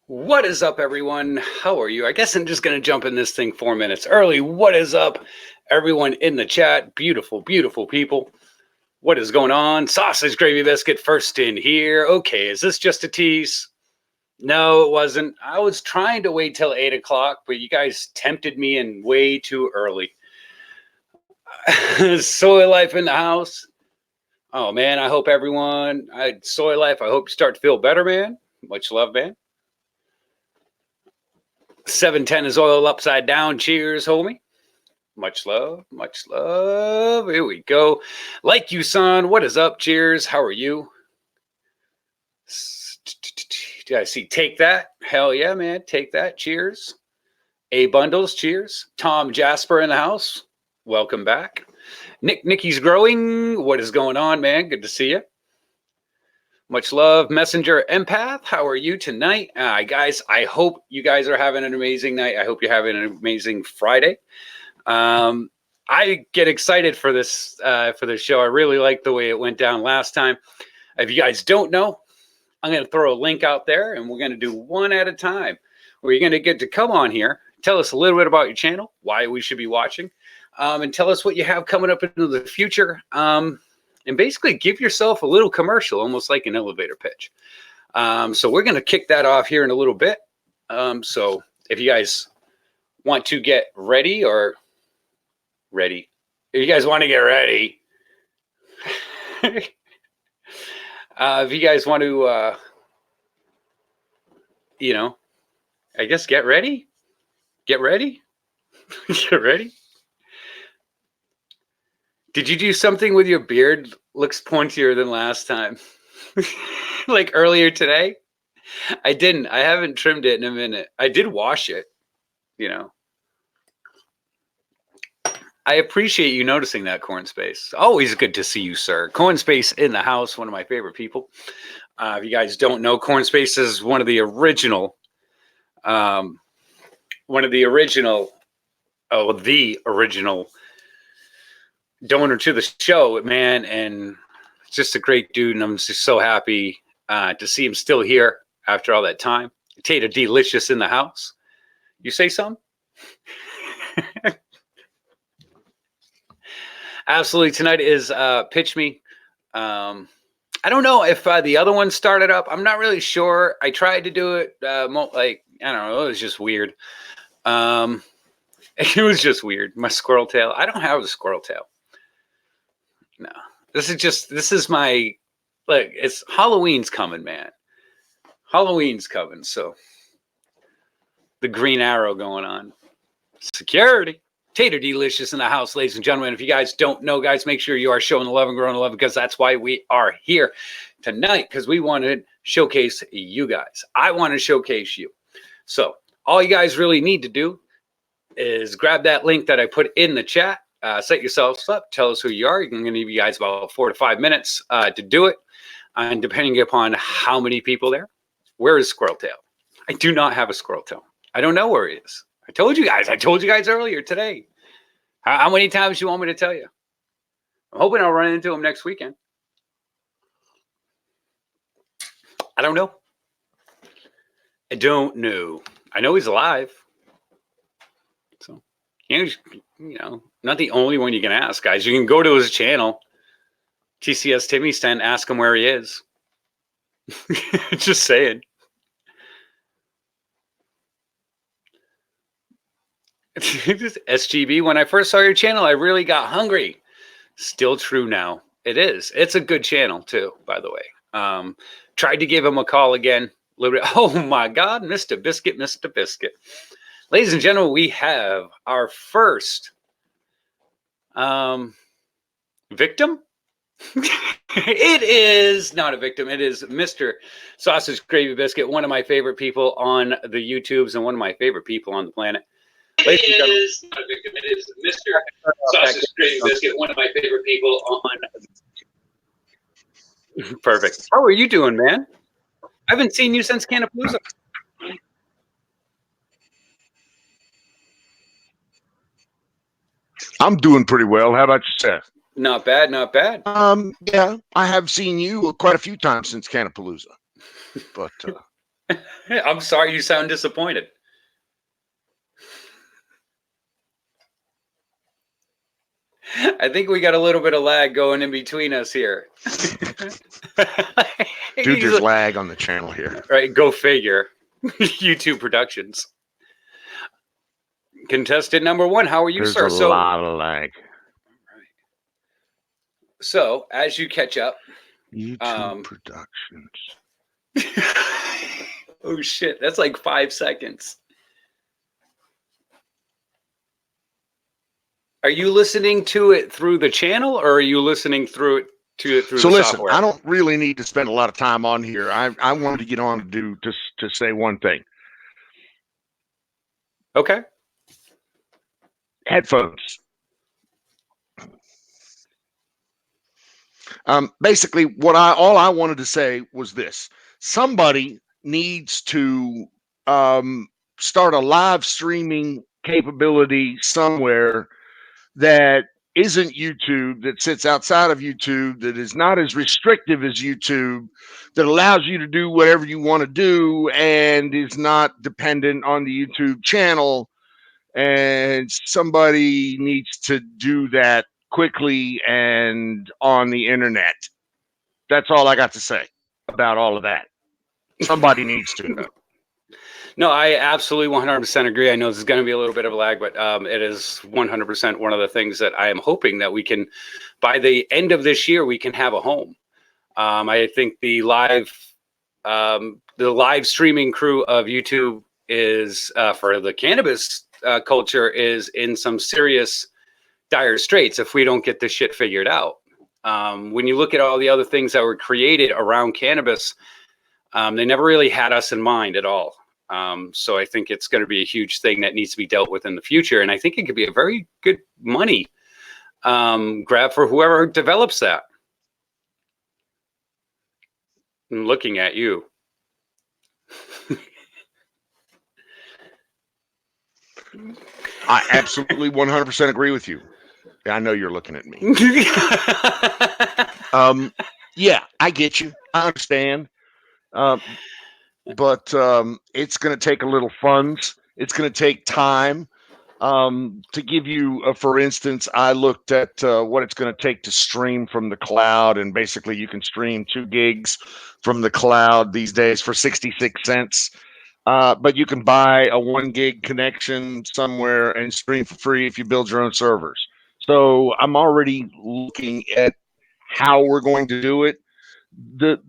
What is up, everyone? How are you? I guess I'm just going to jump in this thing 4 minutes early. What is up, everyone in the chat? Beautiful, beautiful people. What is going on? Sausage Gravy Biscuit first in here. Okay, is this just a tease? No, it wasn't. I was trying to wait till 8 o'clock, but you guys tempted me in way too early. Soy Life in the house. Oh, man, I hope everyone, Soy Life, I hope you start to feel better, man. Much love, man. 710 is oil upside down. Cheers, homie. Much love. Much love. Here we go. Like you, son. What is up? Cheers. How are you? Did I see Take That? Hell yeah, man. Take That. Cheers. A Bundles. Cheers. Tom Jasper in the house. Welcome back. Nicky's growing. What is going on, man? Good to see you. Much love, Messenger Empath. How are you tonight? Guys, I hope you guys are having an amazing night. I hope you're having an amazing Friday. I get excited for this show. I really like the way it went down last time. If you guys don't know, I'm going to throw a link out there, and we're going to do one at a time, where you're going to get to come on here, tell us a little bit about your channel, why we should be watching, and tell us what you have coming up into the future. And basically give yourself a little commercial, almost like an elevator pitch. So we're going to kick that off here in a little bit. So if you guys want to get ready if you guys want to get ready, if you guys want to, I guess get ready. Get ready. Did you do something with your beard? Looks pointier than last time. Like earlier today? I didn't. I haven't trimmed it in a minute. I did wash it, I appreciate you noticing that, Corn Space. Always good to see you, sir. Corn Space in the house, one of my favorite people. If you guys don't know, Corn Space is one of the original donor to the show, man, and it's just a great dude, and I'm just so happy to see him still here after all that time. Tater Delicious in the house. You say something? Absolutely. Tonight is Pitch Me. I don't know if the other one started up. I'm not really sure. I tried to do it. I don't know. It was just weird. It was just weird. My squirrel tail. I don't have a squirrel tail. No, this is my, look, it's Halloween's coming, man. Halloween's coming. So the Green Arrow going on. Security. Tater Delicious in the house, ladies and gentlemen. If you guys don't know, guys, make sure you are showing the love and growing the love, because that's why we are here tonight, because we want to showcase you guys. I want to showcase you. So all you guys really need to do is grab that link that I put in the chat. Set yourselves up. Tell us who you are. I'm going to give you guys about 4 to 5 minutes to do it. And depending upon how many people there. Where is Squirrel Tail? I do not have a Squirrel Tail. I don't know where he is. I told you guys earlier today. How many times do you want me to tell you? I'm hoping I'll run into him next weekend. I don't know. I don't know. I know he's alive. So, not the only one you can ask, guys. You can go to his channel, TCS Timmy Stand, ask him where he is. Just saying. SGB, when I first saw your channel, I really got hungry. Still true now. It is. It's a good channel too, by the way. Tried to give him a call again. Oh my God, Mr. Biscuit. Ladies and gentlemen, we have our first victim. It is not a victim. It is Mr. Sausage Gravy Biscuit, one of my favorite people on the YouTubes and one of my favorite people on the planet. It is not a victim. It is Mr. Sausage Gravy Biscuit, one of my favorite people on. Perfect. How are you doing, man? I haven't seen you since Canapalooza. I'm doing pretty well. How about yourself? Not bad, not bad. Yeah, I have seen you quite a few times since Canapalooza, but I'm sorry you sound disappointed. I think we got a little bit of lag going in between us here. Dude, there's lag on the channel here. Right, go figure. YouTube Productions. Contestant number 1, how are you, There's sir? a lot of lag. So, as you catch up, YouTube Productions. Oh shit, that's like 5 seconds. Are you listening to it through the channel, or are you listening through it through So the listen, software? I don't really need to spend a lot of time on here. I wanted to get on to say one thing. Okay. Headphones. Basically, all I wanted to say was this: somebody needs to start a live streaming capability somewhere that isn't YouTube, that sits outside of YouTube, that is not as restrictive as YouTube, that allows you to do whatever you want to do and is not dependent on the YouTube channel. And somebody needs to do that quickly and on the internet. That's all I got to say about all of that. Somebody needs to. No, I absolutely 100% agree. I know this is going to be a little bit of a lag, but it is 100% one of the things that I am hoping that we can, by the end of this year, we can have a home. I think the live streaming crew of YouTube is for the cannabis culture is in some serious dire straits if we don't get this shit figured out. When you look at all the other things that were created around cannabis, they never really had us in mind at all. So I think it's going to be a huge thing that needs to be dealt with in the future. And I think it could be a very good money grab for whoever develops that. I'm looking at you. I absolutely 100% agree with you. I know you're looking at me. Yeah, I get you. I understand. But it's going to take a little funds. It's going to take time. To give you, for instance, I looked at what it's going to take to stream from the cloud, and basically you can stream 2 gigs from the cloud these days for 66 cents. But you can buy a 1 gig connection somewhere and stream for free if you build your own servers. So I'm already looking at how we're going to do it. The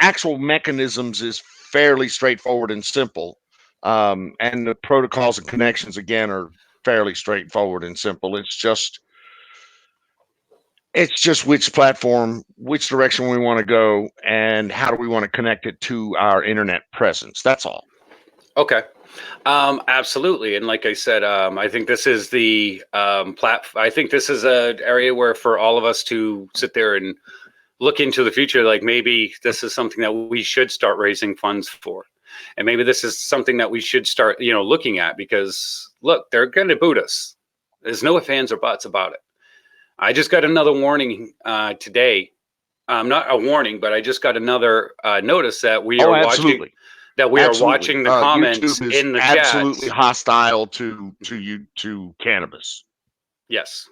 actual mechanisms is fairly straightforward and simple. And the protocols and connections, again, are fairly straightforward and simple. It's just which platform, which direction we want to go, and how do we want to connect it to our internet presence. That's all. Okay. Absolutely. And like I said, I think this is the I think this is an area where for all of us to sit there and look into the future, like maybe this is something that we should start raising funds for. And maybe this is something that we should start, looking at, because look, they're going to boot us. There's no ifs, ands, or buts about it. I just got another warning today. Not a warning, but I just got another notice that we are watching. That we are watching the comments in the chat. Absolutely hostile to cannabis. Yes.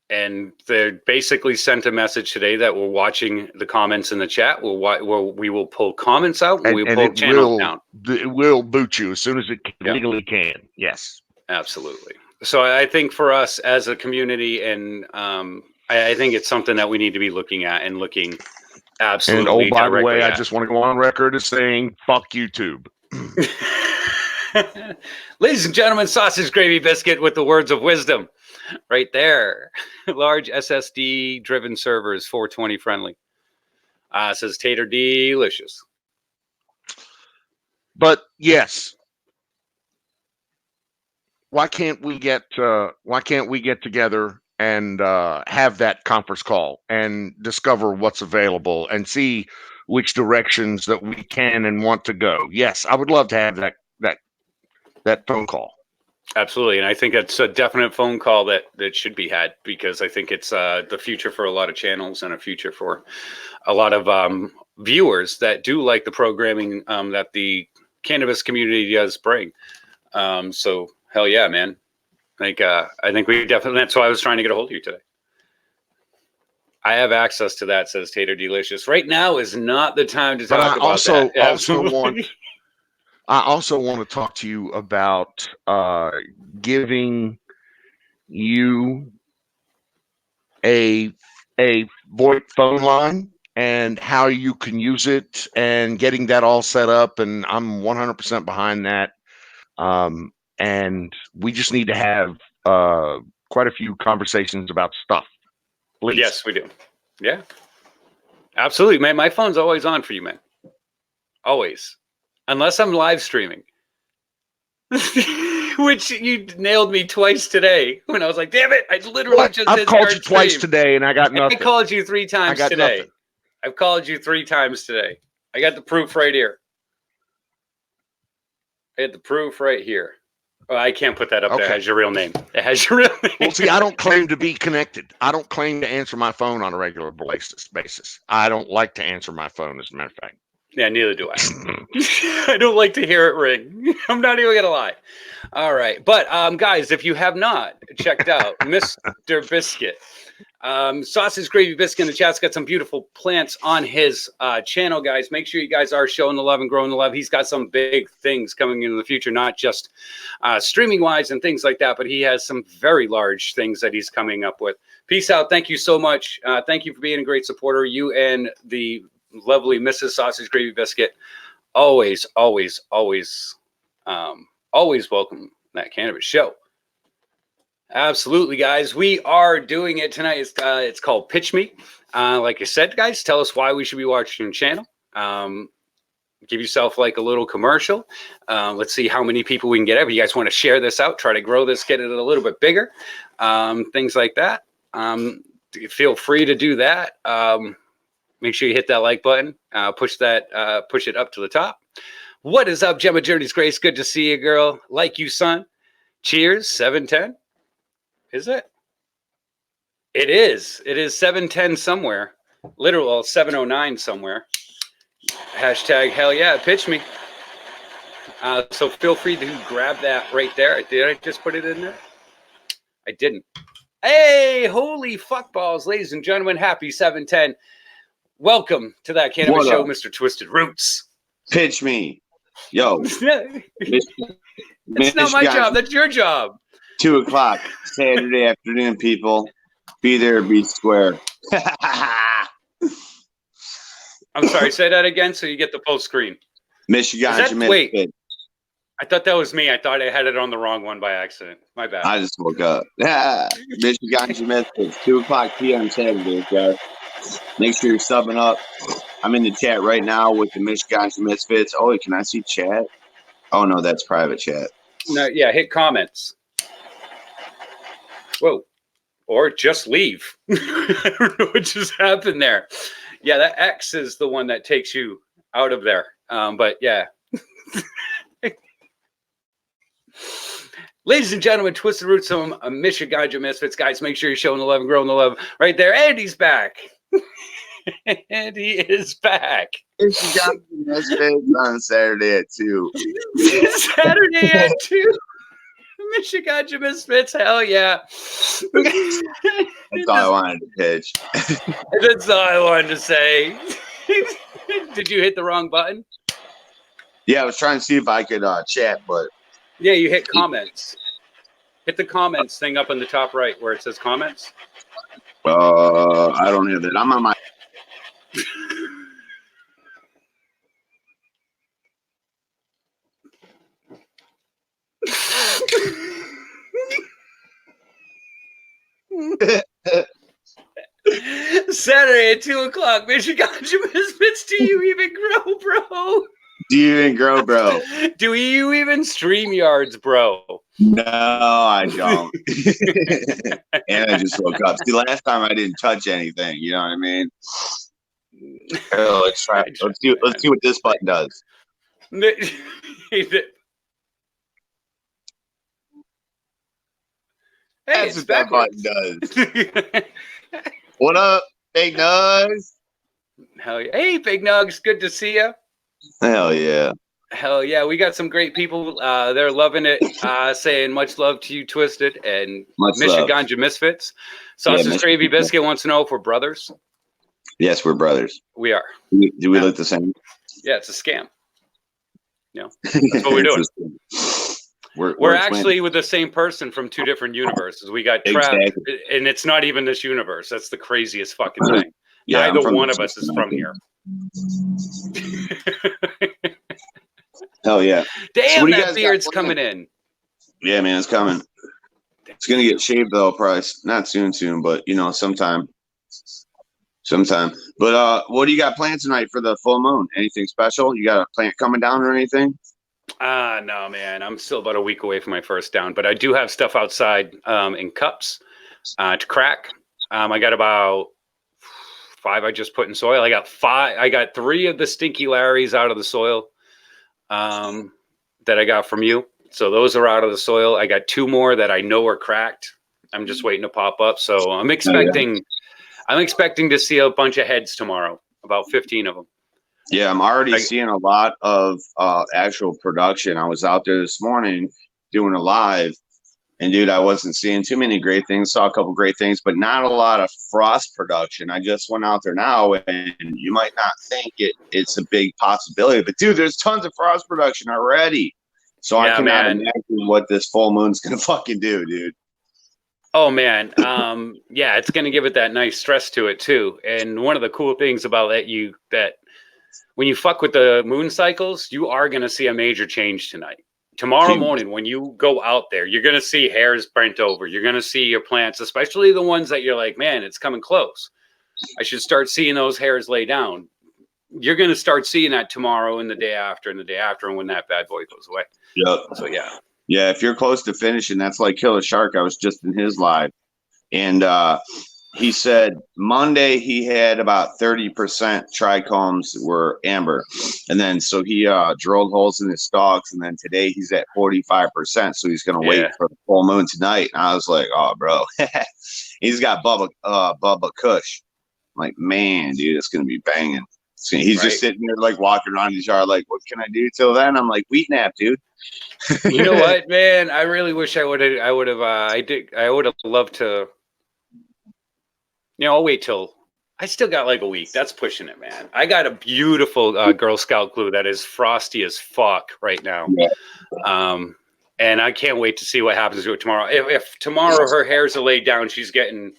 And they basically sent a message today that we're watching the comments in the chat. We will pull comments out and we will pull channels down. It will boot you as soon as it legally can. Yes. Absolutely. So I think for us as a community, and I think it's something that we need to be looking at and looking absolutely. And by the way, I just want to go on record as saying, fuck YouTube. Ladies and gentlemen, sausage gravy biscuit with the words of wisdom right there. Large SSD driven servers, 420 friendly. Says Tater delicious. But yes, why can't we get together and have that conference call and discover what's available and see which directions that we can and want to go? Yes, I would love to have that phone call. Absolutely, and I think it's a definite phone call that should be had, because I think it's the future for a lot of channels and a future for a lot of viewers that do like the programming that the cannabis community does bring. So hell yeah, man! I think we definitely. That's why I was trying to get a hold of you today. I have access to that, says Tater Delicious. Right now is not the time to But talk about that. I also want to talk to you about giving you a VoIP phone line and how you can use it and getting that all set up. And I'm 100% behind that. And we just need to have quite a few conversations about stuff. Please. Yes, we do. Yeah, absolutely, man. My phone's always on for you, man. Always. Unless I'm live streaming. Which you nailed me twice today when I was like, damn it, I literally just I've called you twice today and I got nothing. I called you 3 times today. Nothing. I've called you 3 times today. I got the proof right here. I had the proof right here. Oh, I can't put that up there. It has your real name. It has your real name. Well, see, I don't claim to be connected. I don't claim to answer my phone on a regular basis. I don't like to answer my phone, as a matter of fact. Yeah, neither do I. I don't like to hear it ring. I'm not even gonna lie. All right, but guys, if you have not checked out Mr. Biscuit, Sausage Gravy Biscuit in the chat's got some beautiful plants on his channel, guys. Make sure you guys are showing the love and growing the love. He's got some big things coming in the future, not just streaming wise and things like that, but he has some very large things that he's coming up with. Peace out. Thank you so much. Thank you for being a great supporter. You and the lovely Mrs. Sausage Gravy Biscuit, always welcome that cannabis show. Absolutely, guys. We are doing it tonight. It's called Pitch Me. Like I said, guys, tell us why we should be watching your channel. Give yourself like a little commercial. Let's see how many people we can get. If you guys want to share this out, try to grow this, get it a little bit bigger, things like that. Feel free to do that. Make sure you hit that like button. Push it up to the top. What is up, Gemma Journeys Grace? Good to see you, girl. Like you, son. Cheers. 7:10. Is it? It is. It is 7:10 somewhere. Literal 7:09 somewhere. Hashtag hell yeah, pitch me. So feel free to grab that right there. Did I just put it in there? I didn't. Hey, holy fuck balls, ladies and gentlemen. Happy 7:10. Welcome to that cannabis show, Mr. Twisted Roots. Pitch me. Yo. That's not my job. That's your job. 2 o'clock Saturday afternoon, people. Be there, be square. I'm sorry. Say that again so you get the full screen. Michigan. Wait. I thought that was me. I thought I had it on the wrong one by accident. My bad. I just woke up. Michigan Misfits, 2 o'clock p.m. Saturday, guys. Make sure you're subbing up. I'm in the chat right now with the Michigan Misfits. Oh, can I see chat? Oh, no, that's private chat. No, yeah, hit comments. Whoa. Or just leave. I don't know what just happened there. Yeah, that X is the one that takes you out of there. But yeah. Ladies and gentlemen, Twisted Roots from Michigan Misfits. Guys, make sure you're showing the love and growing the love right there. And he's back. And he is back. Michigan Misfits on Saturday at 2. Saturday at 2. Michigan Misfits, hell yeah. That's all I wanted to pitch. That's all I wanted to say. Did you hit the wrong button? Yeah, I was trying to see if I could chat, but... Yeah, you hit comments. Hit the comments thing up in the top right where it says comments. I don't have that. I'm on my... Saturday at 2 o'clock, Michigan Misfits. Do you even grow, bro? Do you even grow, bro? Do you even StreamYards, bro? No, I don't. And I just woke up. See, last time I didn't touch anything. You know what I mean? Let's try. Let's see what this button does. Hey, That's it's what that button backwards. does. What up, Big Nugs? Hell yeah. Hey, Big Nugs, good to see you. Hell yeah. Hell yeah, we got some great people. They're loving it. Saying much love to you, Twisted, and Much love. Michiganja Misfits. Yeah, Sausage Gravy Biscuit wants to know if we're brothers. Yes, we're brothers. We are. Do we look the same? Yeah, it's a scam. No, that's what we're doing. We're actually with the same person from two different universes. We got trapped, Exactly. and it's not even this universe. That's the craziest fucking thing. Yeah, Neither one of us is from here. Hell yeah. Damn, that beard's coming in. Yeah, man, it's coming. It's gonna get shaved though, probably not soon, but you know, sometime. But what do you got planned tonight for the full moon? Anything special? You got a plant coming down or anything? No, man. I'm still about a week away from my first down, but I do have stuff outside in cups to crack. I got about 5 I just put in soil. I got 5. I got 3 of the Stinky Larrys out of the soil that I got from you. So those are out of the soil. I got 2 more that I know are cracked. I'm just waiting to pop up. So I'm expecting to see a bunch of heads tomorrow, about 15 of them. Yeah, I'm already seeing a lot of actual production. I was out there this morning doing a live, and dude, I wasn't seeing too many great things. Saw a couple great things, but not a lot of frost production. I just went out there now, and you might not think it's a big possibility, but dude, there's tons of frost production already. So I cannot imagine what this full moon's gonna fucking do, dude. Oh man, yeah, it's gonna give it that nice stress to it too. And one of the cool things about that when you fuck with the moon cycles, you are gonna see a major change tonight. Tomorrow morning, when you go out there, you're gonna see hairs bent over. You're gonna see your plants, especially the ones that you're like, man, it's coming close. I should start seeing those hairs lay down. You're gonna start seeing that tomorrow and the day after and the day after, and when that bad boy goes away. Yep. So yeah. Yeah, if you're close to finishing, that's like Kill a Shark. I was just in his live, and he said Monday he had about 30% trichomes were amber, and then so he drilled holes in his stalks, and then today he's at 45%. So he's gonna wait for the full moon tonight. And I was like, oh, bro, he's got Bubba Kush. I'm like, man, dude, it's gonna be banging. He's just sitting there like walking around his yard, like, what can I do till then? I'm like, wheat nap, dude. You know what, man? I really wish I would have loved to. I'll wait till I still got like a week. That's pushing it, man. I got a beautiful Girl Scout glue that is frosty as fuck right now. Yeah. And I can't wait to see what happens to it tomorrow. If tomorrow her hairs are laid down, she's getting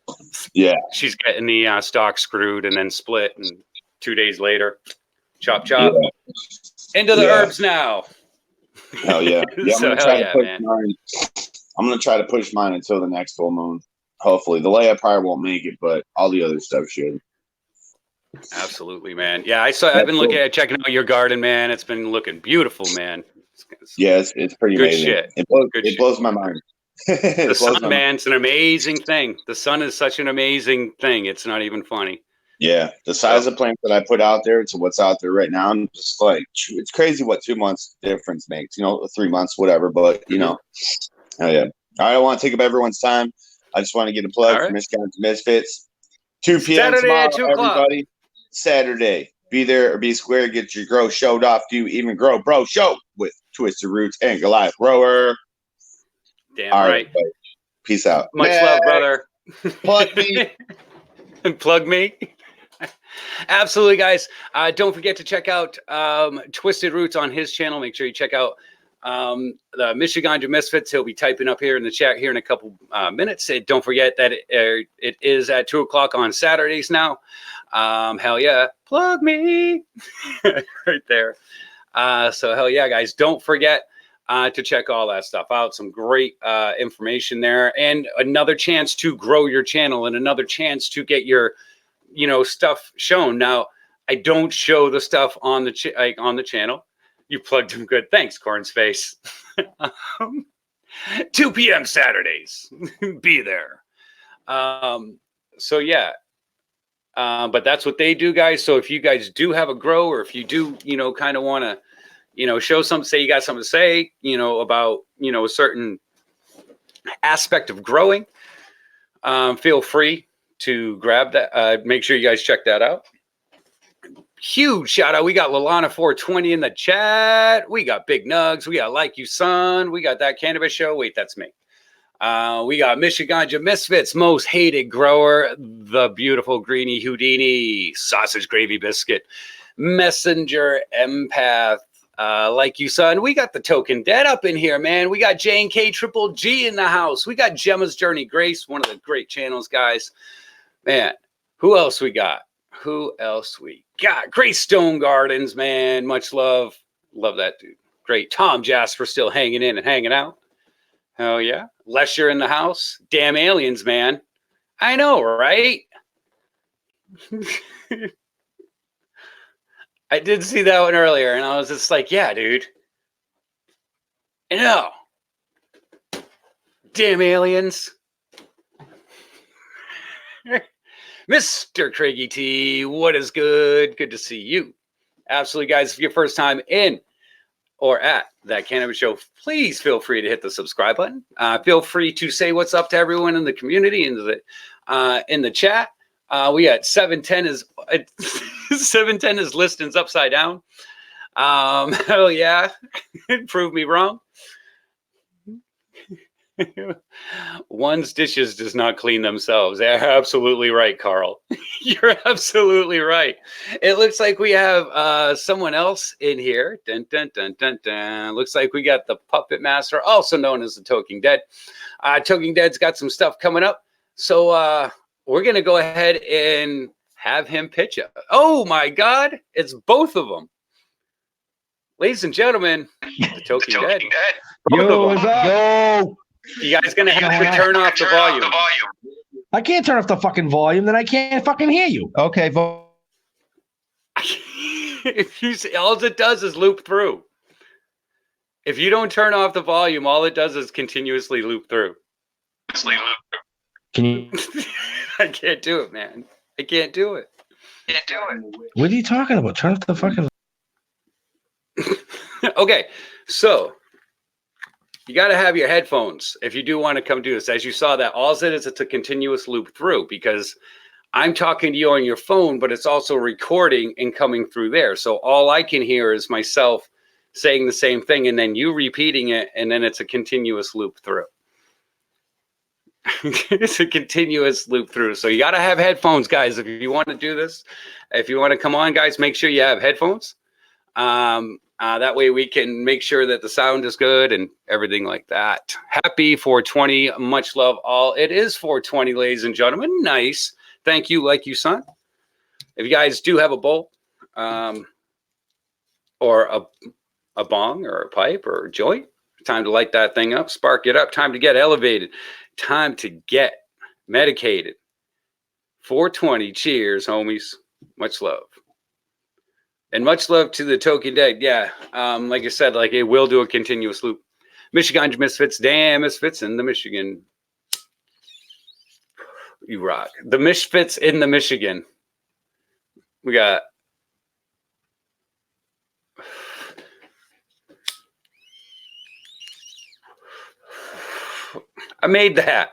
the stalk screwed and then split, and 2 days later, chop into the herbs now. Hell yeah! I'm gonna try to push mine until the next full moon. Hopefully, the layout probably won't make it, but all the other stuff should. Absolutely, man. Yeah, I've been checking out your garden, man. It's been looking beautiful, man. It's pretty good amazing. Shit. It blows my mind. The sun, man, it's an amazing thing. The sun is such an amazing thing. It's not even funny. Yeah, the size of plants that I put out there to what's out there right now, I'm just like, it's crazy what 2 months difference makes. 3 months, whatever. But oh yeah. All right, I don't want to take up everyone's time. I just want to get a plug for Michigan Misfits. 2 p.m. Saturday tomorrow, at 2 o'clock. Everybody. Saturday. Be there or be square. Get your grow showed off. Do even grow, bro. Show with Twisted Roots and Goliath Grower. Damn all right. Peace out. Much love, brother. Plug me. Plug me. Absolutely, guys. Don't forget to check out Twisted Roots on his channel. Make sure you check out the Michiganja Misfits. He'll be typing up here in the chat here in a couple minutes. Don't forget that it is at 2 o'clock on Saturdays now. Hell yeah. Plug me. Right there. So hell yeah, guys. Don't forget to check all that stuff out. Some great information there, and another chance to grow your channel, and another chance to get your stuff shown. Now, I don't show the stuff on the channel. You plugged him good. Thanks, Corn's Face. 2 p.m. Saturdays. Be there. So yeah. But that's what they do, guys. So if you guys do have a grow, or if you do, kind of want to, show something, say you got something to say, about, a certain, aspect of growing. Feel free to grab that. Make sure you guys check that out. Huge shout out. We got Lalana420 in the chat. We got Big Nugs. We got Like You Son. We got That Cannabis Show. Wait, that's me. We got Michiganja Misfits, most hated grower, the beautiful Greenie Houdini, Sausage Gravy Biscuit, Messenger Empath, Like You Son. We got the Token Dead up in here, man. We got J&K Triple G in the house. We got Gemma's Journey Grace, one of the great channels, guys. Man, who else we got? Great Stone Gardens, man. Much love. Love that dude. Great. Tom Jasper still hanging in and hanging out. Hell yeah. Lesher in the house. Damn aliens, man. I know, right? I did see that one earlier, and I was just like, yeah, dude. You know. Damn aliens. Mr. Craigie T, what is good? Good to see you. Absolutely, guys. If you're first time in or at That Cannabis Show, please feel free to hit the subscribe button. Feel free to say what's up to everyone in the community, in the chat. We got 710 is 710 is listings upside down. Hell yeah. Prove me wrong. One's dishes does not clean themselves. They're absolutely right, Carl. You're absolutely right. It looks like we have someone else in here. Dun, dun, dun, dun, dun. Looks like we got the Puppet Master, also known as the Toking Dead. Toking Dead's got some stuff coming up. So we're going to go ahead and have him pitch it. Oh, my God. It's both of them. Ladies and gentlemen, the Toking Dead. Yo, what's up? Yo. You guys going to have to turn off the volume. I can't turn off the fucking volume, then I can't fucking hear you. Okay, If you see, all it does is loop through. If you don't turn off the volume, all it does is continuously loop through. Can you? I can't do it, man. I can't do it. What are you talking about? Turn off the fucking. Okay, so you got to have your headphones if you do want to come do this. As you saw, that all it is, it's a continuous loop through, because I'm talking to you on your phone, but it's also recording and coming through there. So all I can hear is myself saying the same thing, and then you repeating it, and then it's a continuous loop through. It's a continuous loop through. So you got to have headphones, guys, if you want to do this. If you want to come on, guys, make sure you have headphones. That way we can make sure that the sound is good and everything like that. Happy 420. Much love all. It is 420, ladies and gentlemen. Nice. Thank you, Like You Son. If you guys do have a bowl or a bong or a pipe or a joint, time to light that thing up, spark it up. Time to get elevated. Time to get medicated. 420. Cheers, homies. Much love. And much love to the Token Dead. Yeah, like I said, like it will do a continuous loop. Michigan Misfits, damn Misfits in the Michigan. You rock. The Misfits in the Michigan. We got. I made that.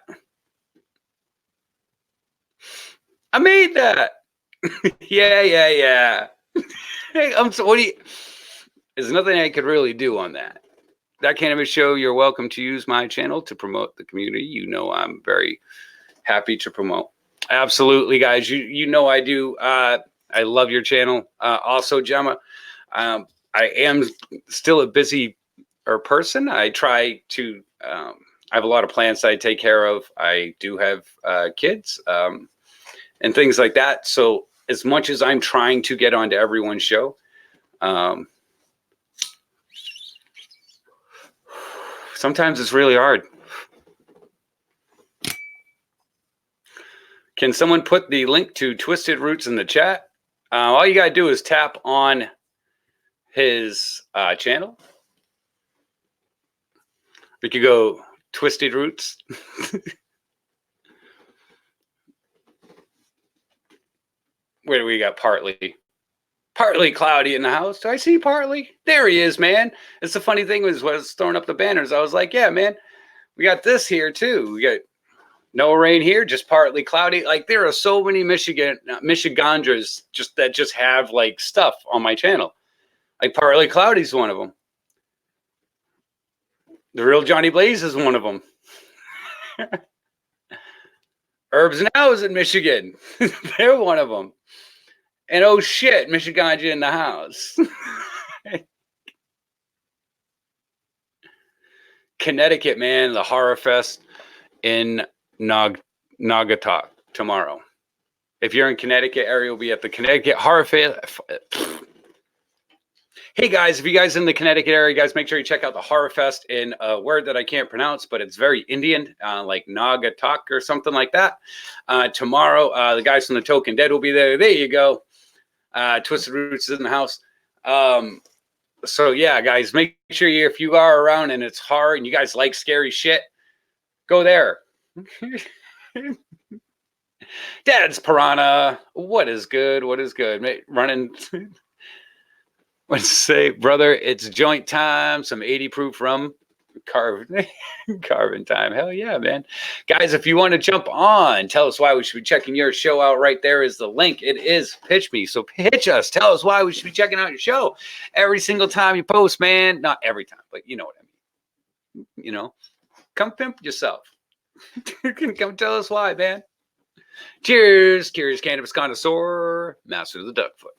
Yeah. Hey, what do you? There's nothing I could really do on that. That Cannabis Show, you're welcome to use my channel to promote the community. You know I'm very happy to promote. Absolutely, guys. You know I do. I love your channel. Also, Gemma, I am still a busy person. I try to. I have a lot of plants I take care of. I do have kids and things like that. So as much as I'm trying to get onto everyone's show, sometimes it's really hard. Can someone put the link to Twisted Roots in the chat? All you got to do is tap on his channel. We could go Twisted Roots. Where do we got Partly? Partly Cloudy in the house. Do I see Partly? There he is, man. It's the funny thing was when I was throwing up the banners. I was like, yeah, man, We got this here too. We got no rain here, just partly cloudy. Like there are so many Michigandras that just have like stuff on my channel. Like partly cloudy is one of them. The real Johnny Blaze is one of them. Herbs Now is in Michigan. They're one of them. And oh shit, Michigandra in the house. Connecticut, man, the Horror Fest in Naugatuck tomorrow. If you're in Connecticut area, we'll be at the Connecticut Horror Fest. Hey guys, if you guys in the Connecticut area, guys, make sure you check out the Horror Fest in a word that I can't pronounce, but it's very Indian, like Naugatuck or something like that. Tomorrow, the guys from the Token Dead will be there. There you go. Twisted Roots is in the house. So yeah, guys, make sure if you are around and it's hard and you guys like scary shit, go there. Dad's Piranha. What is good? What is good? Running. Let's say, brother, it's joint time. Some 80 proof rum. Carbon time. Hell yeah, man. Guys, if you want to jump on, tell us why we should be checking your show out. Right there is the link. It is Pitch Me. So pitch us. Tell us why we should be checking out your show every single time you post, man. Not every time, but you know what I mean. You know, come pimp yourself. Come tell us why, man. Cheers. Curious Cannabis Connoisseur, Master of the Duckfoot.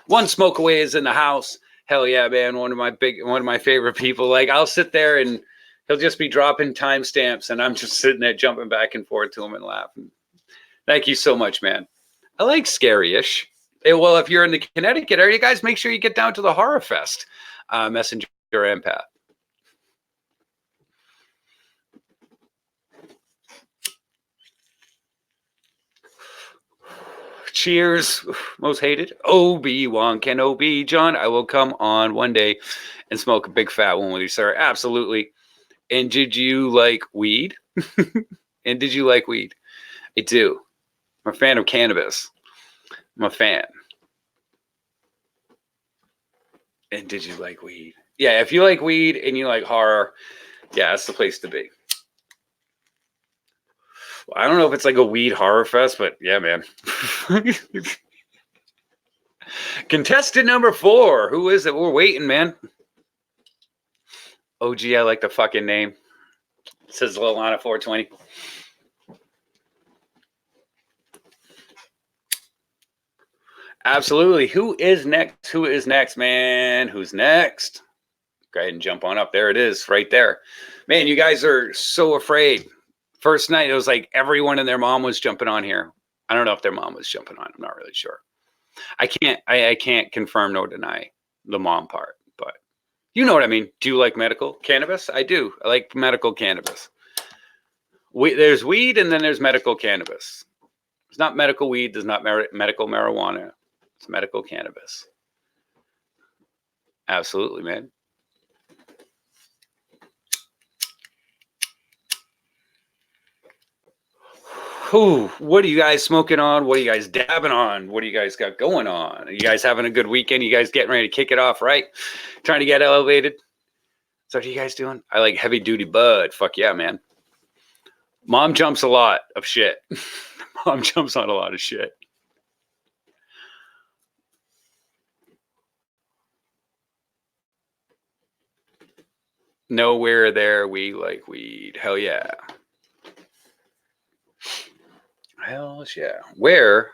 One Smoke Away is in the house. Hell yeah, man. One of my favorite people. Like I'll sit there and he'll just be dropping timestamps and I'm just sitting there jumping back and forth to him and laughing. Thank you so much, man. I like scary-ish. Well, if you're in the Connecticut area, guys, make sure you get down to the Horror Fest. Messenger and Pat. Cheers, most hated. Obi-Wan Kenobi. John, I will come on one day and smoke a big fat one with you, sir. Absolutely. And did you like weed? And did you like weed? I do. I'm a fan of cannabis. I'm a fan. And did you like weed? Yeah, if you like weed and you like horror, yeah, that's the place to be. I don't know if it's like a weed horror fest, but yeah, man. Contestant number 4. Who is it? We're waiting, man. OG, I like the fucking name. It says Lilana 420. Absolutely. Who is next? Who is next, man? Who's next? Go ahead and jump on up. There it is, right there. Man, you guys are so afraid. First night, it was like everyone and their mom was jumping on here. I don't know if their mom was jumping on. I'm not really sure. I can't confirm nor deny the mom part, but you know what I mean. Do you like medical cannabis? I do. I like medical cannabis. There's weed and then there's medical cannabis. It's not medical weed. There's not medical marijuana. It's medical cannabis. Absolutely, man. Ooh, what are you guys smoking on? What are you guys dabbing on? What do you guys got going on? Are you guys having a good weekend? You guys getting ready to kick it off, right? Trying to get elevated? So what are you guys doing? I like heavy duty bud. Fuck yeah, man. Mom jumps a lot of shit. Mom jumps on a lot of shit. Nowhere there we like weed. Hell yeah. Hell yeah. Where?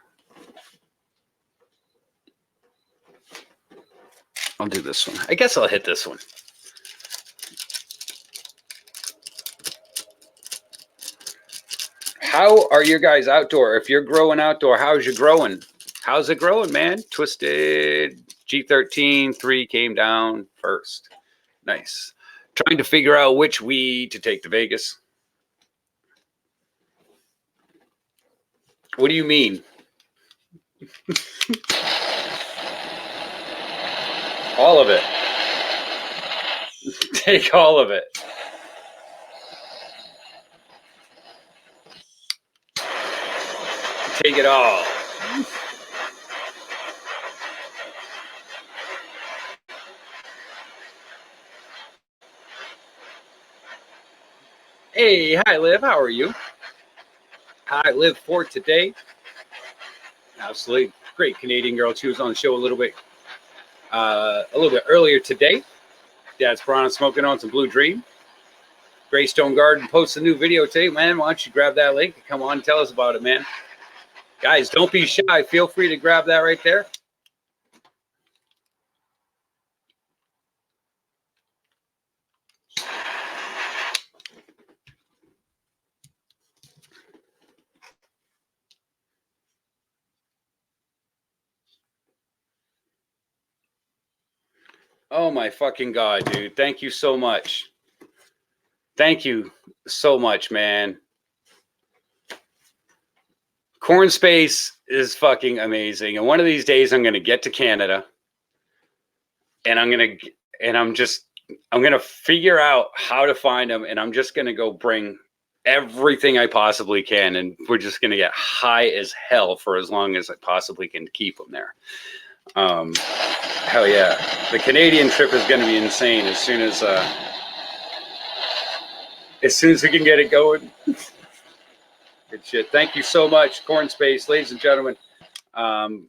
I'll do this one. I guess I'll hit this one. How are your guys outdoor? If you're growing outdoor, how's you growing? How's it growing, man? Twisted G13, 3 came down first. Nice. Trying to figure out which weed to take to Vegas. What do you mean? All of it. Take all of it. Take it all. Hey, hi, Liv. How are you? Hi, Liv for today. Absolutely great Canadian girl. She was on the show a little bit earlier today. Dad's Piranha smoking on some Blue Dream. Greystone Garden posts a new video today, man. Why don't you grab that link and come on and tell us about it, man? Guys, don't be shy. Feel free to grab that right there. Oh my fucking God, dude. Thank you so much. Thank you so much, man. Corn Space is fucking amazing. And one of these days I'm going to get to Canada and I'm going to figure out how to find them. And I'm just going to go bring everything I possibly can. And we're just going to get high as hell for as long as I possibly can keep them there. Hell yeah. The Canadian trip is going to be insane as soon as we can get it going. Good shit. Thank you so much, Corn Space, ladies and gentlemen.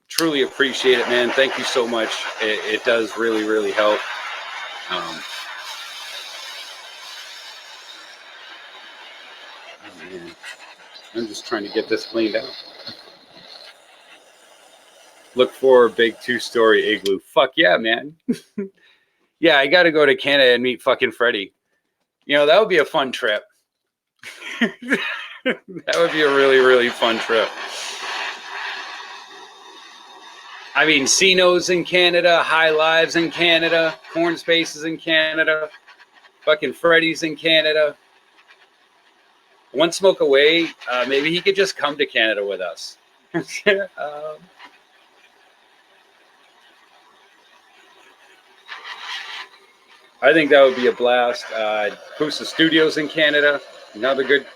Truly appreciate it, man. Thank you so much. It does really, really help. Oh, man. I'm just trying to get this cleaned out. Look for a big 2-story igloo. Fuck yeah, man. Yeah, I got to go to Canada and meet fucking Freddie. You know, that would be a fun trip. That would be a really, really fun trip. I mean, Cino's in Canada, High Lives in Canada, Corn Spaces in Canada, fucking Freddy's in Canada. One smoke away, maybe he could just come to Canada with us. I think that would be a blast. Pusa Studios in Canada, another good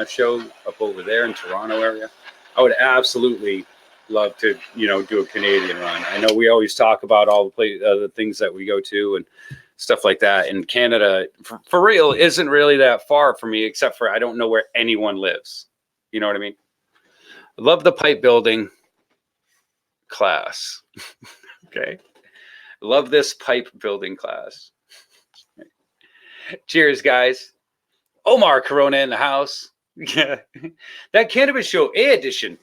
show up over there in Toronto area. I would absolutely love to, do a Canadian run. I know we always talk about all the things that we go to and stuff like that. And Canada, for real, isn't really that far for me, except for I don't know where anyone lives. You know what I mean? I love the pipe building class. Okay. Love this pipe building class. Cheers, guys. Omar Corona in the house. Yeah. That Cannabis Show A edition.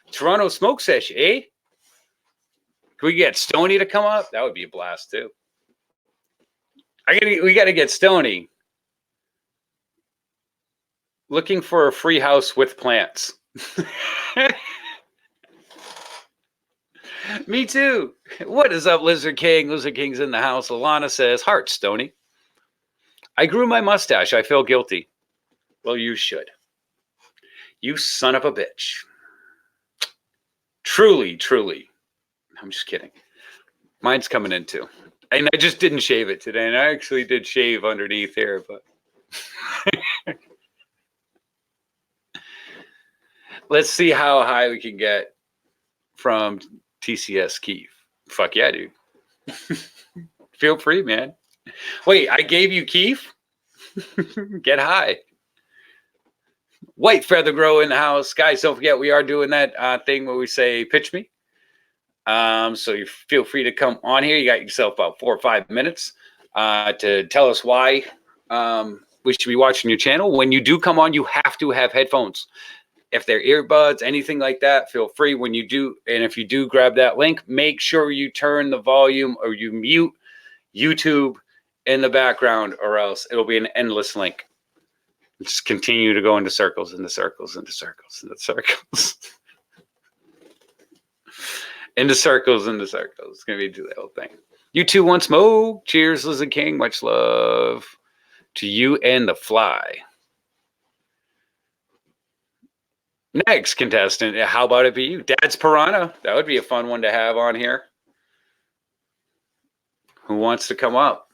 Toronto Smoke Sesh, eh? Can we get Stony to come up? That would be a blast too. We got to get Stony. Looking for a free house with plants. Me too. What is up, Lizard King? Lizard King's in the house. Alana says, heart, Stony. I grew my mustache. I feel guilty. Well, you should. You son of a bitch. Truly, truly. I'm just kidding. Mine's coming in too. And I just didn't shave it today. And I actually did shave underneath here, but let's see how high we can get from TCS Keith. Fuck yeah, dude. Feel free, man. Wait, I gave you Keith? Get high. White Feather Grow in the house. Guys, don't forget, we are doing that thing where we say, pitch me. So you feel free to come on here. You got yourself about 4 or 5 minutes to tell us why we should be watching your channel. When you do come on, you have to have headphones. If they're earbuds, anything like that, feel free when you do. And if you do grab that link, make sure you turn the volume or you mute YouTube in the background, or else it'll be an endless link. Just continue to go into circles, into circles, into circles, into circles. Into circles, into circles. It's going to be the whole thing. You two want smoke? Cheers, Lizard King. Much love to you and the fly. Next contestant, how about it be you? Dad's Piranha. That would be a fun one to have on here. Who wants to come up?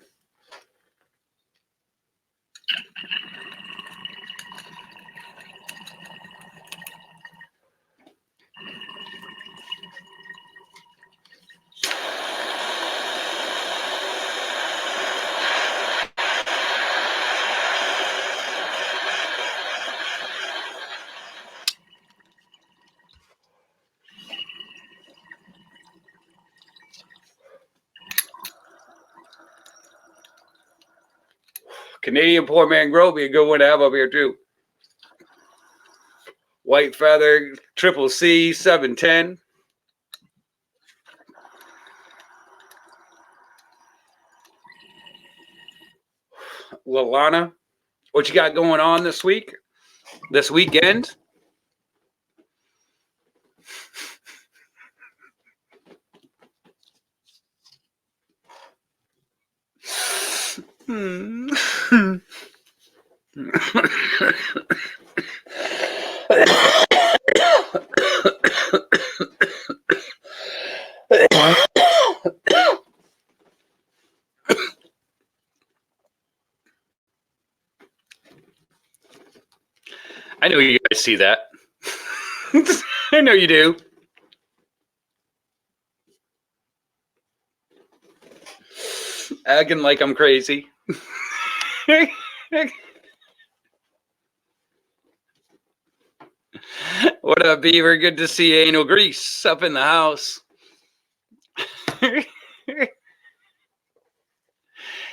Canadian Poor Man Grow be a good one to have up here too. White Feather, Triple C, 710. Lalana, what you got going on this week? This weekend? I know you guys see that. I know you do. Acting like I'm crazy. What up, Beaver? Good to see Anal Grease up in the house.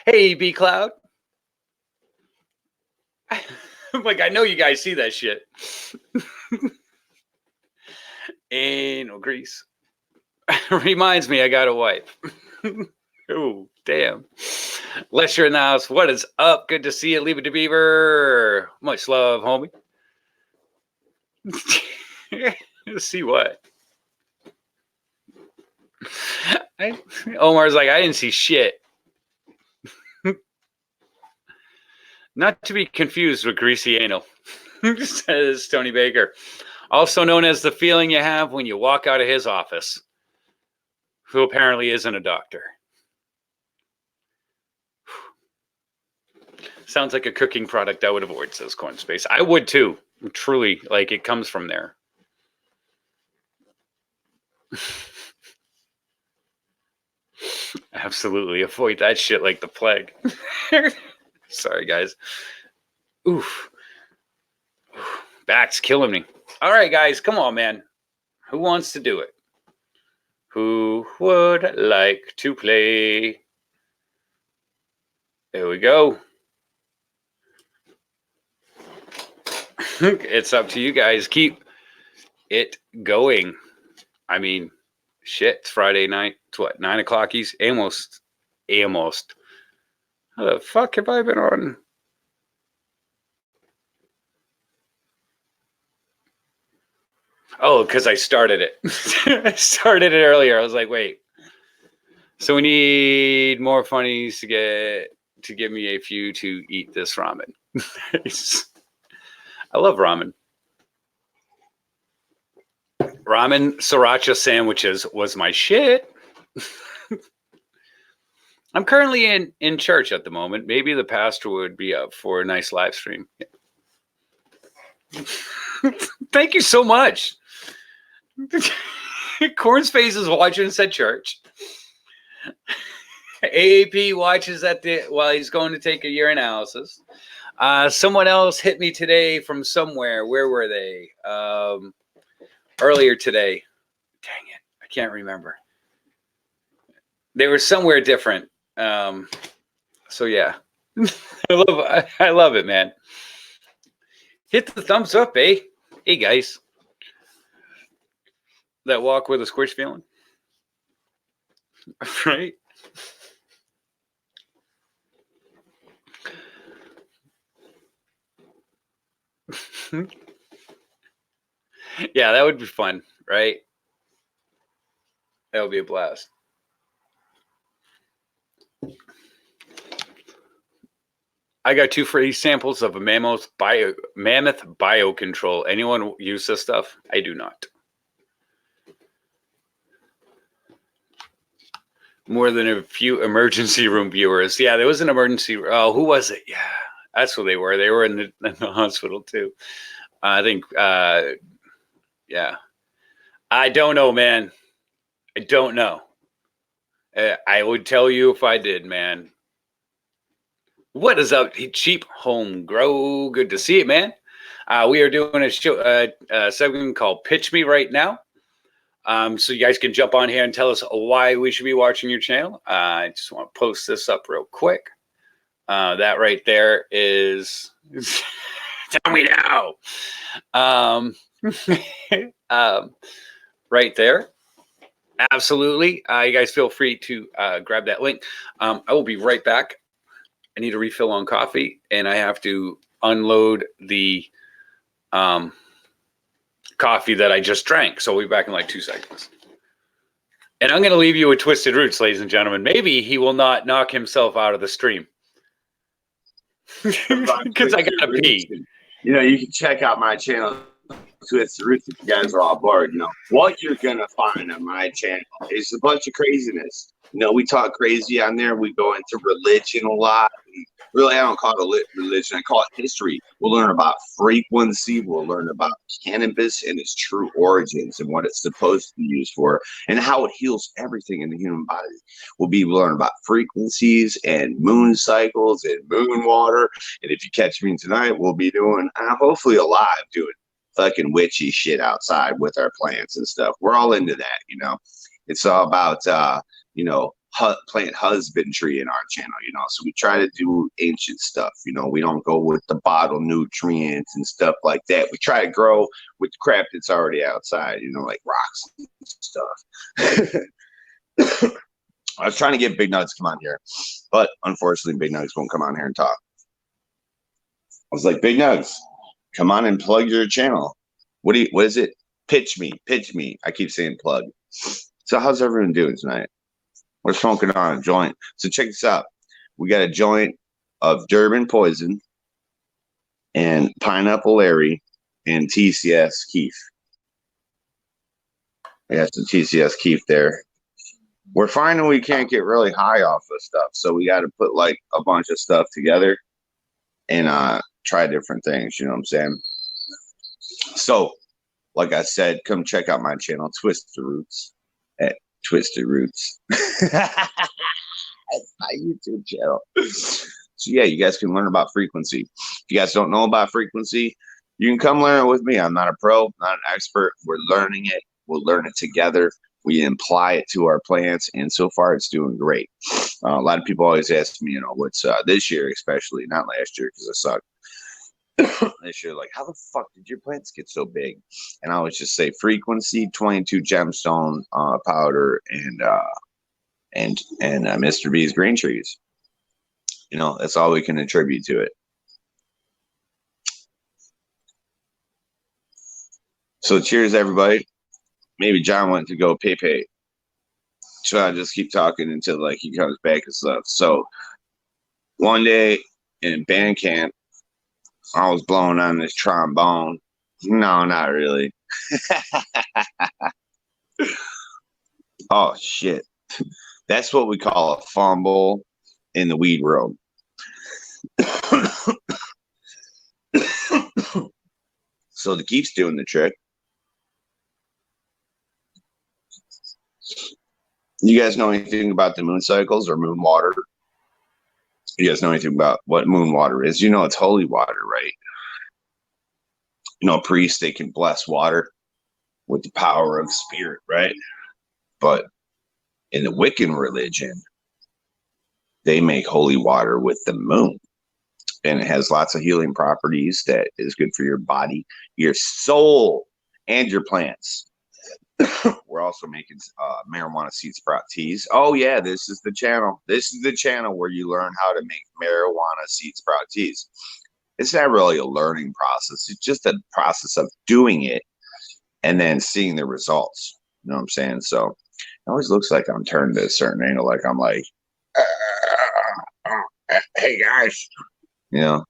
Hey, B Cloud. I'm like, I know you guys see that shit. Anal Grease. Reminds me I got a wife. Oh, damn. Lester in the house. What is up? Good to see you. Leave it to Beaver. Much love, homie. See what? Omar's like, I didn't see shit. Not to be confused with greasy anal, says Tony Baker. Also known as the feeling you have when you walk out of his office, who apparently isn't a doctor. Sounds like a cooking product I would avoid, says Corn Space. I would too. Truly, like it comes from there. Absolutely. Avoid that shit like the plague. Sorry, guys. Oof. Back's killing me. All right, guys. Come on, man. Who wants to do it? Who would like to play? There we go. It's up to you guys. Keep it going. I mean, shit. It's Friday night. It's what, 9 o'clock East? Almost. How the fuck have I been on? Oh, because I started it. I started it earlier. I was like, wait. So we need more funnies to give me a few to eat this ramen. I love ramen. Ramen sriracha sandwiches was my shit. I'm currently in church at the moment. Maybe the pastor would be up for a nice live stream. Thank you so much. Corn's Face is watching us at church. AAP watches while he's going to take a urinalysis. Someone else hit me today from somewhere. Where were they? Earlier today. Dang it. I can't remember. They were somewhere different. So yeah. I love it, man. Hit the thumbs up, eh? Hey guys. That walk with a squish feeling. Right? Yeah, that would be fun, right? That would be a blast. I got 2 free samples of a Mammoth Biocontrol. Anyone use this stuff? I do not. More than a few emergency room viewers. Yeah, there was an emergency. Oh, who was it? Yeah, that's who they were. They were in the hospital too. I think. Yeah. I don't know, man. I don't know. I would tell you if I did, man. What is up, Cheap Home Grow? Good to see it, man. We are doing a show, segment called Pitch Me right now. So you guys can jump on here and tell us why we should be watching your channel. I just want to post this up real quick. That right there is tell me now. Right there. Absolutely. You guys feel free to grab that link. I will be right back. I need a refill on coffee, and I have to unload the coffee that I just drank. So we'll be back in like 2 seconds. And I'm going to leave you with Twisted Roots, ladies and gentlemen. Maybe he will not knock himself out of the stream. Because I got to pee. You know, you can check out my channel, Twisted Roots, if you guys are all bored. You know, what you're going to find on my channel is a bunch of craziness. You know, we talk crazy on there. We go into religion a lot. Really, I don't call it religion. I call it history. We'll learn about frequency. We'll learn about cannabis and its true origins and what it's supposed to be used for and how it heals everything in the human body. We'll learn about frequencies and moon cycles and moon water. And if you catch me tonight, we'll be doing, hopefully alive, doing fucking witchy shit outside with our plants and stuff. We're all into that, you know. It's all about, you know, plant husbandry in our channel, you know. So we try to do ancient stuff, you know. We don't go with the bottled nutrients and stuff like that. We try to grow with the crap that's already outside, you know, like rocks and stuff. I was trying to get Big Nugs to come on here, but unfortunately Big Nugs won't come on here and talk. I was like, Big Nugs, come on and plug your channel. What is it? Pitch me. I keep saying plug. So how's everyone doing tonight? We're smoking on a joint. So check this out. We got a joint of Durban Poison and Pineapple Larry and TCS Keef. We got some TCS Keef there. We're finding we can't get really high off of stuff. So we got to put like a bunch of stuff together and try different things. You know what I'm saying? So, like I said, come check out my channel, Twisted Roots, at Twisted Roots. That's my YouTube channel. So yeah, you guys can learn about frequency. If you guys don't know about frequency, you can come learn it with me. I'm not a pro, not an expert. We're learning it. We'll learn it together. We apply it to our plants, and so far it's doing great. A lot of people always ask me, you know, what's this year, especially not last year because I sucked. This year, like, how the fuck did your plants get so big? And I always just say frequency, 22 gemstone powder, and Mr. B's green trees. You know, that's all we can attribute to it. So cheers, everybody. Maybe John went to go pay. So I just keep talking until like he comes back and stuff. So one day in band camp, I was blowing on this trombone. No, not really. Oh, shit. That's what we call a fumble in the weed room. So the keep's doing the trick. You guys know anything about the moon cycles or moon water? You guys know anything about what moon water is? You know it's holy water, right? You know, priests, they can bless water with the power of spirit, right? But in the Wiccan religion, they make holy water with the moon. And it has lots of healing properties that is good for your body, your soul, and your plants. We're also making marijuana seed sprout teas. Oh yeah, this is the channel. This is the channel where you learn how to make marijuana seed sprout teas. It's not really a learning process. It's just a process of doing it and then seeing the results. You know what I'm saying? So it always looks like I'm turned to a certain angle, like I'm like, hey guys, you know.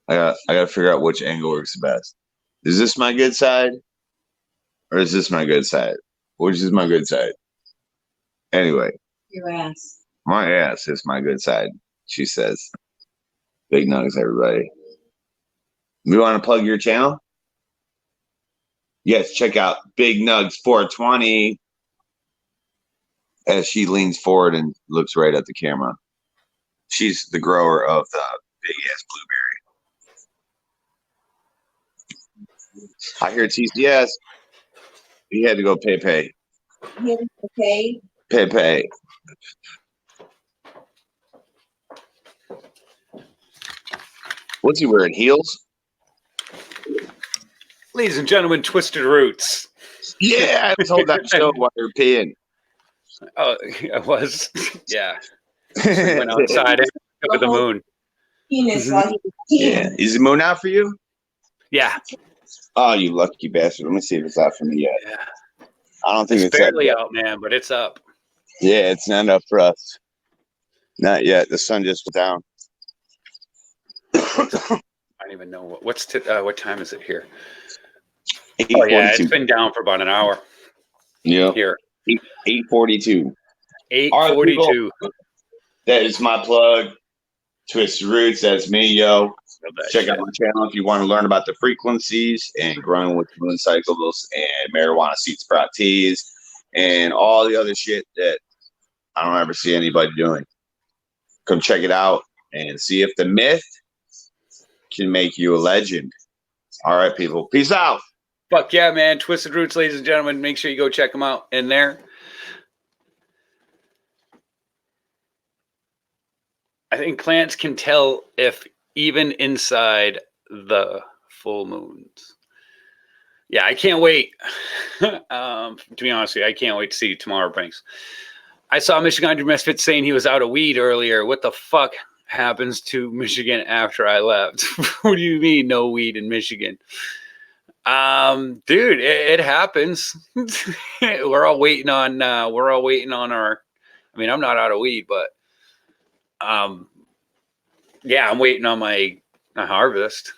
I gotta figure out which angle works best. Is this my good side? Or is this my good side? Which is my good side? Anyway. Your ass. My ass is my good side, she says. Big Nugs, everybody. You want to plug your channel? Yes, check out Big Nugs 420. As she leans forward and looks right at the camera. She's the grower of the big-ass blueberry. I hear TCS. He had to go pay. Okay. Pay. What's he wearing? Heels? Ladies and gentlemen, Twisted Roots. Yeah, I told that show while you're peeing. Oh, I was. Yeah. We went outside and looked at the moon. Yeah. Is the moon out for you? Yeah. Oh, you lucky bastard. Let me see if it's out for me yet. Yeah. I don't think It's it's barely up out, man, but it's up. yet. Yeah, it's not up for us. Not yet. The sun just went down. I don't even know what time is it here. 8:42. Oh yeah, it's been down for about an hour. Yeah. Here. 8:42. 8:42. That is my plug. Twisted Roots. That's me, yo. Check out my channel if you want to learn about the frequencies and growing with moon cycles and marijuana seed sprout teas and all the other shit that I don't ever see anybody doing. Come check it out and see if the myth can make you a legend. All right, people. Peace out. Fuck yeah, man. Twisted Roots, ladies and gentlemen. Make sure you go check them out in there. I think plants can tell if even inside the full moons. Yeah, I can't wait. To be honest with you, I can't wait to see tomorrow brings. I saw Michigan Misfit saying he was out of weed earlier. What the fuck happens to Michigan after I left? What do you mean no weed in Michigan? Dude, it happens. We're all waiting on our, I mean, I'm not out of weed, but yeah, I'm waiting on my harvest.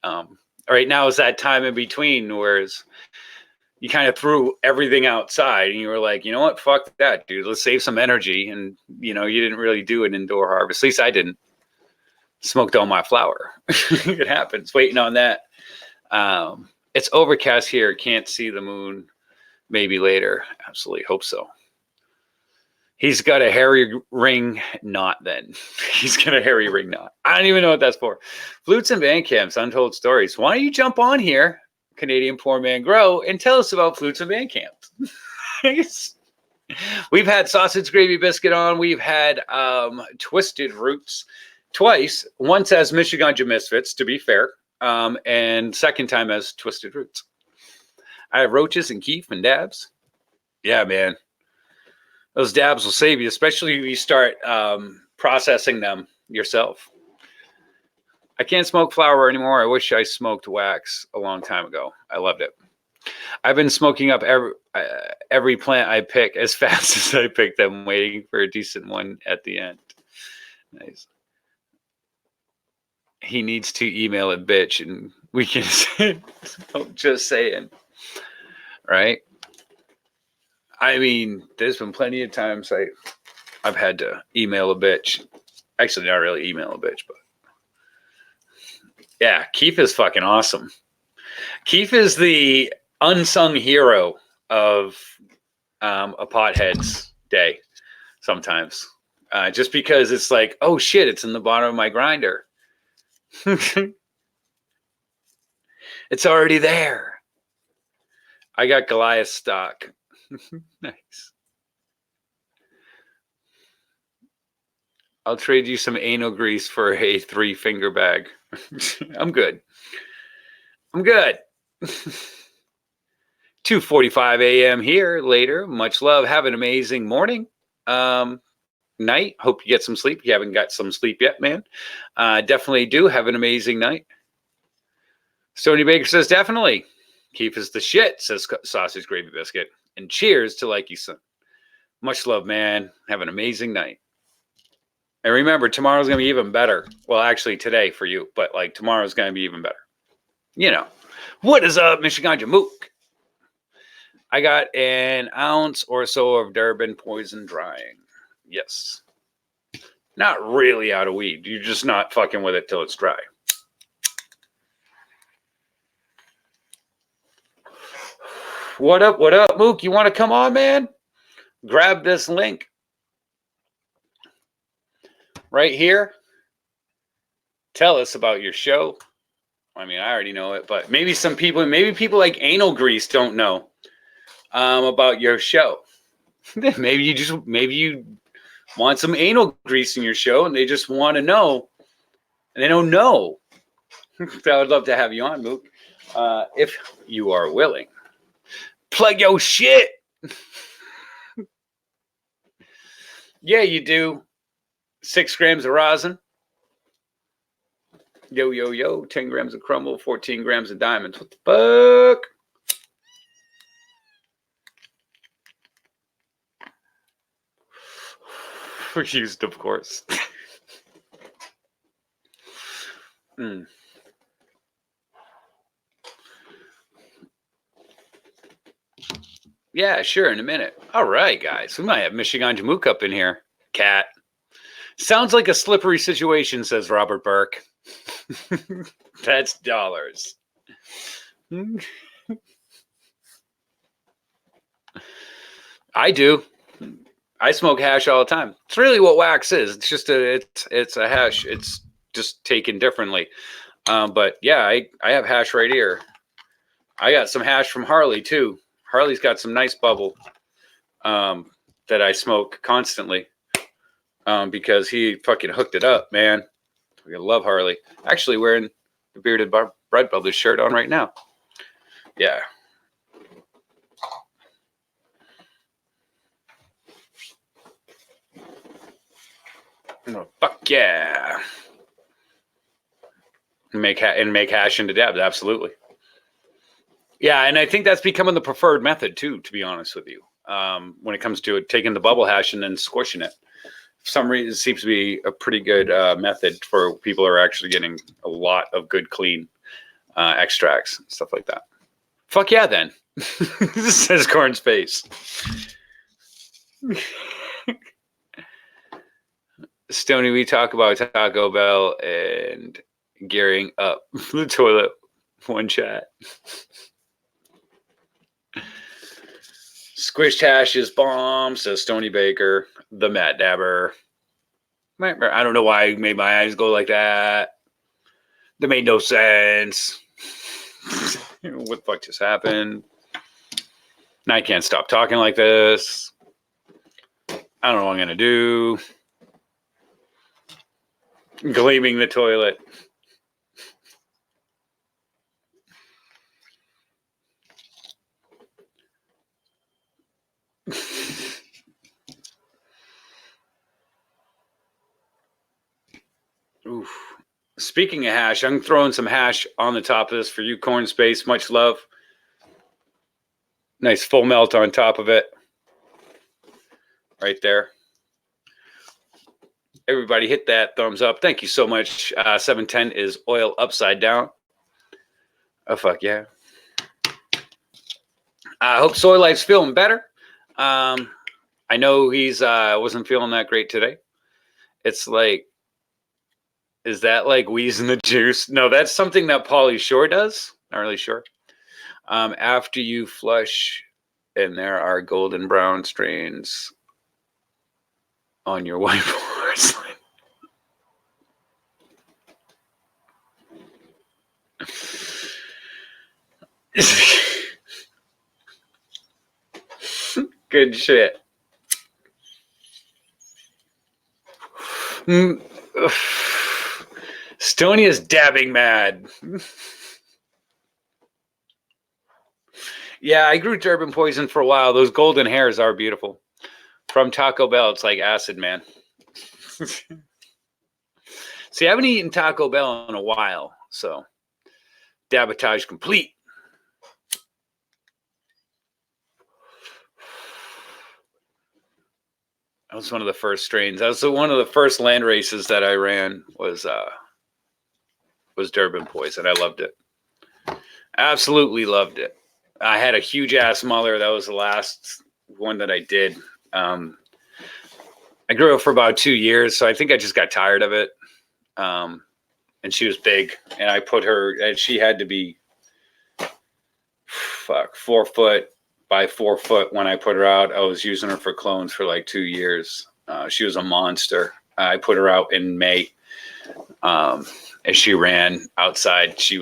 Right now is that time in between, whereas you kind of threw everything outside and you were like, you know what? Fuck that, dude. Let's save some energy. And, you know, you didn't really do an indoor harvest. At least I didn't. Smoked all my flower. It happens. Waiting on that. It's overcast here. Can't see the moon. Maybe later. Absolutely hope so. He's got a hairy ring knot then. He's got a hairy ring knot. I don't even know what that's for. Flutes and band camps, untold stories. Why don't you jump on here, Canadian Poor Man Grow, and tell us about flutes and band camps? We've had Sausage Gravy Biscuit on. We've had Twisted Roots twice. Once as Michigan Misfits, to be fair, and second time as Twisted Roots. I have roaches and keef and dabs. Yeah, man. Those dabs will save you, especially if you start processing them yourself. I can't smoke flower anymore. I wish I smoked wax a long time ago. I loved it. I've been smoking up every plant I pick as fast as I pick them, waiting for a decent one at the end. Nice. He needs to email it, bitch, and we can just saying, right? I mean, there's been plenty of times I've had to email a bitch. Actually, not really email a bitch, but yeah, Keith is fucking awesome. Keith is the unsung hero of a pothead's day sometimes. Just because it's like, oh shit, it's in the bottom of my grinder. It's already there. I got Goliath stock. Nice. I'll trade you some anal grease for a 3-finger bag. I'm good. 2:45 a.m. here later. Much love. Have an amazing morning. Night. Hope you get some sleep. If you haven't got some sleep yet, man, definitely do. Have an amazing night. Stony Baker says, definitely. Keith is the shit, says Sausage Gravy Biscuit. And cheers to Like You Son. Much love, man. Have an amazing night. And remember, tomorrow's going to be even better. Well, actually, today for you, but like tomorrow's going to be even better. You know. What is up, Michigan Mook? I got an ounce or so of Durban poison drying. Yes. Not really out of weed. You're just not fucking with it till it's dry. What up, Mook? You want to come on, man? Grab this link right here. Tell us about your show. I mean, I already know it, but maybe some people, maybe people like Anal Grease don't know about your show. Maybe you want some anal grease in your show and they just want to know and they don't know I would love to have you on, Mook, if you are willing. Plug your shit. Yeah, you do. 6 grams of rosin. Yo, yo, yo. 10 grams of crumble, 14 grams of diamonds. What the fuck? Used, of course. Mm. Yeah, sure, in a minute. All right, guys. We might have Michigan Jamook up in here. Cat. Sounds like a slippery situation, says Robert Burke. That's dollars. I do. I smoke hash all the time. It's really what wax is. It's just it's a hash. It's just taken differently. But yeah, I have hash right here. I got some hash from Harley too. Harley's got some nice bubble that I smoke constantly because he fucking hooked it up, man. I love Harley. Actually wearing the Bearded Bread Brothers shirt on right now. Yeah. Oh, fuck yeah. Make hash into dabs, absolutely. Yeah, and I think that's becoming the preferred method too, to be honest with you. When it comes to it, taking the bubble hash and then squishing it. For some reason, it seems to be a pretty good method for people who are actually getting a lot of good, clean extracts and stuff like that. Fuck yeah, then. This says Corn's face. Stoney, we talk about Taco Bell and gearing up the toilet. One chat. Squished hash is bomb, says Stony Baker. The Matt Dabber. I don't know why I made my eyes go like that. That made no sense. What the fuck just happened? Now I can't stop talking like this. I don't know what I'm going to do. Gleaming the toilet. Oof. Speaking of hash, I'm throwing some hash on the top of this for you, Corn Space. Much love. Nice full melt on top of it. Right there. Everybody hit that thumbs up. Thank you so much. 710 is oil upside down. Oh, fuck yeah. I hope Soy Life's feeling better. I know he's wasn't feeling that great today. It's like, is that like wheezing the juice? No, that's something that Pauly Shore does. Not really sure. After you flush, and there are golden brown strains on your white porcelain. Good shit. Stony is dabbing mad. Yeah, I grew Durban poison for a while. Those golden hairs are beautiful. From Taco Bell, it's like acid, man. See, I haven't eaten Taco Bell in a while, so dabatage complete. That was one of the first strains. That was one of the first land races that I ran was Durban poison. I loved it. Absolutely loved it. I had a huge ass mother. That was the last one that I did. I grew up for about 2 years, so I think I just got tired of it. And she was big, and I put her, and she had to be 4 foot by 4 foot when I put her out. I was using her for clones for like 2 years. She was a monster. I put her out in May. As she ran outside, she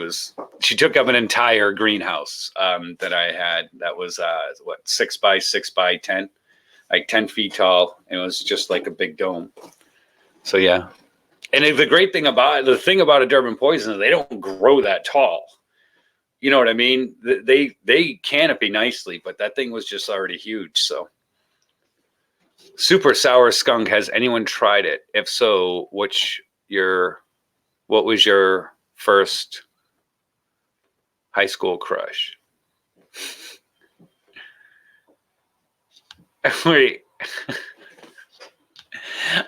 took up an entire greenhouse that I had that was 6 by 6 by 10, like 10 feet tall. It was just like a big dome. So yeah, And the great thing about a Durban Poison is they don't grow that tall. You know what I mean? They canopy nicely, but that thing was just already huge. So, super sour skunk. Has anyone tried it? If so, what was your first high school crush? Wait.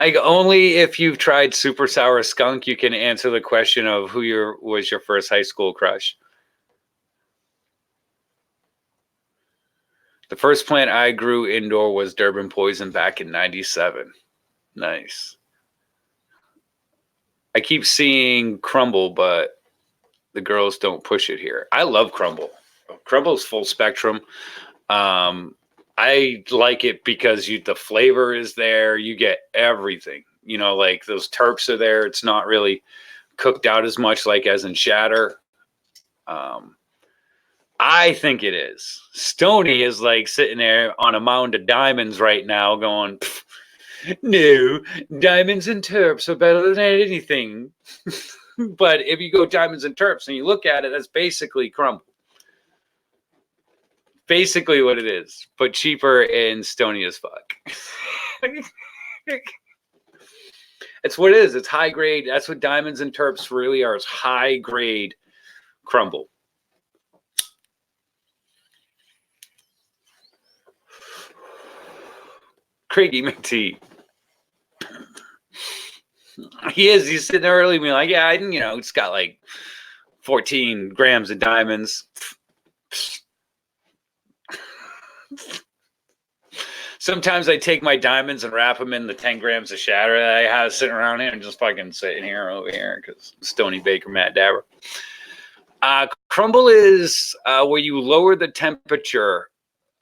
Like, only if you've tried super sour skunk, you can answer the question of who was your first high school crush. The first plant I grew indoor was Durban Poison back in '97. Nice. I keep seeing Crumble, but the girls don't push it here. I love Crumble. Crumble's full spectrum. I like it because the flavor is there. You get everything. You know, like those terps are there. It's not really cooked out as much like as in Shatter. I think it is. Stony is like sitting there on a mound of diamonds right now going, no, diamonds and terps are better than anything. But if you go diamonds and terps and you look at it, that's basically Crumble. Basically what it is, but cheaper and stony as fuck. It's what it is. It's high grade. That's what diamonds and terps really are. It's high grade Crumble. Craigie McTee. He's sitting there early being like, yeah, it's got like 14 grams of diamonds. Sometimes I take my diamonds and wrap them in the 10 grams of Shatter that I have sitting around here and just fucking sitting here over here because Stony Baker, Matt Dabber. Crumble is where you lower the temperature,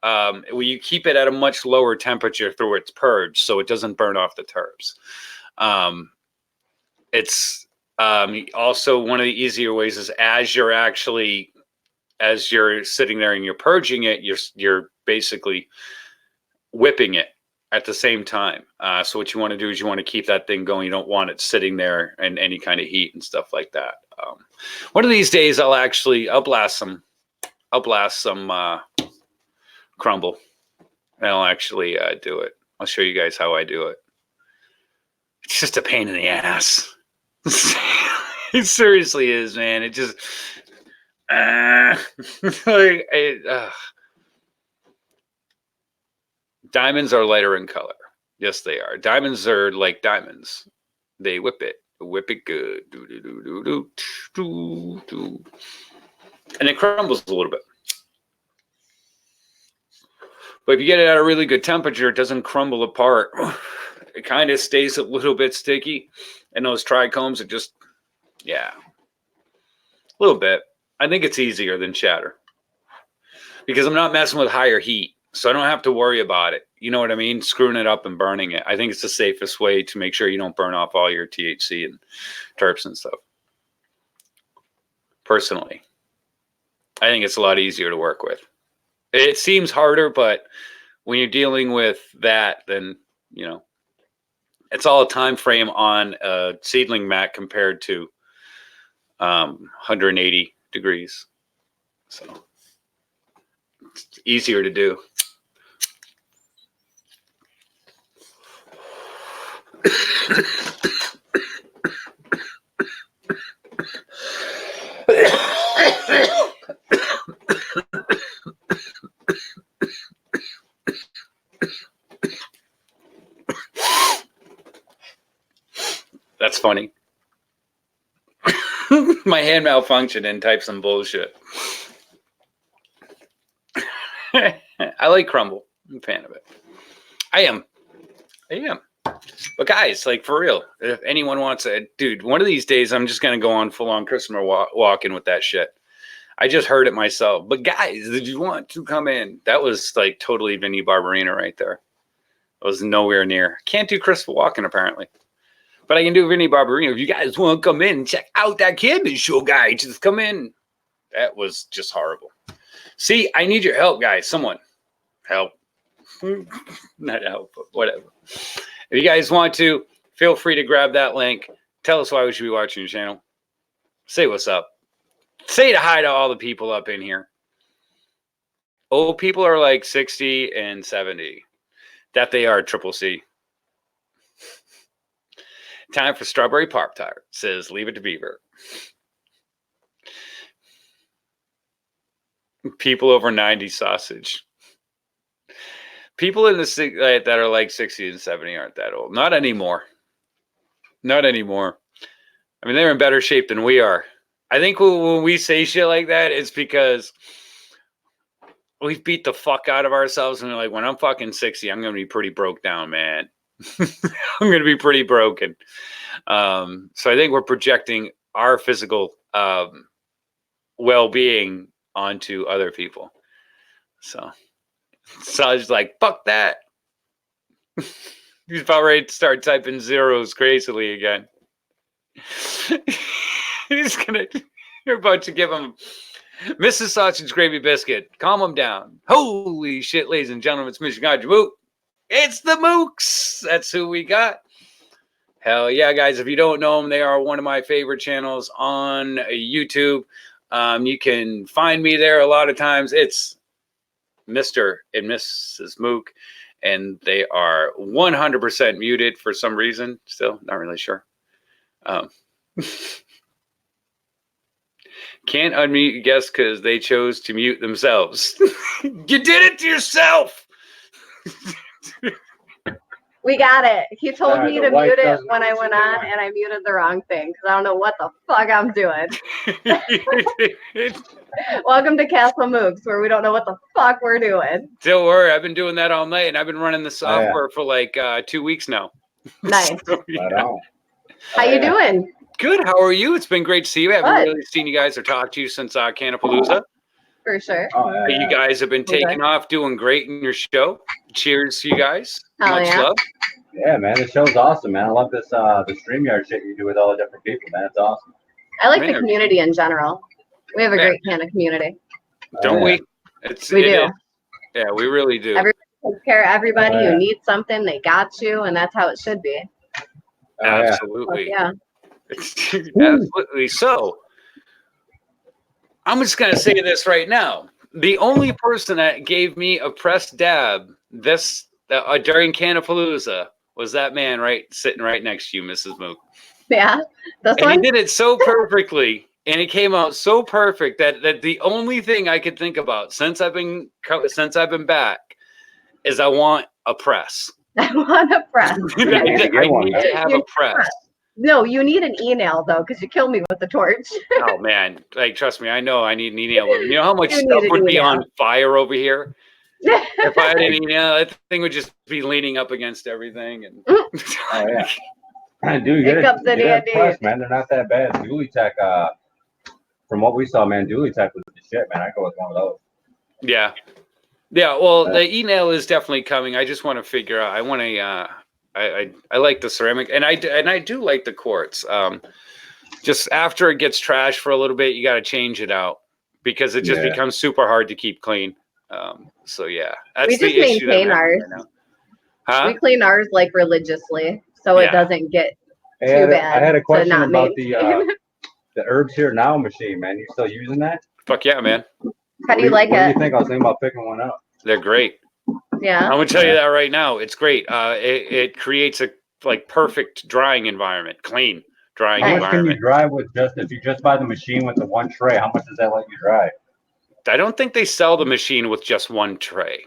where you keep it at a much lower temperature through its purge so it doesn't burn off the terps. It's also one of the easier ways is as you're sitting there and you're purging it, you're basically whipping it at the same time. So what you want to do is you want to keep that thing going. You don't want it sitting there in any kind of heat and stuff like that. One of these days I'll blast some Crumble and I'll actually do it. I'll show you guys how I do it. It's just a pain in the ass. It seriously is, man. It just diamonds are lighter in color. Yes, they are. Diamonds are like diamonds. They whip it good. And it crumbles a little bit. But if you get it at a really good temperature, it doesn't crumble apart. It kind of stays a little bit sticky. And those trichomes are just, yeah, a little bit. I think it's easier than Shatter because I'm not messing with higher heat. So I don't have to worry about it. You know what I mean? Screwing it up and burning it. I think it's the safest way to make sure you don't burn off all your THC and terps and stuff. Personally, I think it's a lot easier to work with. It seems harder, but when you're dealing with that, then, it's all a time frame on a seedling mat compared to 180 degrees. So it's easier to do. That's funny. My hand malfunctioned and typed some bullshit. I like Crumble. I'm a fan of it. I am. But guys, like for real, if anyone wants it, dude, one of these days I'm just going to go on full on Christmas walking with that shit. I just heard it myself. But guys, did you want to come in? That was like totally Vinny Barbarina right there. It was nowhere near. Can't do Christopher Walken apparently. But I can do Vinny Barbarino. If you guys want to come in and check out that Cannabis Show guy, just come in. That was just horrible. See, I need your help, guys. Someone help. Not help, but whatever. If you guys want to, feel free to grab that link. Tell us why we should be watching your channel. Say what's up. Say hi to all the people up in here. Old people are like 60 and 70. That they are Triple C. Time for strawberry Pop-Tart. Says leave it to Beaver. People over 90 sausage. People in the that are like 60 and 70 aren't that old. Not anymore. Not anymore. I mean, they're in better shape than we are. I think when we say shit like that, it's because we've beat the fuck out of ourselves. And we're like, when I'm fucking 60, I'm going to be pretty broke down, man. I'm going to be pretty broken. So I think we're projecting our physical well-being onto other people. So I was like, fuck that. He's about ready to start typing zeros crazily again. You're about to give him Mrs. Sausage Gravy Biscuit. Calm him down. Holy shit, ladies and gentlemen, it's Mr. Ganja Mook. It's the Mooks. That's who we got. Hell yeah, guys. If you don't know them, they are one of my favorite channels on YouTube. You can find me there a lot of times. It's Mr. and Mrs. Mook, and they are 100% muted for some reason. Still not really sure. Can't unmute guests because they chose to mute themselves. You did it to yourself. We got it. He told me to mute it when I went on, and I muted the wrong thing because I don't know what the fuck I'm doing. Welcome to Castle Mooks, where we don't know what the fuck we're doing. Don't worry, I've been doing that all night, and I've been running the software for like 2 weeks now. Nice. So, yeah. How you doing? Good. How are you? It's been great to see you. I haven't really seen you guys or talked to you since Canapalooza. For sure. You guys have been taking off, doing great in your show. Cheers to you guys. Much love. Yeah, man, the show's awesome, man. I love this the StreamYard shit you do with all the different people, man. It's awesome. I like the community in general. We have a great kind of community. Don't we? We do. Yeah, we really do. Everybody takes care of everybody who needs something. They got you, and that's how it should be. Absolutely. Yeah. Absolutely. So, I'm just going to say this right now. The only person that gave me a press dab during Canapalooza was that man sitting right next to you, Mrs. Mook. Yeah. And he did it so perfectly, and it came out so perfect that the only thing I could think about since I've been back is I want a press. I want a press. I need to have a press. No, you need an email though, because you killed me with the torch. Oh man, trust me, I know I need an email. You know how much stuff would be on fire over here? If I had an email, that thing would just be leaning up against everything. And Dude, get a press, man. They're not that bad. Dually Tech, from what we saw, man, Dually Tech was the shit, man. I go with one of those. Yeah. Well, the email is definitely coming. I just want to figure out. I want to. I like the ceramic, and I do like the quartz. Just after it gets trashed for a little bit, you got to change it out because it just becomes super hard to keep clean. So yeah, that's we just maintain ours. Huh? We clean ours like religiously, so it doesn't get too bad. I had a question about the Herbs Here Now machine, man. You still using that? Fuck yeah, man. How do you like it? What do you think? I was thinking about picking one up. They're great. Yeah. I'm gonna tell you that right now. It's great. It creates a perfect drying environment, clean drying environment. How much can you dry with if you just buy the machine with the one tray? How much does that let you dry? I don't think they sell the machine with just one tray.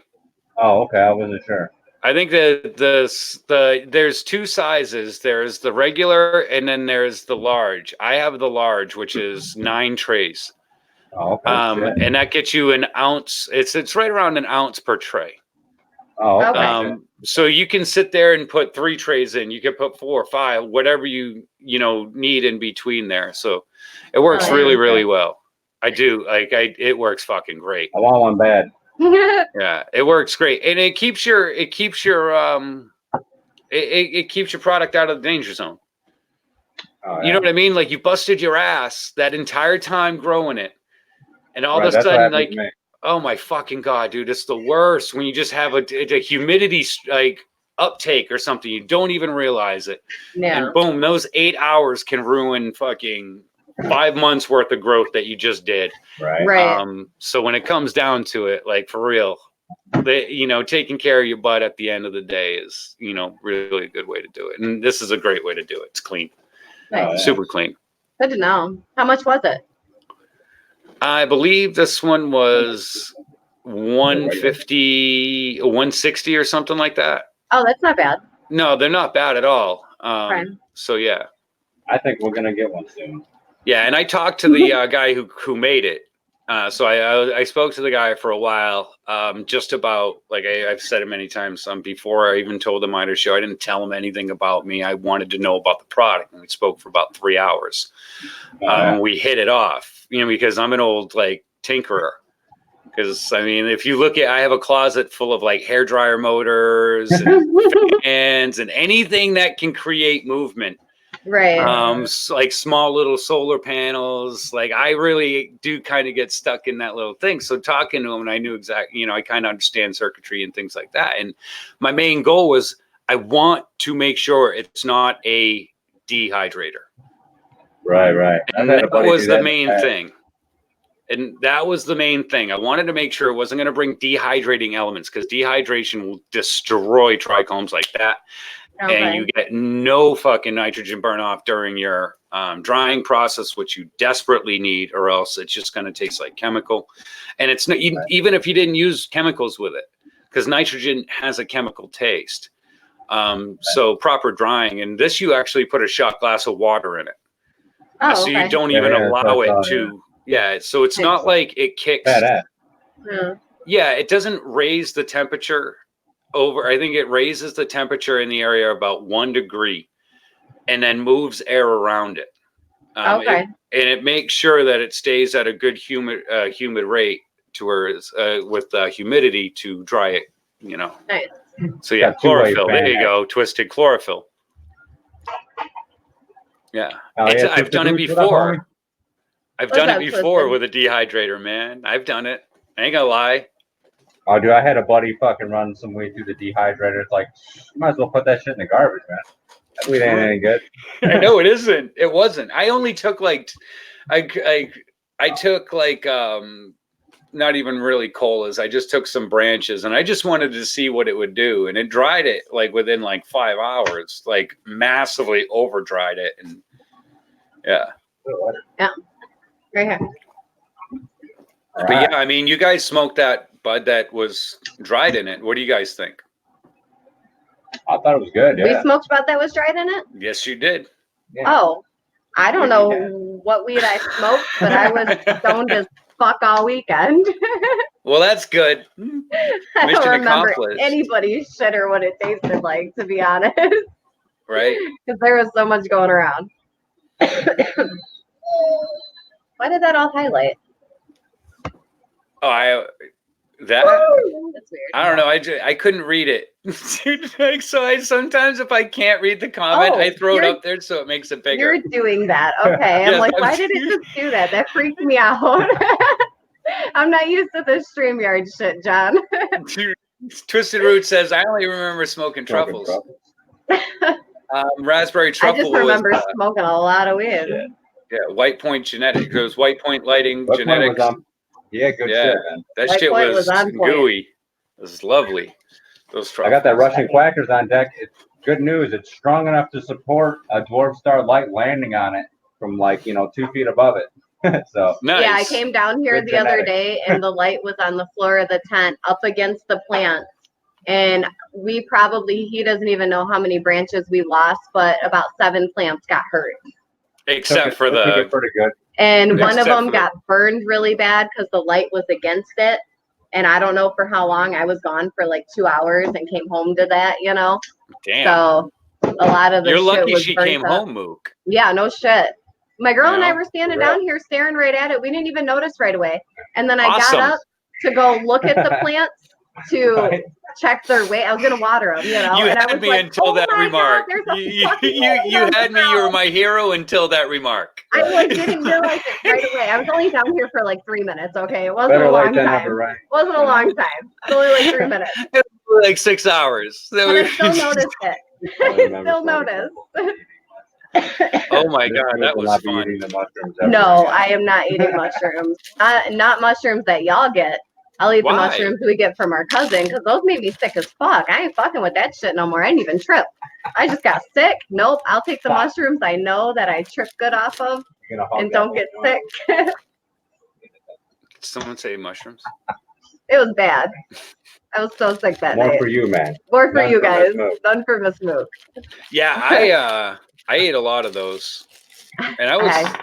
Oh, okay. I wasn't sure. I think there's two sizes. There's the regular and then there's the large. I have the large, which is 9 trays. Oh, okay. And that gets you an ounce. It's right around an ounce per tray. Oh, okay. So you can sit there and put 3 trays in. You can put 4 or 5, whatever you need in between there. So it works really well. I do it works fucking great. I want one bad. Yeah, it works great, and it keeps your it keeps your product out of the danger zone. Oh, yeah. You know what I mean? Like you busted your ass that entire time growing it, and all of a sudden, like, oh my fucking god, dude, it's the worst when you just have a humidity uptake or something. You don't even realize it. Yeah. And boom, those 8 hours can ruin fucking 5 months worth of growth that you just did. Right. Right. So when it comes down to it, like for real, taking care of your butt at the end of the day is, really a good way to do it. And this is a great way to do it. It's clean, Nice. super clean. Good to know. How much was it? I believe this one was 150, 160 or something like that. Oh, that's not bad. No, they're not bad at all. Fine. So yeah. I think we're gonna get one soon. Yeah, and I talked to the guy who made it. So I spoke to the guy for a while, just about, like I've said it many times before. I even told him I had a show. I didn't tell him anything about me. I wanted to know about the product, and we spoke for about 3 hours. We hit it off, because I'm an old tinkerer. Because if you look I have a closet full of hair dryer motors and fans and anything that can create movement. Right. Like small little solar panels. I really do kind of get stuck in that little thing. So talking to him, and I knew exactly, I kind of understand circuitry and things like that. And my main goal was I want to make sure it's not a dehydrator. Right. And that was the main thing. And that was the main thing. I wanted to make sure it wasn't going to bring dehydrating elements, because dehydration will destroy trichomes like that. Okay. And you get no fucking nitrogen burn off during your drying process, which you desperately need, or else it's just going to taste like chemical. And it's not, even if you didn't use chemicals with it, because nitrogen has a chemical taste. So proper drying, and this, you actually put a shot glass of water in it. Oh, so okay. you don't even allow it to. Yeah, so it's not like it kicks. Yeah, it doesn't raise the temperature over. I think it raises the temperature in the area about 1 degree, and then moves air around it. Okay. It makes sure that it stays at a good humid rate to where with humidity to dry it. Nice. So yeah, chlorophyll. There you go, twisted chlorophyll. Yeah, I've done it before. I've done it before with a dehydrator, man. I've done it. I ain't gonna lie. Oh, dude, I had a buddy fucking run some weed through the dehydrator. It's like, you might as well put that shit in the garbage, man. That weed ain't any good. I know it isn't. It wasn't. I only took I took not even really colas. I just took some branches, and I just wanted to see what it would do. And it dried it within 5 hours, massively over dried it. And yeah. Yeah. Right here. But yeah, you guys smoked that bud that was dried in it. What do you guys think? I thought it was good. Yeah. We smoked bud that was dried in it? Yes, you did. Yeah. Oh, I don't know what weed I smoked, but I was stoned as fuck all weekend. Well, that's good. I don't remember accomplished. anybody's shit or what it tasted like, to be honest. Right? Because there was so much going around. Why did that all highlight? Oh, That's weird. I don't know. I couldn't read it. So sometimes if I can't read the comment, I throw it up there so it makes it bigger. You're doing that. Okay. I'm Yes, why did it just do that? That freaked me out. I'm not used to this StreamYard shit, John. Twisted Root says, I only remember smoking truffles. Raspberry truffle. I just remember smoking a lot of weed. Yeah, White Point Genetics. It was White Point Lighting Genetics. Yeah, good shit, man. That White shit Point was on point. gooey. It was lovely. Those truffles. I got that Russian Quackers on deck. It's good news. It's strong enough to support a Dwarf Star Light landing on it from 2 feet above it. So nice. Yeah, I came down here the other day and the light was on the floor of the tent up against the plant. And he doesn't even know how many branches we lost, but about 7 plants got hurt. Except for pretty good. And one of Except them for got burned really bad because the light was against it. And I don't know for how long. I was gone for 2 hours and came home to that, Damn. So a lot of the You're shit lucky was she burnt came up. home, Mook. Yeah, no shit. My girl and I were standing for real. down here staring right at it. We didn't even notice right away. And then I Awesome. got up to go look at the plants. to Right. check their weight. I was gonna water them, you know. You and I had was me like, until oh that my remark. God, there's a You fucking lady you on the had me. You were ground. my hero until that remark. I like didn't realize it right away. I was only down here for like 3 minutes. Okay, it wasn't Better a late long than time. never, right? It wasn't a long time. It's only like 3 minutes. Like 6 hours. But I still noticed it. I remember Still Florida noticed. football. Oh my This God, group that will was not be fun. eating the mushrooms ever No, again. I am not eating mushrooms. Not mushrooms that y'all get. I'll eat Why? the mushrooms we get from our cousin because those made me sick as fuck. I ain't fucking with that shit no more. I didn't even trip. I just got sick. Nope. I'll take the mushrooms I know that I trip good off of You're gonna hug and that don't get little sick. joint. Someone say mushrooms. It was bad. I was so sick that More night. for you, man. More for None you for Miss guys. Mook. None for Miss Mook. Yeah, I ate a lot of those, and I was, I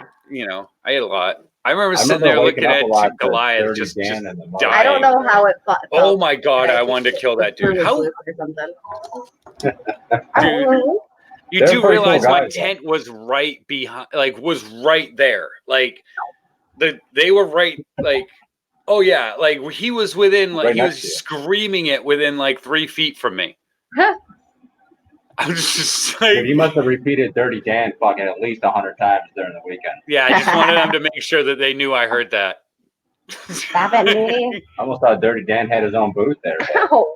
ate a lot. I remember sitting there waking looking up at a lot to Goliath Dirty just Dan and the mother. dying. I don't know how it felt. Oh my God, that I just wanted to kill that dude. was How, loose or something. dude? You They're do pretty cool realize my guys, though. tent was right behind, like was right there. Like they were right, like, oh yeah, like he was within, like Right he was next to you. screaming it within like 3 feet from me. I was just Dude, like, you must have repeated Dirty Dan fucking at least 100 times during the weekend. yeah, I just wanted them to make sure that they knew I heard that. Stop it, me. I almost thought Dirty Dan had his own booth there. But Ow.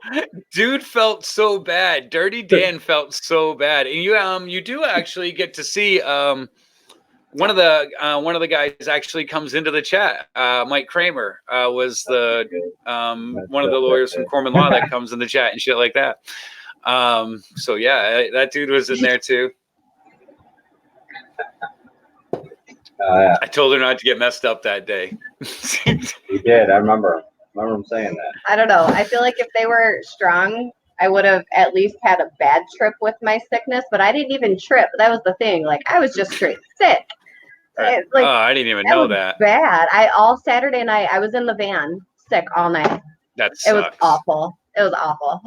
Dude felt so bad. Dirty Dan felt so bad, and you do actually get to see one of the guys actually comes into the chat. Mike Kramer was the one of the lawyers from Corman Law that comes in the chat and shit like that. So yeah, that dude was in there too. yeah, I told her not to get messed up that day. he did. I remember him saying that. I don't know. I feel like if they were strong, I would have at least had a bad trip with my sickness, but I didn't even trip. That was the thing. Like I was just straight sick. It's like, oh, I didn't even that know was that. bad. All Saturday night, I was in the van sick all night. That It sucks. was awful. It was awful.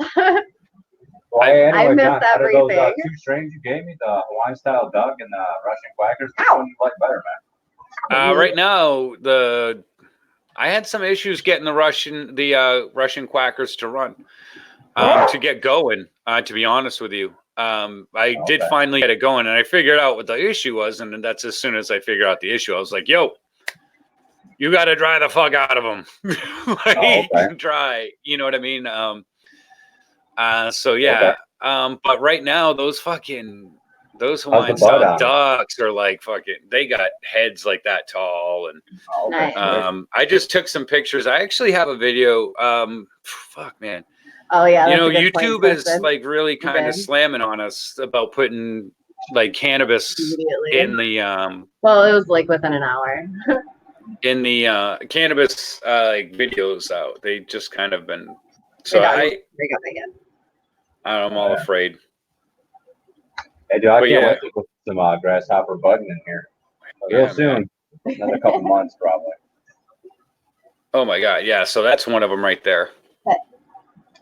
Well, hey, I anyway, missed John, out of those everything. 2 strains you gave me, the Hawaiian style duck and the Russian quackers, which one you like better, man? Right now, I had some issues getting the Russian quackers to run, to get going. To be honest with you, I did finally get it going, and I figured out what the issue was, and that's as soon as I figured out the issue, I was like, "Yo, you got to dry the fuck out of them, like, dry." You know what I mean? So yeah. But right now, those Hawaiian style ducks are like fucking. They got heads like that tall, and Nice. I just took some pictures. I actually have a video. Fuck, man. Oh yeah. You know, that's a good point, YouTube is Kristen. like really kind of Okay. slamming on us about putting like cannabis Immediately. in the Well, it was like within an hour. cannabis like videos out. They just kind of been. So They got me again. I'm all afraid. Hey, dude, I But can't yeah. wait to put some grasshopper budding in here. Real Yeah, soon. Another couple months, probably. Oh my God, yeah. So that's one of them right there.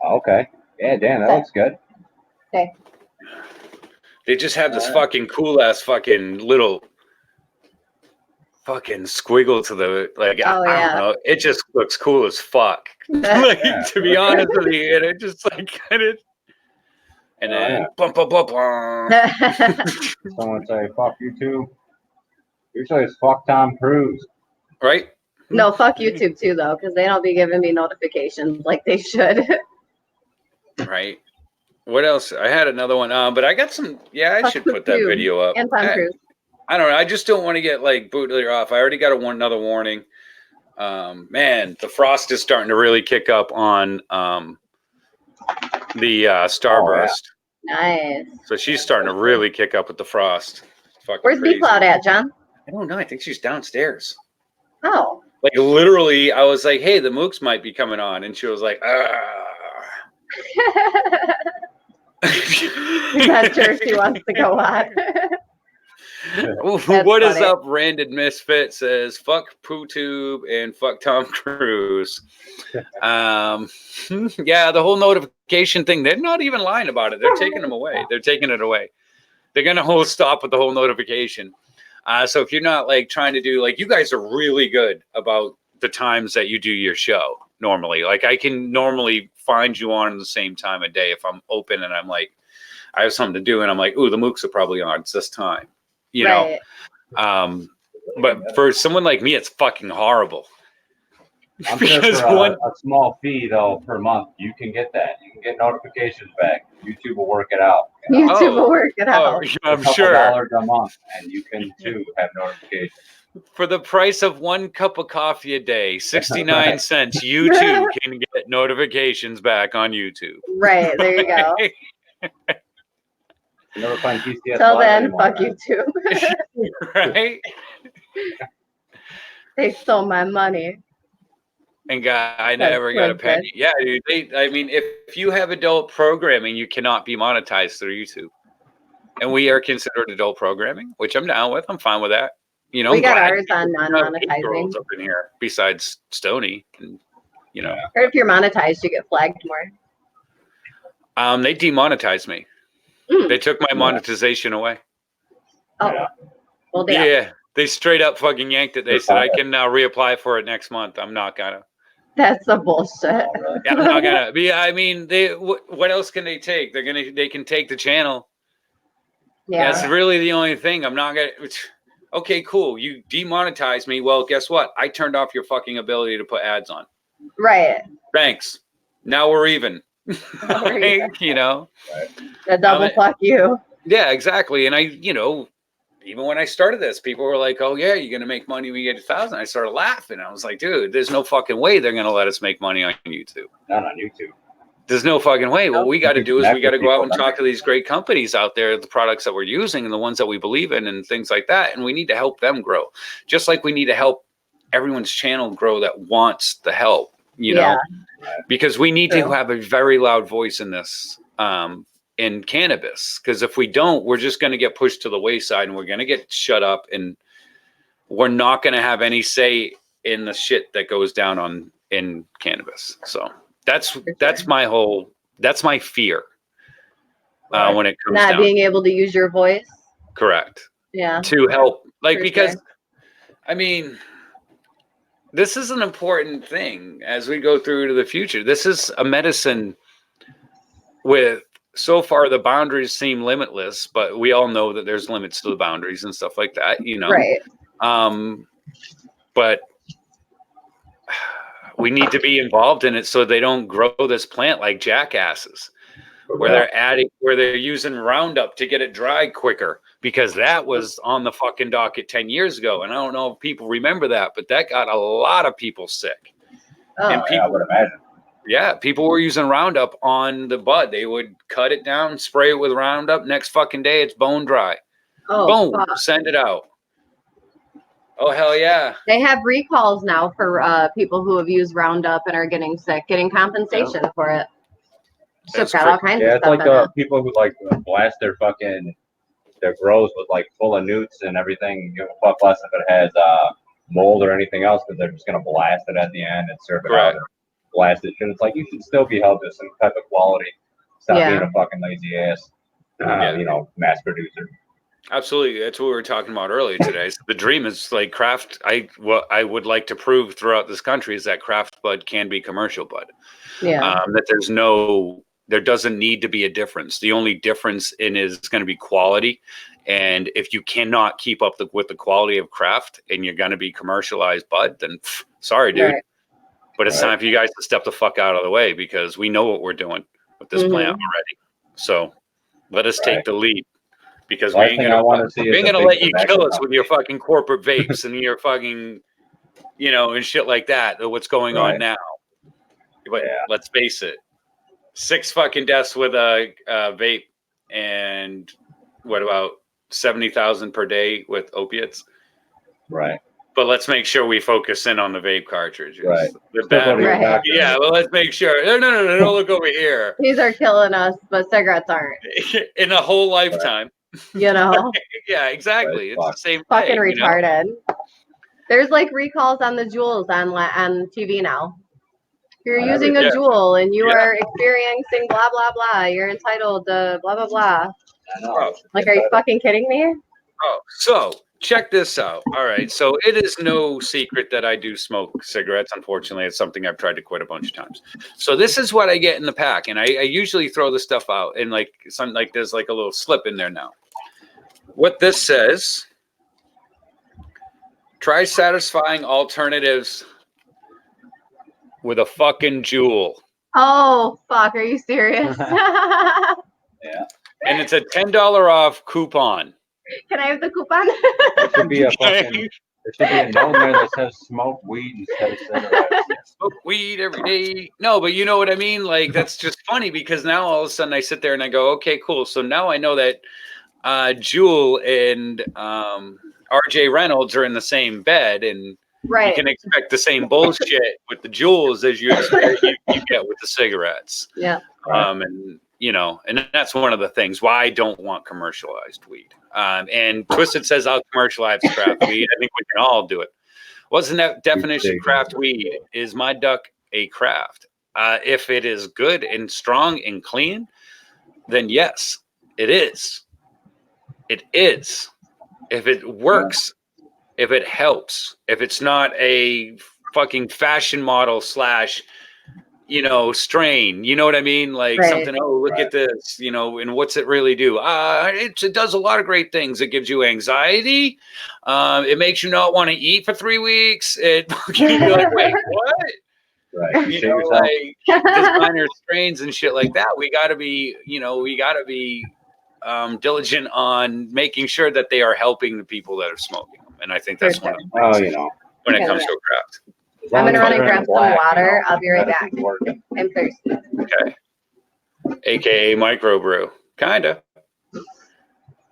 Okay. Yeah, Dan, that looks good. They just have this fucking cool ass fucking little fucking squiggle to the like. Oh, I yeah. don't know. It just looks cool as fuck. Like, to be honest with you, and it just like kind of. And then bum, bum, bum, bum. Someone say, fuck you too. Usually it's fuck Tom Cruise. Right? No, fuck YouTube too though, because they don't be giving me notifications like they should. Right. What else? I had another one. But I got some. Yeah, I Fuck should put that you. video up. And Tom Cruise. I don't know. I just don't want to get like bootleg off. I already got another warning. Man, the frost is starting to really kick up on the Starburst. Nice. So she's starting to really kick up with the frost. Fucking Where's crazy. B Cloud at, John? I don't know. I think she's downstairs. Oh. Like literally, I was like, "Hey, the Mooks might be coming on," and she was like, Not sure if she wants to go on. What is funny. up, Randed Misfit says, fuck PooTube and fuck Tom Cruise. Yeah, the whole notification thing, they're not even lying about it. They're taking them away. They're taking it away. They're going to stop with the whole notification. So if you're not like trying to do, like, you guys are really good about the times that you do your show normally. Like I can normally find you on the same time of day if I'm open and I'm like, I have something to do, and I'm like, ooh, the mooks are probably on. It's this time, you know. But for someone like me, it's fucking horrible. I'm sure Because for a small fee though per month, you can get that. You can get notifications back. YouTube will work it out. You know? YouTube will work it out. I'm a couple sure. $1 a month, and you can too have notifications. For the price of 1 cup of coffee a day, 69 cents, you too can get notifications back on YouTube. Right, there you go. You never find TCS. Till Live then, anymore, fuck right? YouTube. Right? They stole my money. And God, I never got a penny. Yeah, dude. I mean, if you have adult programming, you cannot be monetized through YouTube. And we are considered adult programming, which I'm down with. I'm fine with that. You know, We I'm got glad ours on non-monetizing. girls up in here besides Stony, and you know, Or if you're monetized, you get flagged more. they demonetized me. They took my monetization away. Oh, Yeah. well, damn. Yeah, they straight up fucking yanked it. They said I can now reapply for it next month. I'm not gonna. That's the bullshit. Yeah, I'm not gonna. Yeah, I mean, what else can they take? They can take the channel. Yeah. That's really the only thing. I'm not gonna. Okay, cool. You demonetized me. Well, guess what? I turned off your fucking ability to put ads on. Right. Thanks. Now we're even. There you go. You know. The double fuck you. Yeah, exactly. And even when I started this, people were like, "Oh yeah, you're gonna make money when you get 1,000." I started laughing. I was like, "Dude, there's no fucking way they're gonna let us make money on YouTube. Not on YouTube. There's no fucking way. What we got to do is we got to go out and People. talk to these great companies out there, the products that we're using and the ones that we believe in and things like that. And we need to help them grow, just like we need to help everyone's channel grow that wants the help, you know, because we need to have a very loud voice in this, in cannabis. Because if we don't, we're just going to get pushed to the wayside and we're going to get shut up and we're not going to have any say in the shit that goes down in cannabis. So that's my fear when it comes Not down. being able to use your voice. Correct. Yeah. To help, like, For because sure. I mean, this is an important thing as we go through to the future. This is a medicine with, so far the boundaries seem limitless, but we all know that there's limits to the boundaries and stuff like that, you know. Right. But we need to be involved in it so they don't grow this plant like jackasses, where they're using Roundup to get it dry quicker, because that was on the fucking docket 10 years ago. And I don't know if people remember that, but that got a lot of people sick. Oh, And I would imagine. yeah, people were using Roundup on the bud. They would cut it down, spray it with Roundup. Next fucking day, it's bone dry. oh, Boom, fuck. send it out. Oh, hell yeah. They have recalls now for people who have used Roundup and are getting sick, getting compensation for it. So That's got all kinds Yeah, of it's stuff like in the it. people who like blast their grows with like full of newts and everything. You know, fuck less if it has mold or anything else, because they're just gonna blast it at the end and serve it out Correct. and blast it. And it's like you should still be held to some type of quality. Stop Yeah. being a fucking lazy ass, mass producer. Absolutely. That's what we were talking about earlier today. So the dream is like craft. What I would like to prove throughout this country is that craft bud can be commercial bud. Yeah. That there doesn't need to be a difference. The only difference is going to be quality. And if you cannot keep up with the quality of craft and you're going to be commercialized bud, then sorry, dude. Right. But it's time for you guys to step the fuck out of the way, because we know what we're doing with this plant already. So let us take the lead, because we ain't gonna let you kill us with your fucking corporate vapes and your fucking, and shit like that. What's going on now? But let's face it, 6 fucking deaths with a vape, and what about 70,000 per day with opiates? Right. But let's make sure we focus in on the vape cartridges. Right. The bad ones. Right. Yeah, well, let's make sure. No, don't look over here. These are killing us, but cigarettes aren't. In a whole lifetime. You know? Yeah, exactly. Right. It's the same Fucking thing. retarded. There's like recalls on the Juuls on TV now. If you're using a Juul and you are experiencing blah, blah, blah, you're entitled to blah, blah, blah. I know. Like, are you fucking kidding me? Oh, so check this out. All right. So it is no secret that I do smoke cigarettes. Unfortunately, it's something I've tried to quit a bunch of times. So this is what I get in the pack. And I usually throw this stuff out and like something like there's like a little slip in there now. What this says, try satisfying alternatives with a fucking Juul. Oh, fuck. Are you serious? Yeah. And it's a $10 off coupon. Can I have the coupon? There should be a fucking. There should be a note there that says smoke weed instead of cigarettes. Smoke weed every day. No, but you know what I mean? Like, that's just funny because now all of a sudden I sit there and I go, okay, cool. So now I know that Juul and RJ Reynolds are in the same bed, and Right. you can expect the same bullshit with the Juuls as you expect you get with the cigarettes. Yeah. And you know, and that's one of the things why I don't want commercialized weed. And Twisted says I'll commercialize craft weed. I think we can all do it. What's the definition of craft weed? Is my duck a craft? If it is good and strong and clean, then yes, it is. It is. If it works, if it helps, if it's not a fucking fashion model / strain, you know what I mean? Like Right. something, oh, look at this, and what's it really do? It does a lot of great things. It gives you anxiety. It makes you not want to eat for 3 weeks. It you're like, wait, what? Right. You Shit know, yourself. like designer strains and shit like that. We got to be, diligent on making sure that they are helping the people that are smoking them. And I think that's one of the Oh, things when it Okay. comes to a craft. as long I'm gonna as run and they're in grab some black, water. I'll be right medicine's back. working. I'm thirsty. Okay. AKA microbrew. Kinda.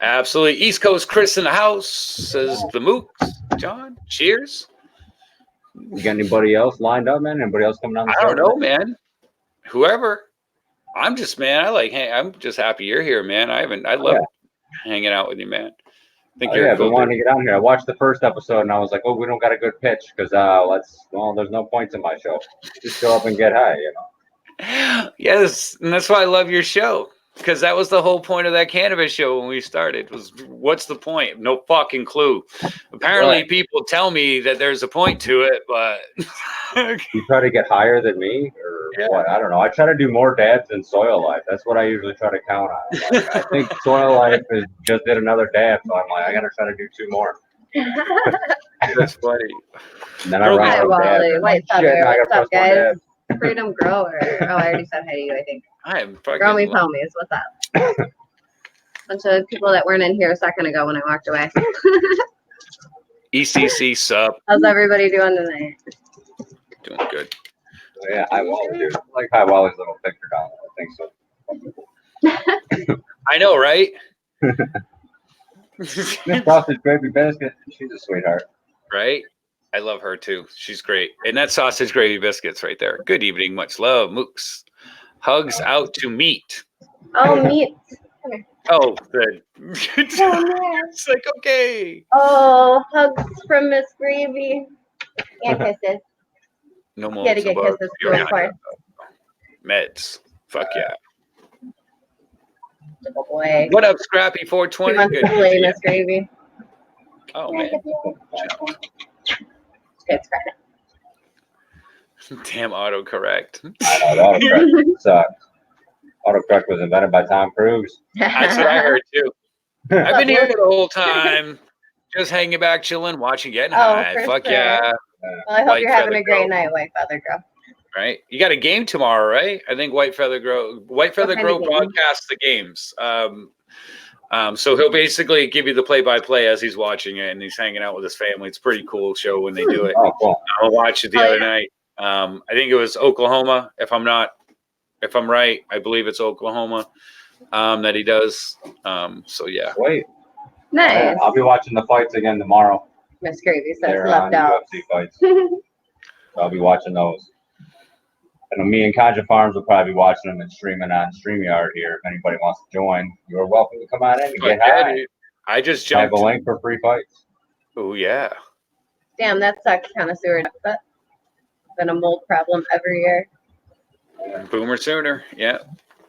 Absolutely. East Coast Chris in the house, says the Mooks. John, cheers. You got anybody else lined up, man? Anybody else coming on the I show? don't know, man. Whoever. I'm just I'm just happy you're here, man. I love hanging out with you, man. I think you're Yeah, a I've been cool wanting to get on here. I watched the first episode and I was like, oh, we don't got a good pitch because there's no points in my show. Just show up and get high, dude. Yes, and that's why I love your show. Because that was the whole point of that cannabis show when we started was what's the point? No fucking clue. Apparently Right. people tell me that there's a point to it, but You try to get higher than me or Yeah. what? I don't know. I try to do more dabs than Soil Life. That's what I usually try to count on. I'm like, I think Soil Life just did another dab, so I'm like, I got to try to do 2 more. that's funny. And then I run Hi, out of dabs. Wally. I'm White like, shit, Feather. now I What's gotta up, press more guys? dabs. Freedom Grower. Oh, I already said hi to you, I think. I am Grow me, fucking Pomies. What's up? Bunch of people that weren't in here a second ago when I walked away. ECC sub. How's everybody doing tonight? Doing good. Yeah, Hi Wally, dude. I like Hi Wally's little picture down there. I think so. I know, right? Miss Sausage Gravy Biscuit, she's a sweetheart. Right? I love her too. She's great. And that sausage gravy biscuits right there. Good evening. Much love. Mooks. Hugs out to meet. Oh, meat. Oh, good. It's like, okay. Oh, hugs from Miss Gravy. And kisses. No more. Gotta get kisses to it for. Meds. Fuck yeah. Oh boy. What up, Scrappy She 420? wants Good to to play see ya. Miss Gravy. Oh, man. It's Friday. Damn autocorrect. I know, the autocorrect sucks. Autocorrect was invented by Tom Cruise. That's what I heard too. I've been here the whole time. Just hanging back, chilling, watching, getting Oh, high. for Fuck sure. yeah. Well, I hope White you're having Feather a great Grove. night, White Feather Girl. Right? You got a game tomorrow, right? I think White Feather Grove kind of game? broadcasts the games. So he'll basically give you the play-by-play as he's watching it, and he's hanging out with his family. It's a pretty cool show when they do it. Oh, cool. I watched it the Oh, other yeah. night. I think it was Oklahoma. If I'm right, I believe it's Oklahoma that he does. So yeah. Wait, Nice. I'll be watching the fights again tomorrow. Miss Gravy says They're left on out. UFC fights. So I'll be watching those. And me and Conja Farms will probably be watching them and streaming on StreamYard here. If anybody wants to join, you're welcome to come on in and But get yeah, high. dude, I just I have jumped. a link for free fights. Oh yeah. Damn, that sucks, connoisseur. But been a mold problem every year. Boomer sooner. Yeah.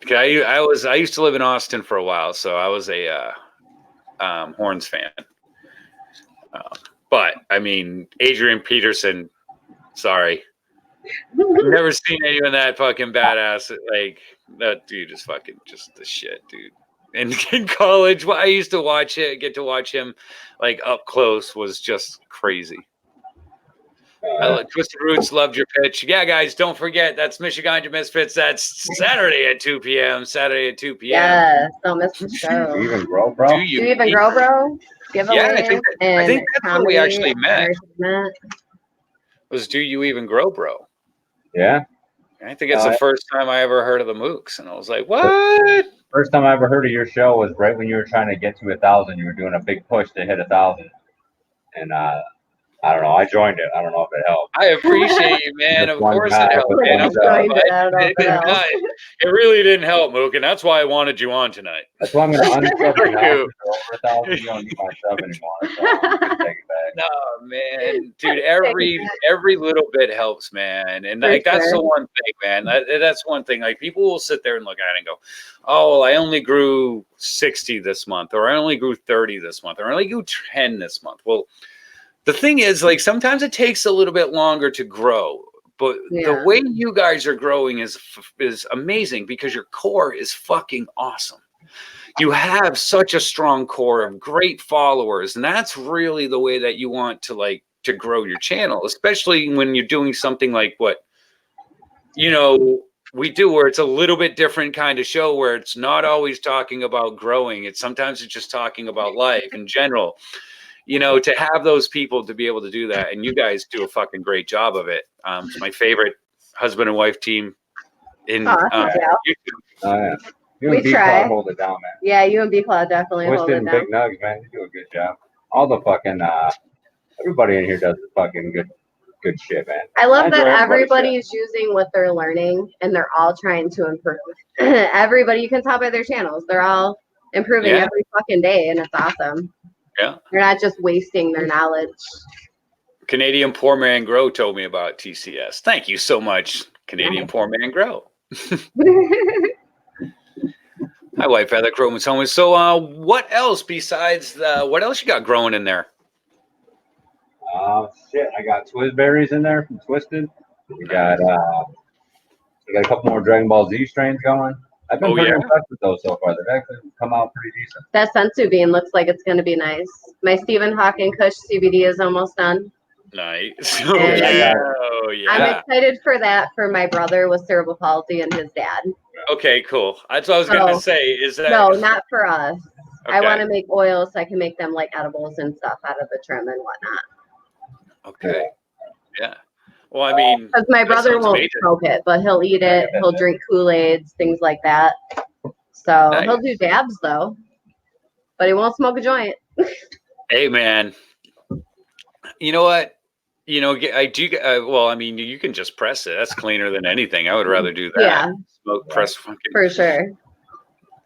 Okay, I used to live in Austin for a while, so I was a Horns fan. But I mean, Adrian Peterson. Sorry, never seen anyone that fucking badass. Like that dude is fucking just the shit, dude. And in college, I used to watch it, get to watch him like up close was just crazy. Twisted Roots, loved your pitch. Yeah, guys, don't forget that's Michigan Misfits. That's Saturday at 2 p.m. Saturday at 2 p.m. Yes, don't miss the Do you show. even grow, bro? Do Do you even grow, bro? Giveaway. Yeah, I think that's when we actually met. met. Was Do You Even Grow, Bro? Yeah. I think it's the first time I ever heard of the Mooks, and I was like, what? First time I ever heard of your show was right when you were trying to get to 1,000. You were doing a big push to hit 1,000, and I don't know. I joined it. I don't know if it helped. I appreciate you, man. Just Of one course guy. it helped, Just man. one I'm guy. sorry, it really didn't help, Mook, and that's why I wanted you on tonight. That's why I'm going to unsub you now. you. For over 1,000, you don't need my sub anymore. So I'm gonna take it back. No, man, dude, every little bit helps, man, and like that's the one thing, man. That's one thing. Like people will sit there and look at it and go, "Oh, well, I only grew 60 this month, or I only grew 30 this month, or I only grew 10 this month." Well, the thing is, like sometimes it takes a little bit longer to grow, but the way you guys are growing is amazing because your core is fucking awesome. You have such a strong core of great followers, and that's really the way that you want to grow your channel, especially when you're doing something like what we do, where it's a little bit different kind of show where it's not always talking about growing. Sometimes it's just talking about life in general. To have those people to be able to do that, and you guys do a fucking great job of it. It's my favorite husband and wife team in YouTube. Yeah. You We and try. hold it down, man. Yeah, you and B-Claw definitely hold Twisted it and down. Big Nugs, man, you do a good job. All the fucking everybody in here does fucking good shit, man. I love enjoy that everybody's everybody's using what they're learning and they're all trying to improve. Everybody, you can tell by their channels, they're all improving every fucking day, and it's awesome. Yeah. They're not just wasting their knowledge. Canadian Poor Man Grow told me about TCS. Thank you so much, Canadian Poor Man Grow. My wife had that chromosome. So, what else besides what else you got growing in there? Shit, I got Twizzberries in there from Twisted. We got a couple more Dragon Ball Z strains going. I've been pretty impressed with those so far. They've actually come out pretty decent. That sensu bean looks like it's going to be nice. My Stephen Hawking Kush CBD is almost done. Nice. I'm excited for that for my brother with cerebral palsy and his dad. Okay, cool. That's what I was going to say. Is that no, not for us. Okay. I want to make oil so I can make them like edibles and stuff out of the trim and whatnot. Okay. Yeah. Well, I mean, because my brother won't smoke it, but he'll eat it. He'll drink Kool-Aids, things like that. So he'll do dabs though, but he won't smoke a joint. Hey, man. You know what? I do. Well, I mean, you can just press it. That's cleaner than anything. I would rather do that. Yeah. Smoke, press, fucking. For sure.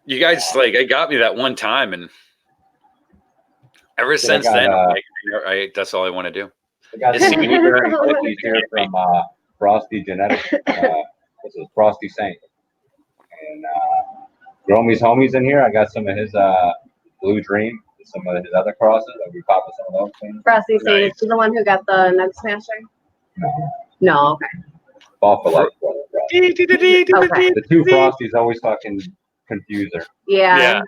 You guys, it got me that one time, and ever since then, that's all I want to do. I got some here from Frosty Genetics. This is Frosty Saint. And Gromy's homies in here. I got some of his Blue Dream, some of his other crosses. I'll be popping some of those things. Frosty Saint, is he the one who got the Nug Smasher? No, okay. Ball for life. Okay. The two Frosties always fucking confuse her. Yeah.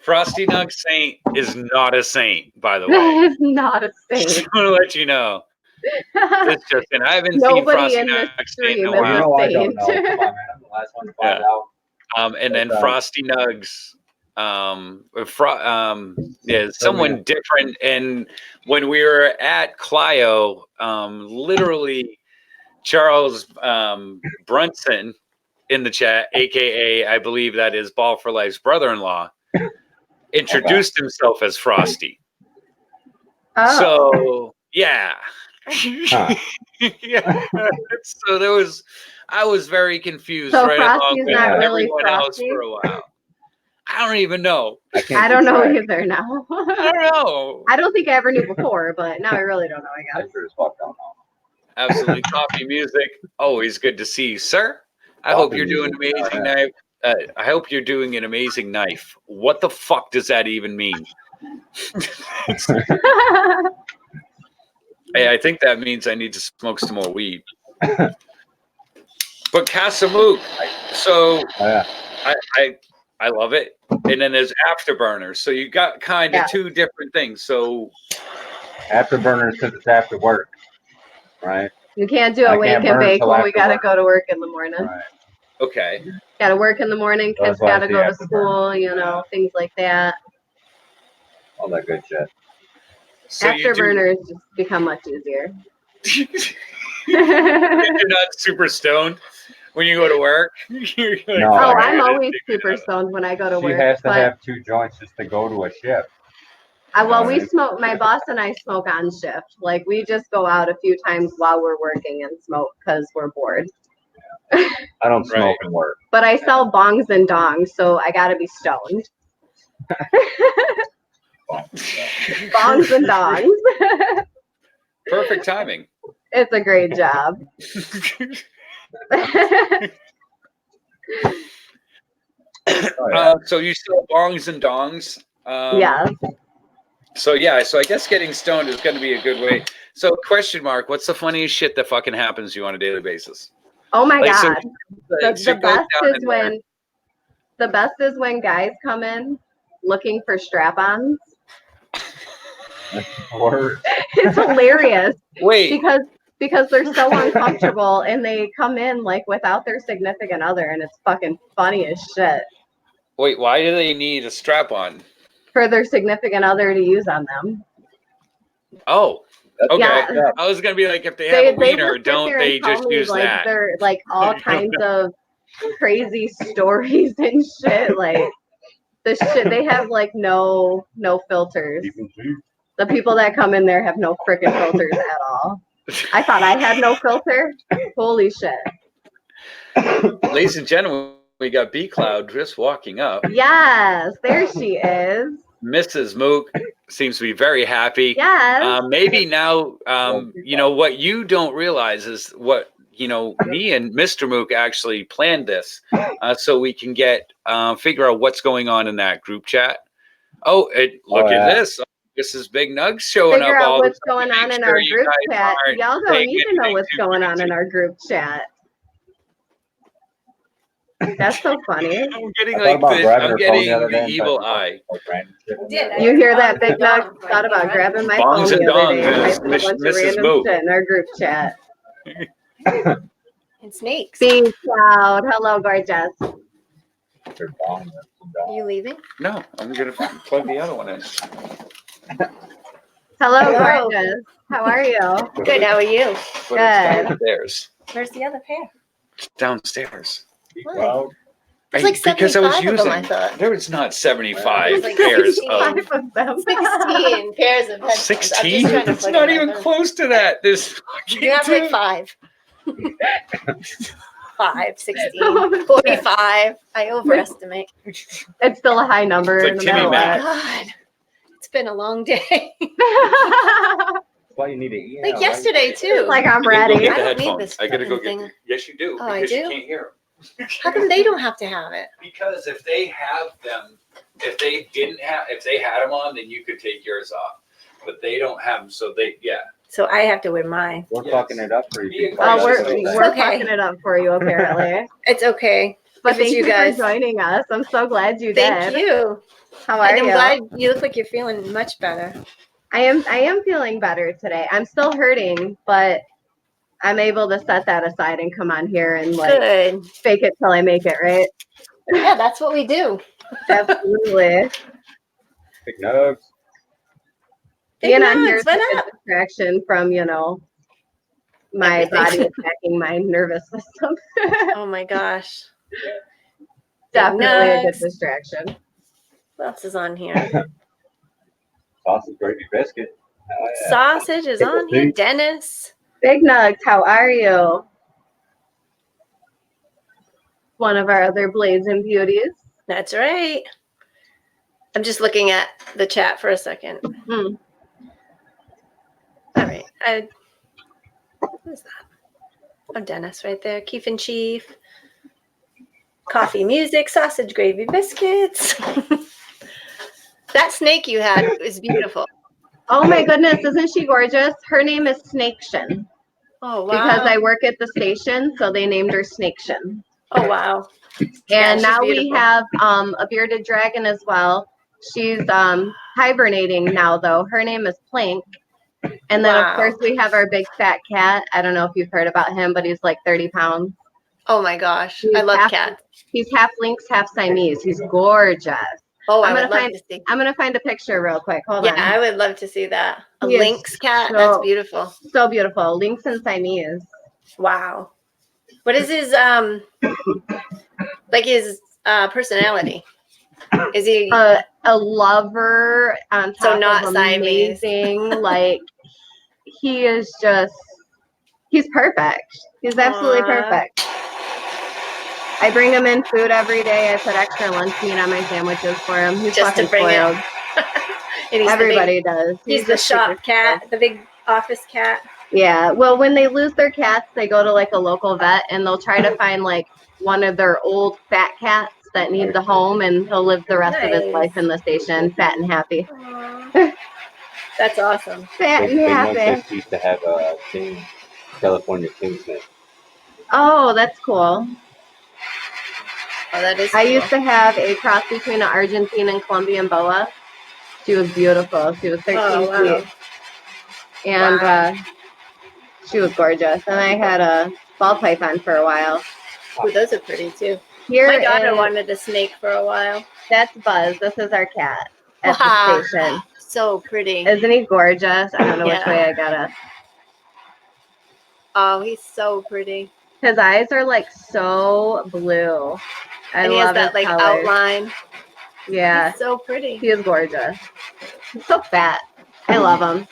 Frosty Nug Saint is not a saint, by the way. That is not a saint. Just want to let you know. It's just, and I haven't Nobody seen Frosty in Nug this Saint in a stream is while. I don't know. Come on, man. I'm the last one to find out. And then Frosty Nugs, someone different. And when we were at Clio, literally Charles Brunson in the chat, aka I believe that is Ball for Life's brother-in-law, introduced himself as Frosty. Oh. So yeah. Yeah. So I was very confused right along with everyone else for a while. I don't even know. I don't know either now. I don't know. I don't think I ever knew before, but now I really don't know, I guess. I sure as fuck don't know. Absolutely. Coffee music. Always good to see you, sir. I hope you're doing amazing knife. I hope you're doing an amazing knife. What the fuck does that even mean? Hey, I think that means I need to smoke some more weed. But Casamook, so Oh, yeah. I love it. And then there's afterburners. So you got kind of Yeah. two different things. So Afterburners because it's after work, right? You can't do I a wake can't and burn bake till when we after gotta work. go to work in the morning. Right. okay. Gotta work in the morning, kids That's why I gotta say go to afterburn. school, you know, things like that. All that good shit. So you do, Afterburners just become much easier. you're not super stoned when you go to work. You're like, No. Oh, "Fuck, I'm I always didn't super figure stoned when I go to She work. has to but have 2 joints just to go to a shift. well, we Right. smoke. My boss and I smoke on shift. Like we just go out a few times while we're working and smoke because we're bored. I don't Right. smoke and work. But I sell bongs and dongs, so I gotta be stoned. Bongs and dongs. Perfect timing. It's a great job. Oh, yeah. So you sell bongs and dongs. Yeah. So yeah, so I guess getting stoned is going to be a good way. So question mark, what's the funniest shit that fucking happens to you on a daily basis? Oh my Like, so- god. So The go best down is in when guys come in looking for strap-ons. Or It's hilarious Wait, because they're so uncomfortable and they come in like without their significant other and it's fucking funny as shit wait, why do they need a strap on? for their significant other to use on them. Oh, that's okay. Yeah. fucked up. I was gonna be like, if they They have a wiener, just sit don't there they and tell just me use like that? they're like all kinds of crazy stories and shit. Like the shit they have like no filters. Even cheap. The people that come in there have no freaking filters at all. I thought I had no filter. Holy shit. Ladies and gentlemen, we got B Cloud just walking up. Yes, there she is. Mrs. Mook seems to be very happy. Yes. Maybe now, you know, what you don't realize is what, you know, me and Mr. Mook actually planned this so we can get, figure out what's going on in that group chat. Oh, look yeah. at this. This is Big Nugs showing Figure up out all the what's time. going on Make in sure our you group guys chat. aren't Y'all don't saying need to know anything what's too going on in crazy. our group chat. That's so funny. I'm getting I thought like about this. grabbing I'm her phone getting the other day the and evil typing eye. like random shit in Did there. You hear that, Big Nug? Thought about grabbing my phone Bongs the and other day and dongs, typing a bunch of Mrs. random Mook. shit in our group chat. And snakes. Be proud. Hello, gorgeous. They're bong. Are you leaving? No, I'm gonna plug the other one in. Hello, Hello. gorgeous. How are you? Good. How are you? But it's downstairs. Where's the other pair? It's downstairs. Well, It's like Because I was 75 of them, I using. thought. There was not 75 It was like pairs 16. of. 5 of them. 16 pairs of headphones. 16? I'm just trying to It's plug not in even my phone. close to that. This You have like 5. 5, 16, 45. I overestimate. It's still a high number. It's like no Timmy matter Oh Mac. my God. It's been a long day. what. that's why you need to eat. Like yesterday, too. Like I'm Go ready. get I the don't need headphones. this I gotta go fucking get. thing. Yes, you do. Oh, I because you do? can't hear them. How come they don't have to have it? Because if they have them, if they had them on, then you could take yours off. But they don't have them, so yeah. So I have to wear mine. We're Yes. fucking it up for you. Be people. Oh, we're It's fucking it up for you, apparently. It's okay. But If it's thank you you guys. for joining us. I'm so glad you Thank did. you. How are And I'm you? glad you look like you're feeling much better. I am feeling better today. I'm still hurting, but I'm able to set that aside and come on here and like Good. fake it till I make it, right? Yeah, that's what we do. Absolutely. Big nugs. Being Big on here nugs, is what a up? distraction from, my Everything. body attacking my nervous system. Oh my gosh. Definitely a good nugs. distraction. What else is on here? Sausage gravy biscuit. Oh, yeah. Sausage is on here. Dennis. Big Nugs, how are you? One of our other Blades and Beauties. That's right. I'm just looking at the chat for a second. Mm. All right. Who's that? Oh, Dennis right there. Keef and Chief. Coffee music, sausage gravy biscuits. That snake you had is beautiful. Oh my goodness, isn't she gorgeous? Her name is Snakeshin Oh wow. because I work at the station, so they named her Snakeshin. Oh wow. Yeah, And she's now we beautiful. have a bearded dragon as well. She's hibernating now though. Her name is Plank. And then Wow. of course we have our big fat cat. I don't know if you've heard about him, but he's like 30 pounds. Oh my gosh. I He's love half- cats. He's half Lynx, half Siamese. He's gorgeous. Oh, I'm I gonna would love find- to see. I'm gonna find a picture real quick. Hold Yeah, on. I would love to see that. A He is lynx cat. so- That's beautiful. So beautiful. Lynx and Siamese. Wow. What is his like his personality? Is he A lover on top So not of Siamese. amazing. Like he is just he's perfect. He's absolutely Aw. perfect. I bring him in food every day. I put extra lunch meat on my sandwiches for him. He's Just to fucking bring it- spoiled. and he's Everybody does. the big, he's the a super shop cat, the big office cat. Yeah. Well, when they lose their cats, they go to like a local vet and they'll try to find like one of their old fat cats that needs a home, and he'll live the rest of his Nice. life in the station, fat and happy. Aw. That's awesome. Fat and Big Mug happy. Fish used to have a California king snake. Oh, that's cool. Oh, that is. I cool. used to have a cross between an Argentine and Colombian boa. She was beautiful. She was 13 Oh, wow. feet. And Wow. she was gorgeous. And I had a ball python for a while. Ooh, those are pretty too. Here My daughter is- wanted a snake for a while. That's Buzz. This is our cat at Wow. the station. So pretty. Isn't he gorgeous? I don't know which Yeah. way I gotta. Oh, he's so pretty. His eyes are like so blue. I And he has love that his like colors. outline. Yeah, He's so pretty. he is gorgeous. He's so fat. I love him.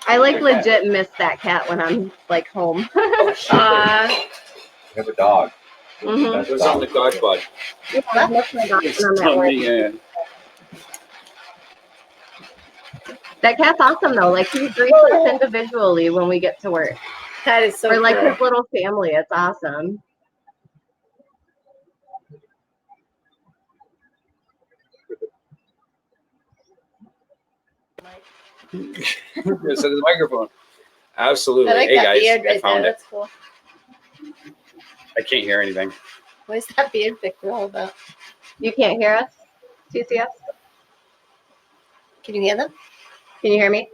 I like legit miss that cat when I'm like home. Uh, We have a dog. Mhm. That's Who's on the dog. couch, bud? Yeah, that's my dog when I'm at work. Yeah. That cat's awesome though. Like he greets us individually when we get to work. that is so We're like cool. his little family. It's awesome. Yes, the microphone. Absolutely. I like Hey that guys, beard I right there. found it. That's cool. I can't hear anything. What is that beard picture all about? You can't hear us, TCS? Can you hear them? Can you hear me?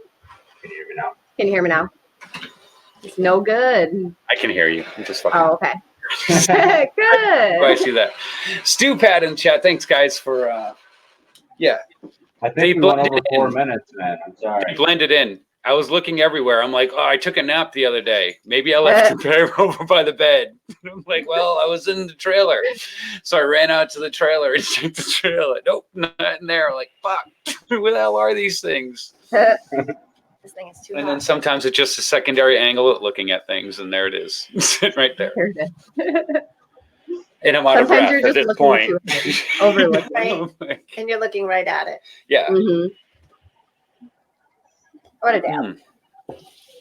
Can you hear me now? Can you hear me now? It's no good. I can hear you. I'm just fucking. Oh, okay. Oh, I Good. see that. Stu Pad in chat. Thanks, guys, for yeah, I They think we went blended over 4 in. minutes, man. I'm sorry. blended in. I was looking everywhere. I'm like, oh, I took a nap the other day. Maybe I left the pair over by the bed. I'm like, well, I was in the trailer. So I ran out to the trailer and checked the trailer. Nope, not in there. I'm like, fuck, where the hell are these things? This thing is too And then hot. sometimes it's just a secondary angle at looking at things, and there it is, sitting right there. And I'm out of Sometimes breath you're at just this looking point. too high, overlooking. I'm like, And you're looking right at it. yeah. Mm-hmm. What a damn.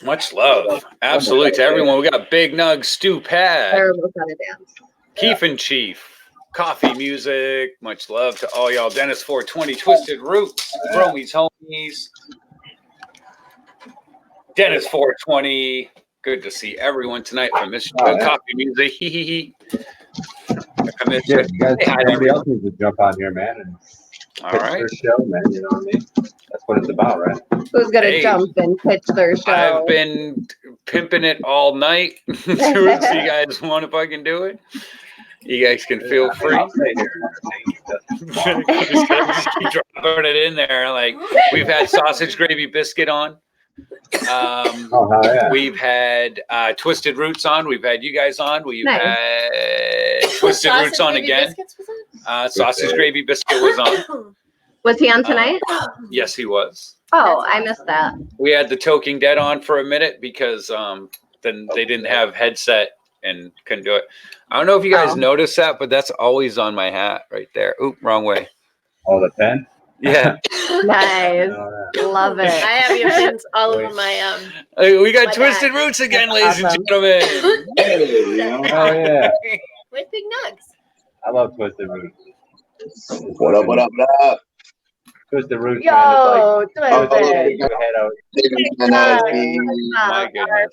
Much love. Absolutely to everyone. We got Big Nug, Stu Pad, Terrible kind of dance. Keef and Chief, Coffee Music. Much love to all y'all. Dennis 420, Twisted Roots, Bromies Homies. Dennis 420. Good to see everyone tonight from Miss Coffee Music. Hee hee hee. I miss Yeah, you. you guys, Hey, hi, everybody else needs to jump on here, man, and All pitch right. their show, man. You know what I mean? That's what it's about, right? Who's gonna Hey. jump and pitch their show? I've been pimping it all night. So you guys want if I can do it? You guys can feel free. I'll stay here and entertain you. just keep dropping it in there. Like we've had sausage gravy biscuit on. Oh, hell yeah. We've had Twisted Roots on. We've had you guys on. We've Nice. had Twisted Sausage Roots on gravy again. biscuits was on? Sausage gravy biscuit was on. Was he on tonight? Yes, he was. Oh, That's I missed that. We had the Talking Dead on for a minute because then they didn't have headset and couldn't do it. I don't know if you guys Oh. noticed that, but that's always on my hat right there. Oop, wrong way. Oh, the pen? Yeah. Nice. Oh, yeah. Love I it. have your pins all over my Hey, we got My Twisted bad. Roots again, That's ladies awesome. and gentlemen. Oh, yeah. with big nugs. I love Twisted Roots. What up, what up, what up? Twisted Roots, man, Yo, Oh, Twisted. yeah. head out. My goodness.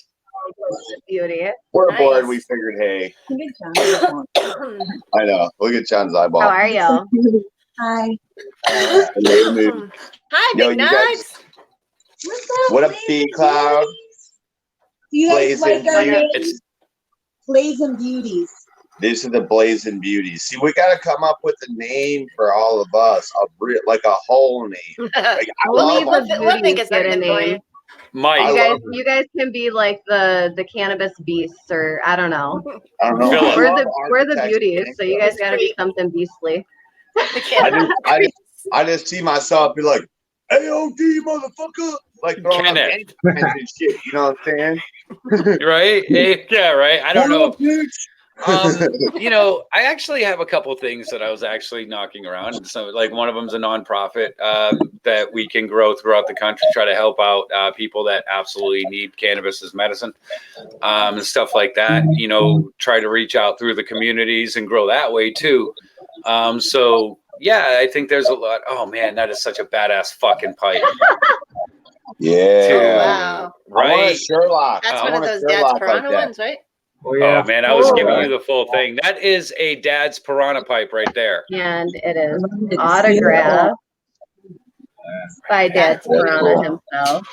Beauty. We're Nice. bored. We figured, hey, I know. Look at John's eyeball. How are you? Hi. Hi, Yo, Big you guys- Nugs. What up, D Cloud? Do you guys Blazing like our Beauty. names? Blazing Beauties. These are the Blazing Beauties. See, we got to come up with a name for all of us, like a whole name. Like, I Only love the We'll think beauties it's get a something for you. name. Mike. I love it. You guys can be like the cannabis beasts, or I don't know. I don't know. Philip. I We're love we're the architecture. beauties, so you guys got to be something beastly. I just see myself be like, AOD, motherfucker. Like throwing up Kenneth. and shit. You know what I'm saying? Right? Yeah, right. I don't know. What up, bitch? You know, I actually have a couple things that I was actually knocking around. And so, like, one of them's a nonprofit that we can grow throughout the country, try to help out people that absolutely need cannabis as medicine and stuff like that. You know, try to reach out through the communities and grow that way too. So, yeah, I think there's a lot. Oh, man, that is such a badass fucking pipe. Yeah. Dude, Wow. I want a right? Sherlock. That's I one of want a those Dad's Sherlock Piranha like that. ones, right? Oh, yeah. Oh, man, I was giving you the full thing. That is a Dad's Piranha pipe right there. And it is autographed by Dad's Piranha himself.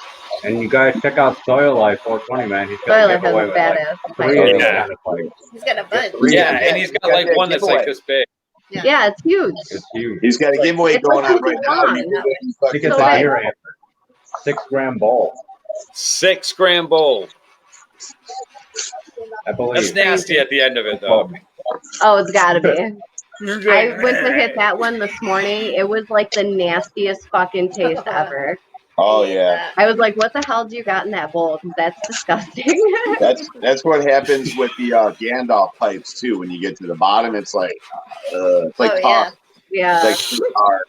And you guys check out Soil Life 420, man. He's got Soil a Life has giveaway a with like badass 3 pipe. of these Yeah. kind of pipes. He's got a bunch. Yeah, and he's got like one that's like this big. Yeah, it's huge. It's huge. He's got a giveaway It's going like on right now. long. I think it's So a big. beer antler. 6 gram bowl, 6 gram bowl. I believe. That's nasty at the end of it, though. Oh, it's gotta be. I went to hit that one this morning. It was like the nastiest fucking taste ever. Oh yeah, I was like, what the hell do you got in that bowl? 'Cause that's disgusting. that's what happens with the Gandalf pipes too. When you get to the bottom, it's like Oh, tar. yeah. Yeah. It's like tar.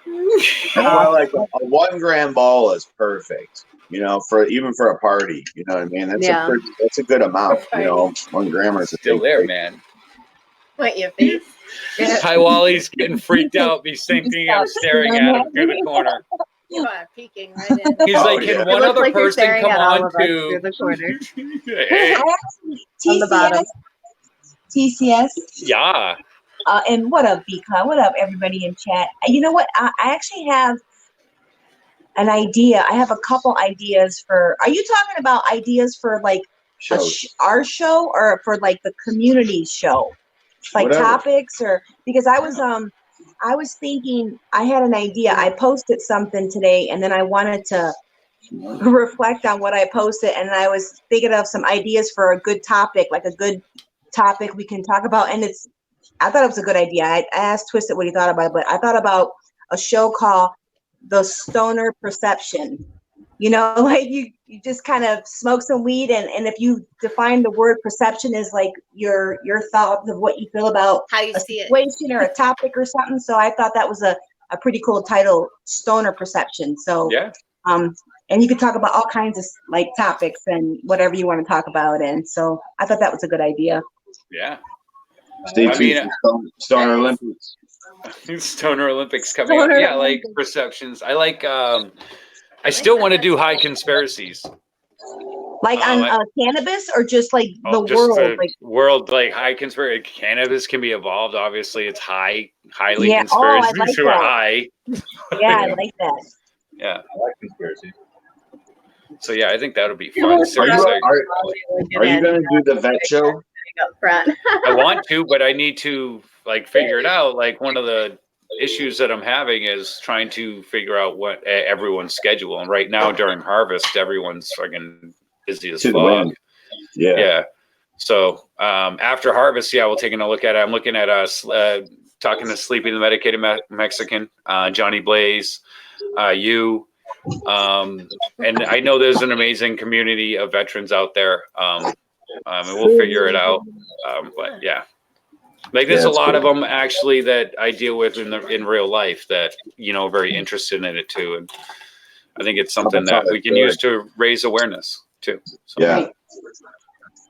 That's why like a 1 gram ball is perfect. You know, even for a party. You know what I mean? That's a good amount. You know, 1 gram is a Still big there, thing. man. What, your face? Hi, Wally's getting freaked out. He's thinking I'm staring at him through the corner. You are peeking right in. He's Oh, like, yeah. can It one looks other like you're person staring come at all on of us through to? the corner. Hey, On the bottom. TCS. yeah. And what up, BCon? What up, everybody in chat? You know what? I actually have an idea. I have a couple ideas for. Are you talking about ideas for like Shows. our show or for like the community show? Like Whatever. topics or because I was thinking I had an idea. I posted something today and then I wanted to reflect on what I posted and I was thinking of some ideas for a good topic, like a good topic we can talk about. And I thought it was a good idea. I asked Twisted what he thought about it, but I thought about a show called The Stoner Perception. You know, like you just kind of smoke some weed and if you define the word perception as like your thoughts of what you feel about How you a see it. situation or a topic or something. So I thought that was a pretty cool title, Stoner Perception. So Yeah. and you could talk about all kinds of like topics and whatever you want to talk about. And so I thought that was a good idea. Yeah. Stay I tuned mean, for Stoner Olympics. Stoner Olympics coming up. Yeah, like perceptions. I like. I still want to do high conspiracies. Like on cannabis or just like the world? Like world, like high conspiracy. Cannabis can be evolved. Obviously, it's highly Yeah, conspiracy. I like who are that. high. yeah, I like that. Yeah. I like conspiracy. So yeah, I think that would be fun. Are Seriously, you going to do the vet show? Up front. I want to, but I need to like figure it out. Like one of the issues that I'm having is trying to figure out what everyone's schedule. And right now during harvest, everyone's fucking busy as To the fuck. wind. Yeah. Yeah. So after harvest, yeah, we're taking a look at it. I'm looking at us talking to Sleepy the Medicated Mexican, Johnny Blaze, you. And I know there's an amazing community of veterans out there. And we'll figure it out. But yeah. Like there's a lot of them actually that I deal with in real life that, you know, are very interested in it too. And I think it's something that we can use to raise awareness too. So. Yeah.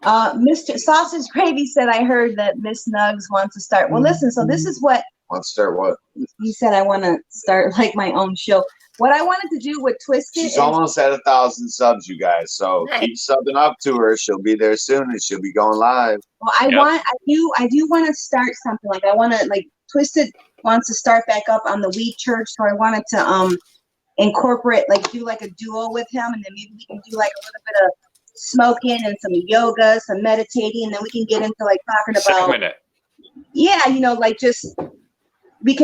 Mr. Sausage Gravy said, I heard that Miss Nugs wants to start. Well, listen, so this is what Want to start what? You said I want to start like my own show. What I wanted to do with Twisted She's is almost at 1,000 subs, you guys. So Nice. keep subbing up to her. She'll be there soon, and she'll be going live. well, I Yep. do want to start something like I want to like Twisted wants to start back up on the Weed Church, so I wanted to incorporate like do like a duo with him, and then maybe we can do like a little bit of smoking and some yoga, some meditating, and then we can get into like talking about Segment it. yeah, you know, like just we're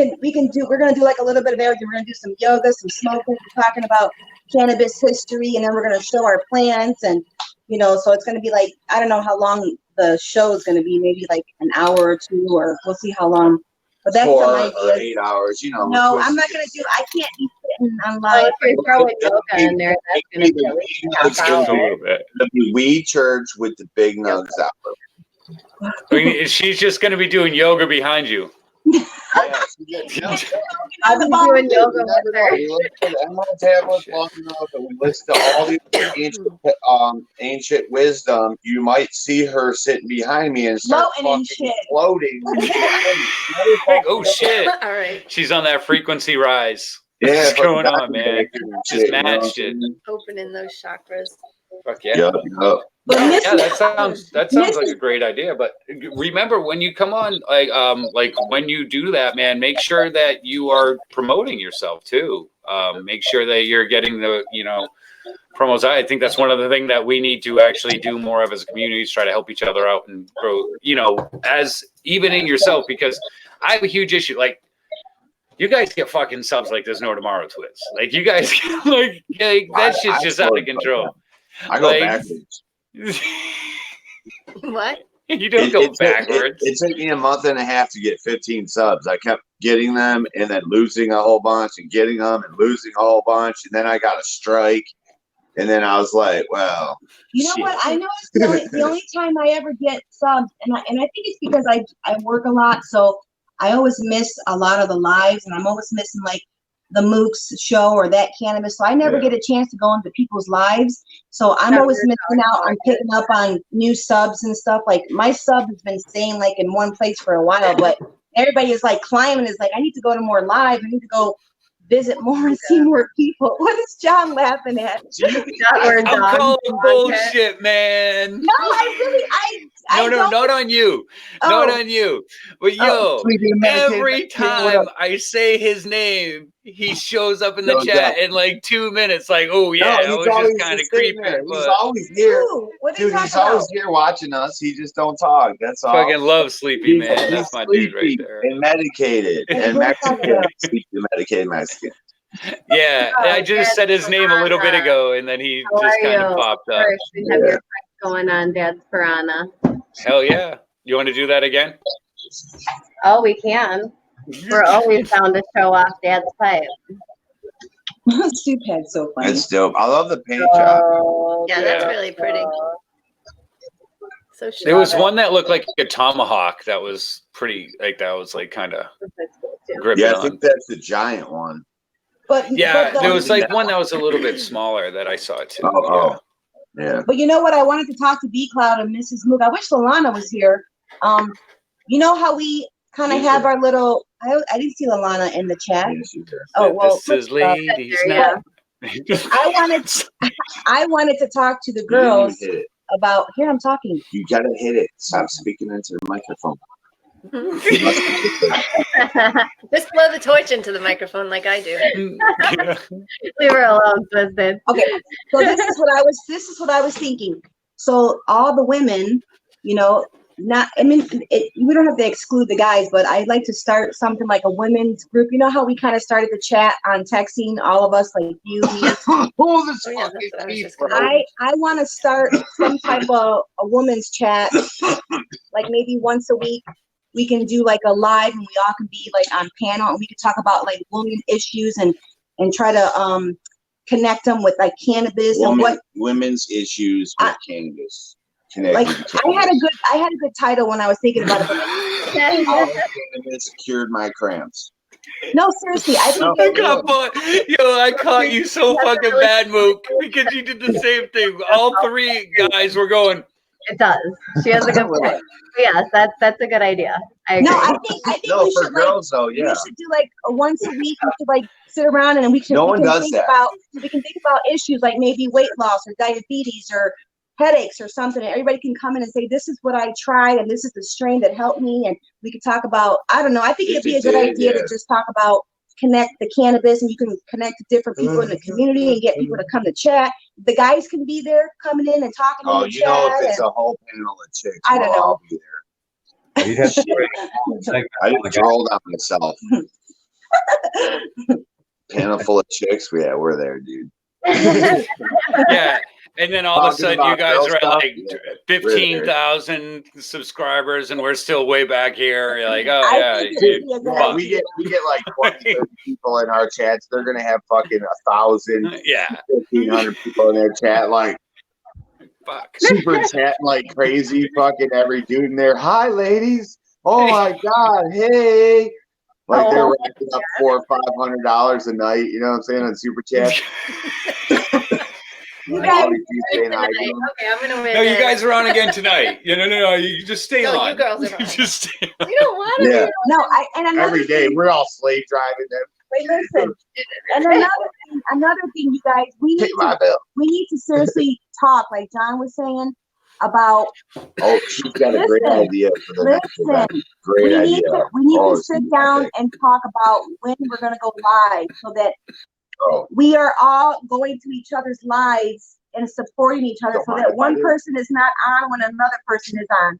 gonna do like a little bit of everything. We're gonna do some yoga, some smoking, we're talking about cannabis history, and then we're gonna show our plants, and you know, so it's gonna be like I don't know how long the show is gonna be, maybe like an hour or two, or we'll see how long. But that's 4 some or ideas. 8 hours, you know. No, Twisted I'm not gonna do. I can't be sitting on Well, live. if you're throwing yoga in there, that's going to be at least a half It's Just a hour. little bit. the Weed Church with the big nugs out. I mean, she's just going to be doing yoga behind you. I'll be doing yoga with her. We look at the Emerald tablets long enough, and we listen to all the ancient wisdom. You might see her sitting behind me and start Floating and fucking shit. floating. Oh, shit. All right. She's on that frequency rise. Yeah, What's fucking going on, man? bacon and Just shit, you know mad what I'm shit. saying? Opening those chakras. Fuck yeah. Yup, yup. But Yeah, that sounds like Mrs. a great idea. But remember, when you come on, like when you do that, man, make sure that you are promoting yourself too. Make sure that you're getting the, promos. I think that's one of the things that we need to actually do more of as a community, is try to help each other out and grow, as even in yourself, because I have a huge issue. Like, you guys get fucking subs like there's no tomorrow, Twits. Like, you guys, like that shit's just out of control. I go Like- backwards. What? You don't go backwards. It took me a month and a half to get 15 subs. I kept getting them and then losing a whole bunch and getting them and losing a whole bunch. And then I got a strike. And then I was like, well, You know what? I know it's the only time I ever get subs, and I think it's because I work a lot, so I always miss a lot of the lives, and I'm always missing like the Mooks show or that cannabis. So I never Yeah. get a chance to go into people's lives. So I'm No, always you're missing out on picking up on new subs and stuff. Like my sub has been staying like in one place for a while, but everybody is like climbing. Is like I need to go to more live. I need to go visit more and see more people. What is John laughing at? That word I'm dog. calling bullshit, man. No, I really No, don't- not on you. Oh. Not on you. But yo, every time I say his name, he shows up in the No chat doubt. in like 2 minutes. Like, oh yeah, I was just kind of creeping. He's But always here. Ooh, what are you Dude, he's talking always about? here watching us. He just don't talk. That's all. fucking love Sleepy, man. He's That's my dude right sleepy there. and medicated and What are you talking Mexican. about? Sleepy and medicated Mexican. Yeah, Oh, I just said his name a little bit ago, and then he How just are kind of you? popped up. First, we have your fight going on, Dad's Piranha. Hell yeah. You want to do that again? Oh, we can. We're always down to show off Dad's pipe. Stupid, so funny. That's dope. I love the paint job. Oh, Yeah, that's Yeah. really pretty. So There was Love it. one that looked like a tomahawk that was pretty, like that was like kind of gripping Yeah, I on. think that's the giant one. Yeah, but there was like one that was a little bit smaller that I saw too. Oh. Yeah. But you know what? I wanted to talk to B Cloud and Mrs. Mook. I wish Lalana was here. You know how we kind of She's have here. our little. I didn't see Lalana in the chat. Yeah, she's there. Oh well. This is ladies Yeah. night. I wanted to talk to the You girls didn't even hit it. about. Here I'm talking. You gotta hit it. Stop speaking into the microphone. Just blow the torch into the microphone like I do. Leave her alone, Twisted. Okay, so this is what I was thinking. So all the women, we don't have to exclude the guys, but I'd like to start something like a women's group. You know how we kind of started the chat on texting, all of us, like you, me. Oh, this Oh, yeah, fucking that's what I was teeth, just bro. gonna I want to start some type of a women's chat, like maybe once a week. We can do like a live, and we all can be like on panel, and we can talk about like women issues and try to connect them with like cannabis and what. Women's issues with cannabis. Like Connected to I had a good title when I was thinking about it. But All cannabis cured my cramps. no, seriously, I think I caught you so fucking bad, Mook, because you did the same thing. All three guys were going, It does. She has a good point. Yes, that's a good idea. I agree. No, I think No, we for should girls though, we yeah. should do like a once a week. We should like sit around and we No one can does think that. about issues like maybe weight loss or diabetes or headaches or something. And everybody can come in and say, this is what I tried and this is the strain that helped me. And we could talk about, I don't know. I think it'd be a good idea to just talk about connect the cannabis, and you can connect to different people in the community and get people to come to chat. The guys can be there coming in and talking Oh, in the you chat. know, if it's a whole panel of chicks, I don't know. I'll be there. You'd have to I just rolled on myself. Panel full of chicks, yeah, we're there, dude. Yeah. And then all of a Talking sudden, you about guys girl are at stuff, like yeah, 15,000 subscribers, and we're still way back here. You're like, oh I yeah, think dude, it'd be a good Yeah, fuck. we get like 20, 30 people in our chats. They're gonna have fucking 1,000, Yeah, 1,500 people in their chat, like fuck. super chat like crazy. Fucking every dude in there. Hi, ladies. Oh my god. Hey. Like they're racking up $400 or $500 a night. You know what I'm saying, on super chat. You All guys, these dudes saying hi to them. Okay, I'm gonna win. No, you this. guys are on again tonight. No. You just stay No, on. you girls are You on. just stay on. We don't want to. Yeah. no, and another Every day thing, we're all slave driving them. wait, listen, and another thing, you guys, we Pay my bill. need to seriously talk, like John was saying, about Oh, she's got a great Listen, idea for the next event. Great we idea. need Oh, to sit she's down epic. and talk about when we're gonna go live so that Oh, we are all going to each other's lives and supporting each other so that one person is not on when another person is on.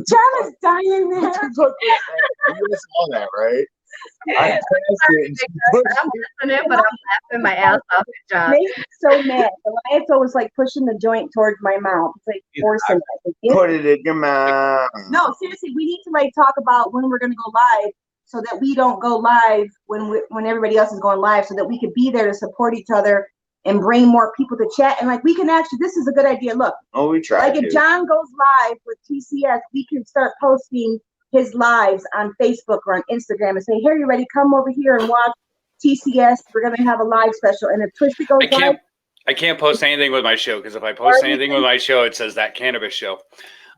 John is dying there. you saw that, right? I passed it and she pushed I'm listening, but I'm laughing my ass off at John. Makes me so mad. Elias was like pushing the joint towards my mouth. It's like forcing it. Like, it. Put it in your mouth. no, seriously, we need to like talk about when we're gonna go live so that we don't go live when everybody else is going live, so that we could be there to support each other and bring more people to chat. And like we can actually, this is a good idea. Look, Oh, we tried like to. if John goes live with TCS, we can start posting his lives on Facebook or on Instagram and say, "Here, you ready? Come over here and watch TCS. We're gonna have a live special." And if Twisted goes live, I can't post anything with my show, because if I post anything with my show, it says that cannabis show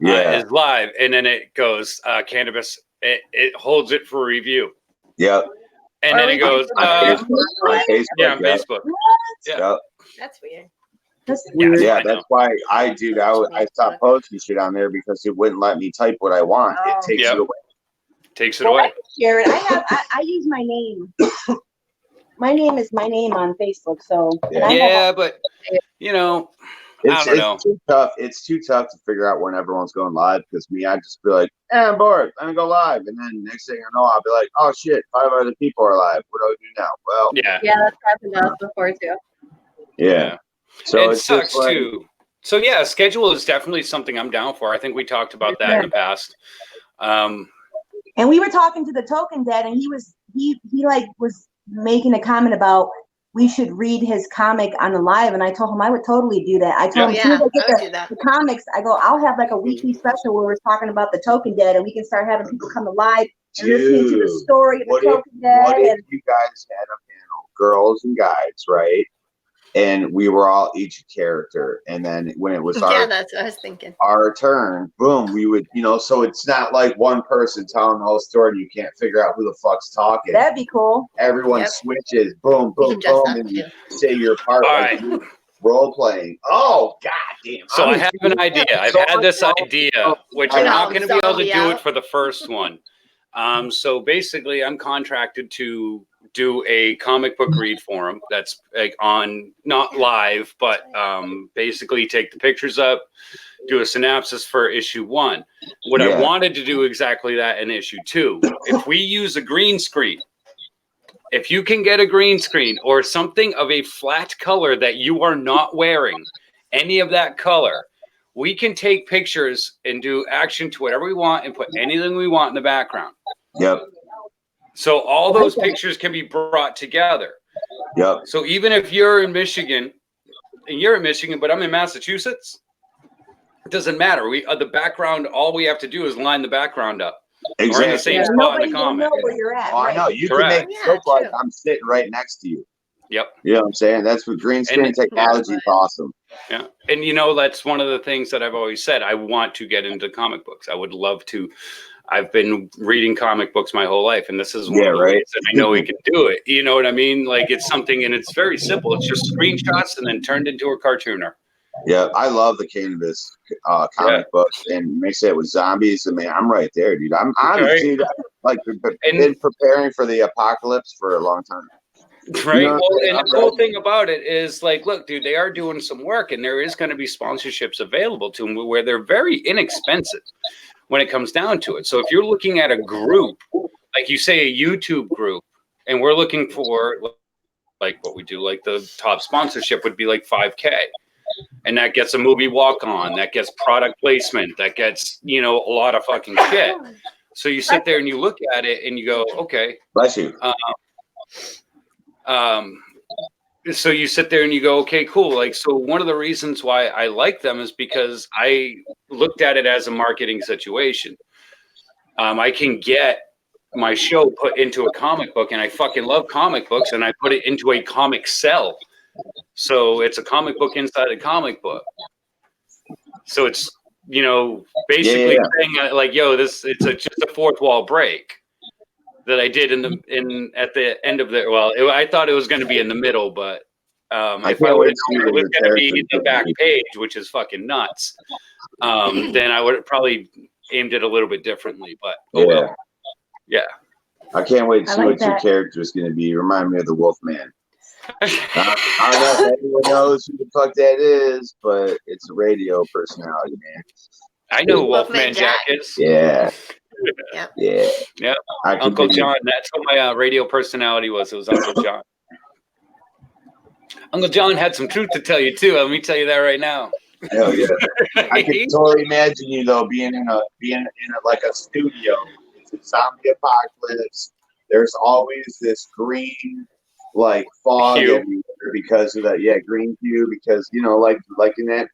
is live, and then it goes cannabis. It holds it for review, Yep. and then it goes On Facebook. yeah, on Facebook. Yeah. Yep. That's weird. that's Yeah, weird. Yeah, I know. that's why I stopped posting shit on there, because it wouldn't let me type what I want. It takes Yep. it away. Takes it Well, away. Share it. I use my name. My name is my name on Facebook. So and I have Yeah, but you know, I don't know. It's too tough. It's too tough to figure out when everyone's going live, because I just be like, I'm bored. I'm gonna go live, and then next thing I know, I'll be like, oh shit, 5 other people are live. What do I do now? Well, Yeah, Yeah, that's happened to us before too. yeah. So it it's sucks just like, too. So yeah, schedule is definitely something I'm down for. I think we talked about that in the past. And we were talking to the Token Dad, and he was making a comment about we should read his comic on the live, and I told him I would totally do that. I told him as soon Yeah, as I I get would do that. the comics, I go, I'll have like a weekly special where we're talking about the Token Dad, and we can start having people come alive and listening to the Dude, story of the what if- Token Dad. what if And you guys had a panel, girls and guys, right? And we were all each a character, and then when it was Yeah, that's what I was thinking. our turn, boom, we would, so it's not like one person telling the whole story and you can't figure out who the fuck's talking. that'd be cool. Everyone Yep. switches, boom, We boom, can dress boom, up and you too. say your part, All like right. you role playing. Oh, goddamn. So I have an idea. I've had this idea, which I'm not going to be able to do it for the first one. So basically, I'm contracted to do a comic book read for them. That's like on, not live, but basically take the pictures up, do a synopsis for issue 1. What I wanted to do exactly that in issue 2. If we use a green screen, if you can get a green screen or something of a flat color that you are not wearing, any of that color, we can take pictures and do action to whatever we want and put anything we want in the background. Yep. So all those pictures can be brought together. Yep. So even if you're in Michigan, and you're in Michigan, but I'm in Massachusetts, it doesn't matter. The background, all we have to do is line the background up. We're in the Exactly. same Yeah, spot nobody in the will comic. know where you're at. Oh, I right? know. You Correct. can make it look like true. I'm sitting right next to you. Yep. You know what I'm saying? That's what green screen technology is awesome. Yeah. And that's one of the things that I've always said. I want to get into comic books. I would love to. I've been reading comic books my whole life, and this is one of the ways that I know we can do it. You know what I mean? Like, it's something, and it's very simple. It's just screenshots and then turned into a cartooner. Yeah, I love the Canvas comic books, and they say it with zombies. I mean, I'm right there, dude. I'm honestly like been preparing for the apocalypse for a long time. Right. You know, well, and the cool thing about it is, like, look, dude, they are doing some work, and there is going to be sponsorships available to them where they're very inexpensive when it comes down to it. So if you're looking at a group, like you say, a YouTube group, and we're looking for, like, what we do, like the top sponsorship would be like $5K. And that gets a movie walk on, that gets product placement, that gets, a lot of fucking shit. So you sit there and you look at it and you go, okay. Bless you. So you sit there and you go, okay, cool. Like, so one of the reasons why I like them is because I looked at it as a marketing situation. I can get my show put into a comic book, and I fucking love comic books, and I put it into a comic cell. So it's a comic book inside a comic book. So it's, basically saying like, yo, it's just a fourth wall break that I did at the end of I thought it was going to be in the middle, but if I would have known it was going to be the back page, which is fucking nuts, then I would have probably aimed it a little bit differently, but yeah. I can't wait to see what your character is going to be. Remind me of the Wolfman. I don't know if anyone knows who the fuck that is, but it's a radio personality, man. I know who Wolfman Jack is. Yeah. Uncle John. That's what my radio personality was. It was Uncle John. Uncle John had some truth to tell you too. Let me tell you that right now. Hell yeah! I can totally imagine you though being in a like a studio. It's a zombie apocalypse. There's always this green like fog everywhere because of that. Yeah, green hue because like in that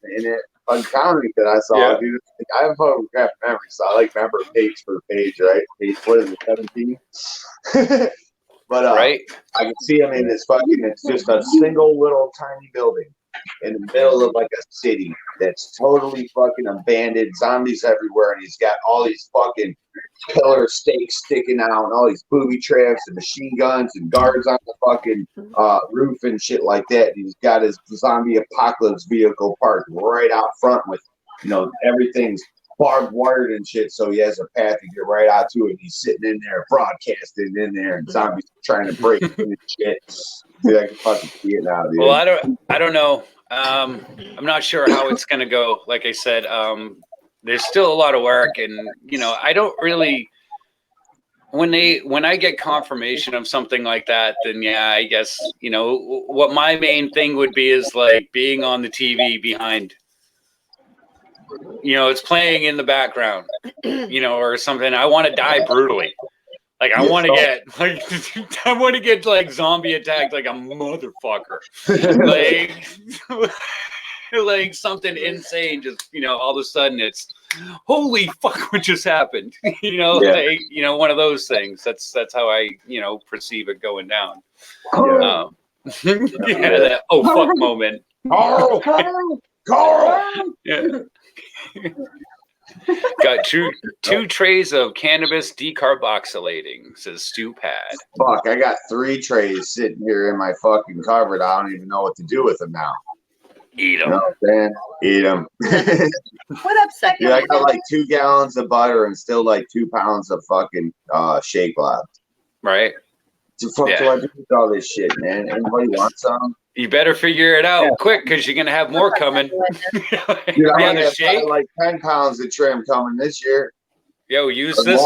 comic that I saw, dude. I have photographic memory, so I like remember page for page, right? Page, what is it, 17? But I can see him in this it's just a single little tiny building in the middle of like a city that's totally fucking abandoned, zombies everywhere, and he's got all these fucking pillar stakes sticking out and all these booby traps and machine guns and guards on the fucking roof and shit like that. And he's got his zombie apocalypse vehicle parked right out front with, everything's barbed wired and shit, so he has a path to get right out to it. And he's sitting in there broadcasting in there, and zombies trying to break in and shit. Dude, I can fucking see it now, dude. Well, I don't know. I'm not sure how it's gonna go. Like I said, there's still a lot of work, and I don't really. When I get confirmation of something like that, then I guess what my main thing would be is like being on the TV behind. It's playing in the background, or something. I want to die brutally. Like I want to get like zombie attacked like a motherfucker. like something insane. Just all of a sudden it's holy fuck what just happened. One of those things. That's how I perceive it going down. That oh fuck moment. Carl. Yeah. Got two trays of cannabis decarboxylating, says Stu Pad. Fuck, I got 3 trays sitting here in my fucking cupboard. I don't even know what to do with them now. Eat them. You know what I'm saying? Eat them. What up, second? Dude, I got like 2 gallons of butter and still like 2 pounds of fucking shake left. Right. What the fuck do I do with all this shit, man? Anybody want some? You better figure it out quick because you're gonna have more coming. Dude, I'm gonna have like 10 pounds of trim coming this year. Yo, use this.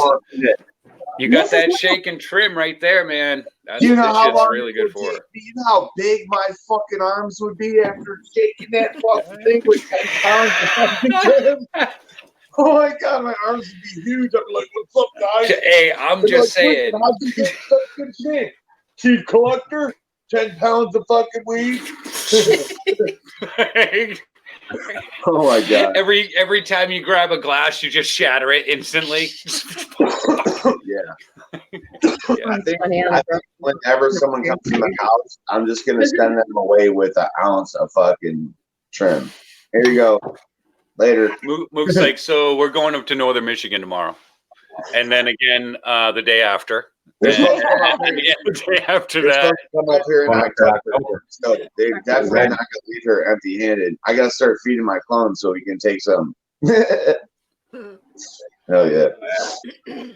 You got that shake and trim right there, man. That's you know how shit's really good for. You know how big my fucking arms would be after shaking that fucking thing with 10 pounds of fucking trim? Oh my god, my arms would be huge. I'm like, what's up, guys? Hey, I'm just saying. How'd you get such good shit? Chief collector? 10 pounds of fucking weed. Oh my god! Every time you grab a glass, you just shatter it instantly. Yeah. I think whenever someone comes to my house, I'm just gonna send them away with an ounce of fucking trim. Here you go. Later. Mook's like, so we're going up to Northern Michigan tomorrow, and then again the day after. They're And supposed to come up here. the day after They're that. supposed to come up here in October. So they're definitely not gonna leave her empty-handed. I gotta start feeding my clones so we can take some. Hell yeah.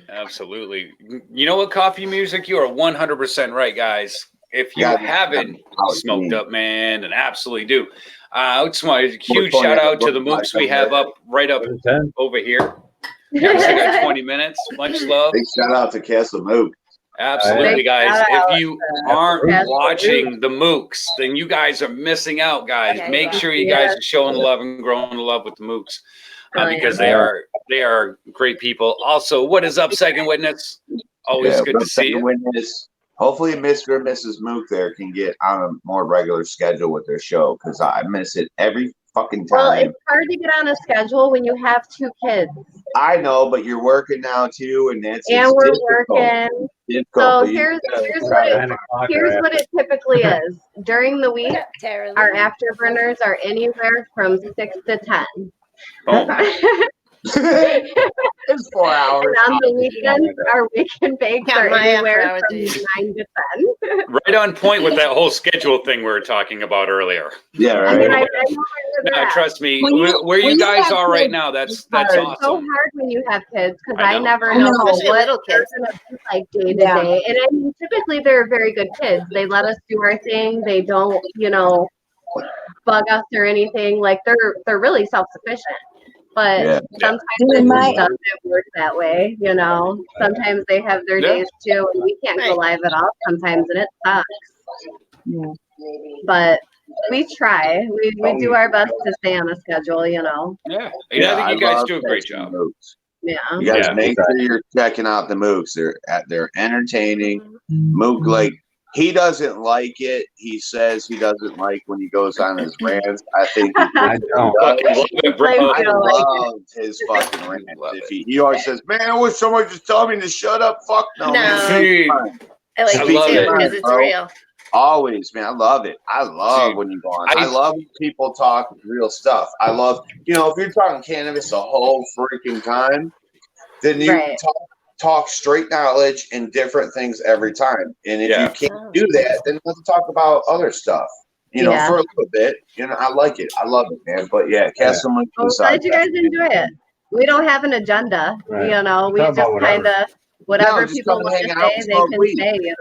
Absolutely. You know what, Coffee Music? You are 100% right, guys. If you haven't smoked up, man, then absolutely do. I just want a huge shout out to the Mooks we have up right up over here. Yeah, we still got 20 minutes. Much love. Big shout out to Castle Mook. Absolutely, guys. If you aren't watching the Mooks, then you guys are missing out, guys. Make sure you guys are showing the love and growing the love with the Mooks. Because they are great people. Also, what is up, Second Witness? Always good to see you. Witness. Hopefully, Mr. and Mrs. Mook there can get on a more regular schedule with their show because I miss it every fucking time. Well, it's hard to get on a schedule when you have 2 kids. I know, but you're working now too, and that's we're difficult. working. So here's what it typically is. During the week, our afterburners are anywhere from 6 to 10. It's 4 hours. And on the weekend, our weekend bakes are anywhere from 9 to 10. Right on point with that whole schedule thing we were talking about earlier. Yeah, right. No, trust me, where you guys are right now, that's awesome. It's so hard when you have kids because I never know what little kids are gonna be like day to day. And I mean, typically they're very good kids. They let us do our thing. They don't, bug us or anything. Like they're really self-sufficient. But sometimes it doesn't work that way, Sometimes they have their days too, and we can't go live at all sometimes, and it sucks. Yeah. But we try. We do our best to stay on a schedule, Yeah, I think you guys do a great job. Yeah. You guys make sure you're checking out the Mooks. They're entertaining. Mook, like, he doesn't like it. He says he doesn't like when he goes on his rants. I think I love his fucking rant. He always says, "Man, I wish someone would just tell me to shut up." Fuck no. I like it too because it's real. Always, man. I love it. I love when you go on. I love when people talk real stuff. I love, if you're talking cannabis the whole freaking time, then you talk straight knowledge and different things every time. And if you can't do that, then let's talk about other stuff. For a little bit. I like it. I love it, man. But cast someone. I'm glad you guys enjoy it. We don't have an agenda. We just kind of whatever people want to say, they can say.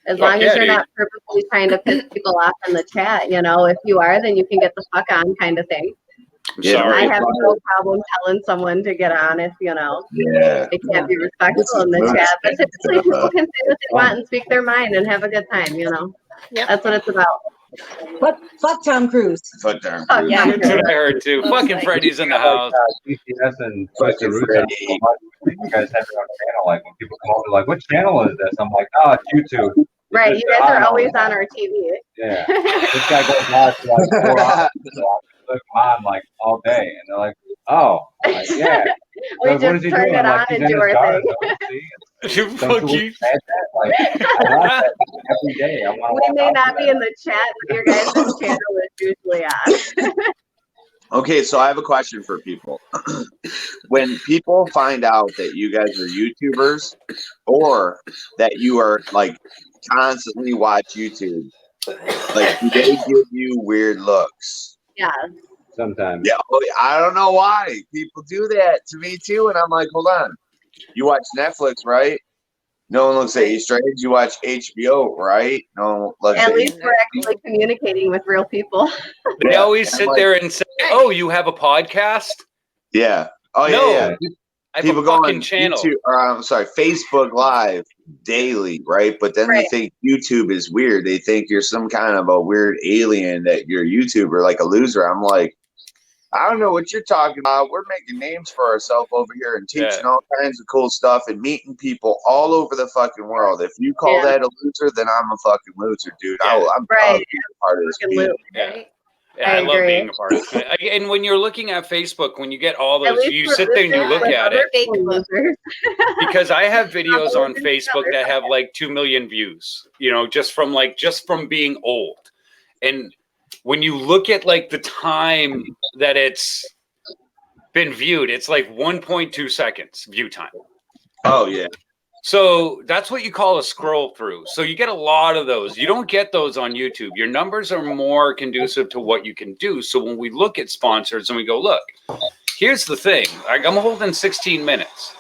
As long as you're not purposely trying to piss people off in the chat. If you are, then you can get the fuck on, kind of thing. I have no problem telling someone to get on if they can't be respectful in the chat. But typically people can say what they want and speak their mind and have a good time, That's what it's about. Fuck Tom Cruise. Fuck Tom Cruise. Yeah. That's what I heard too. Fucking Freddy's in the house. BTS and Twisted Roots. You guys have your own channel. Like when people come over, like, what channel is this? I'm like, oh, it's YouTube. Right, you guys are always on our TV. Yeah. This guy goes live for like 4 hours. Look on like all day, and they're like, "Oh, like, yeah." We just turn it on and do our You fucking like, I watch that every day. We may not be in the chat, but your guys' channel is usually on. Okay, so I have a question for people. When people find out that you guys are YouTubers or that you are like constantly watch YouTube, like do they give you weird looks? Yeah. Sometimes. Yeah, I don't know why people do that to me too, and I'm like, hold on, you watch Netflix, right? No one looks at you strange. You watch HBO, right? No one looks at least we're actually communicating with real people. They always sit there and say, "Oh, you have a podcast?" Yeah. Oh yeah. No. Yeah. I have people a go fucking on channel. YouTube, I'm sorry, Facebook Live daily, right? But then they think YouTube is weird. They think you're some kind of a weird alien, that you're a YouTuber, like a loser. I'm like, I don't know what you're talking about. We're making names for ourselves over here and teaching all kinds of cool stuff and meeting people all over the fucking world. If you call that a loser, then I'm a fucking loser, dude. I'm proud to be part of this community. Yeah, I love being a part of it. And when you're looking at Facebook, when you get all At those, least you we're sit there and you listening look with at other it. losers. Because I have videos Not on losing each Facebook other. that have like 2 million views, you know, just from being old. And when you look at like the time that it's been viewed, it's like 1.2 seconds view time. Oh yeah. So that's what you call a scroll through. So you get a lot of those. You don't get those on YouTube. Your numbers are more conducive to what you can do. So when we look at sponsors and we go, look, here's the thing. I'm holding 16 minutes.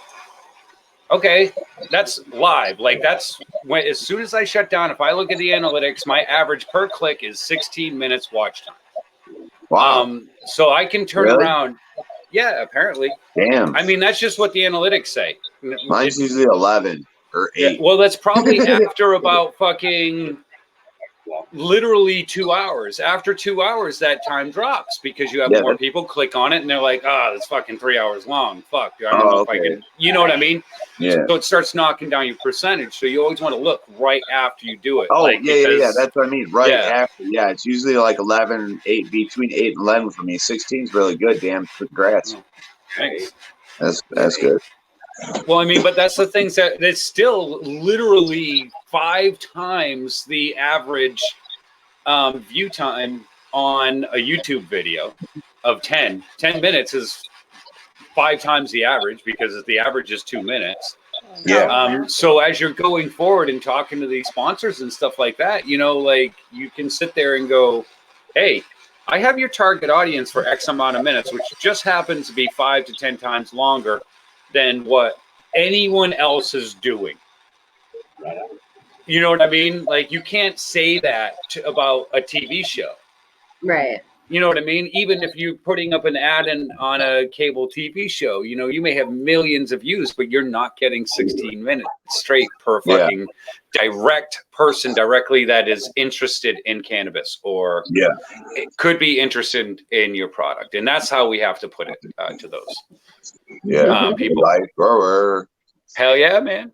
Okay, that's live. Like that's when, as soon as I shut down, if I look at the analytics, my average per click is 16 minutes watch time. Wow. So I can turn Really? around. Yeah, apparently. Damn. I mean, that's just what the analytics say. Mine's usually 11 or 8. Well, that's probably after about fucking literally 2 hours. After 2 hours, that time drops because you have Yeah, more people click on it and they're like, oh, it's fucking 3 hours long. Fuck. I don't know if I can, you know what I mean? Yeah. So it starts knocking down your percentage. So you always want to look right after you do it. Oh, like, yeah. because- That's what I mean. Right Yeah. after. Yeah, it's usually like 11, 8, between 8 and 11 for me. 16 is really good. Damn, congrats. Thanks. That's good. Well, I mean, but that's the things that it's still literally 5 times the average view time on a YouTube video of 10. 10 minutes is 5 times the average because the average is 2 minutes. Yeah. So as you're going forward and talking to these sponsors and stuff like that, you know, like you can sit there and go, hey, I have your target audience for X amount of minutes, which just happens to be 5 to 10 times longer than what anyone else is doing. You know what I mean? Like you can't say that about a TV show. Right. You know what I mean? Even if you're putting up an ad on a cable TV show, you know, you may have millions of views, but you're not getting 16 minutes straight per fucking direct person directly that is interested in cannabis or it could be interested in your product. And that's how we have to put it to those people. Life grower. Hell yeah, man.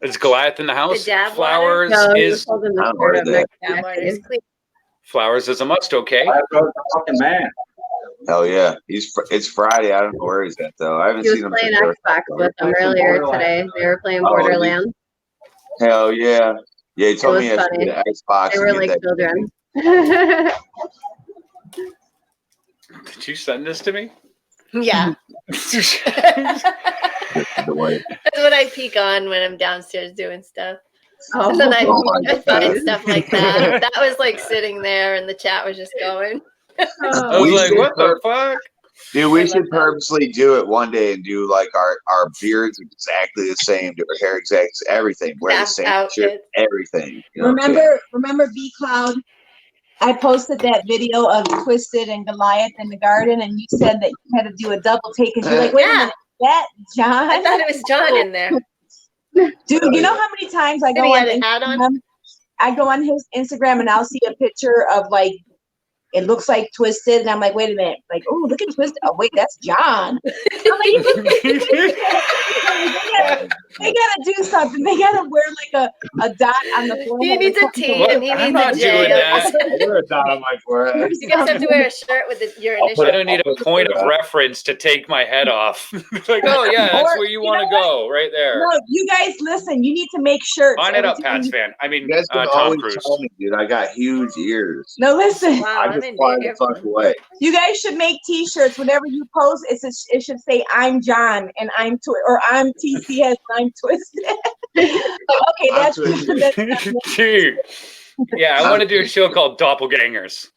Is Goliath in the house? The dab Flowers No, is you're holding the I'm cord right up there. next to you. Flowers is a must. Okay. I was a fucking man. Hell yeah. It's Friday. I don't know where he's at though. I haven't He was seen him playing since Xbox with them earlier today. They were playing Oh, Borderlands. Hell yeah. Yeah, he told was me I should funny. get an Xbox. They and were get like that- children. Did you send this to me? Yeah. the way. That's what I peek on when I'm downstairs doing stuff. Oh, And then I my find God. stuff like that. That was like sitting there and the chat was just going. I oh. was We like, should what the fuck? Dude, we I should love that. purposely do it one day and do like our beards exactly the same, do our hair exact, everything, wear the Bath same shirt, outfits. everything. You know what I'm saying? Remember B Cloud? I posted that video of Twisted and Goliath in the garden, and you said that you had to do a double take because you're like, wait a Yeah. minute, that John? I thought it was John in there. Dude, you know how many times I Did go he on have an hat on? Instagram? I go on his Instagram and I'll see a picture of like it looks like Twisted, and I'm like, wait a minute, like, oh, look at Twisted. Oh, wait, that's John. I'm like, they gotta do something. They gotta wear like a dot on the forehead. He needs a or something. T What? and he I'm needs not a J. doing that. I wear a dot on my forehead. You guys have to wear a shirt with your initials. I don't need a point of reference to take my head off. It's like, oh yeah, that's Or, where you you want to know go, right there. No, you guys listen. You need to make shirts. Line it every up, time Pats you- fan. I mean, You guys can Tom always Cruise. tell me, dude. I got huge ears. No, listen. Wow, I I'm just in fly the here. fuck away. You guys should make T-shirts. Whenever you post, it should say "I'm John" and or "I'm TCS" and I'm Twisted. Okay, I'm that's Twisted. Dude. Yeah, I want to do a show called Doppelgangers.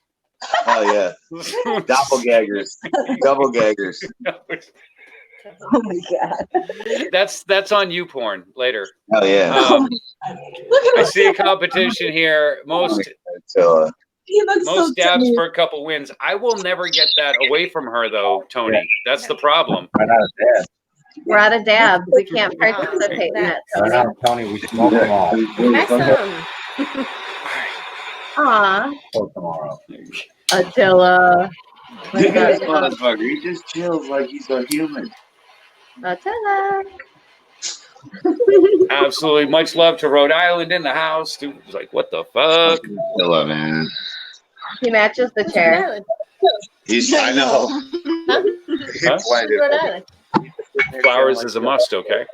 Hell yeah. Doppelgaggers. Double gaggers. oh my god. That's on YouPorn later. Hell yeah. Um, Look at I him. see a competition here. Most So, He looks most so dabs timid. for a couple wins. I will never get that away from her though, Tony. That's the problem. Right out of dad. We're out of dabs. We can't participate in that. Right out of Tony, we smoke them all. Awesome. Aw, Till tomorrow. Attila. this motherfucker, he just chills like he's a human. Attila. Absolutely. Much love to Rhode Island in the house. Dude was like, what the fuck? Hello, man. He matches the chair. I know. He Huh? blended Rhode it. Island. Flowers is a must, okay?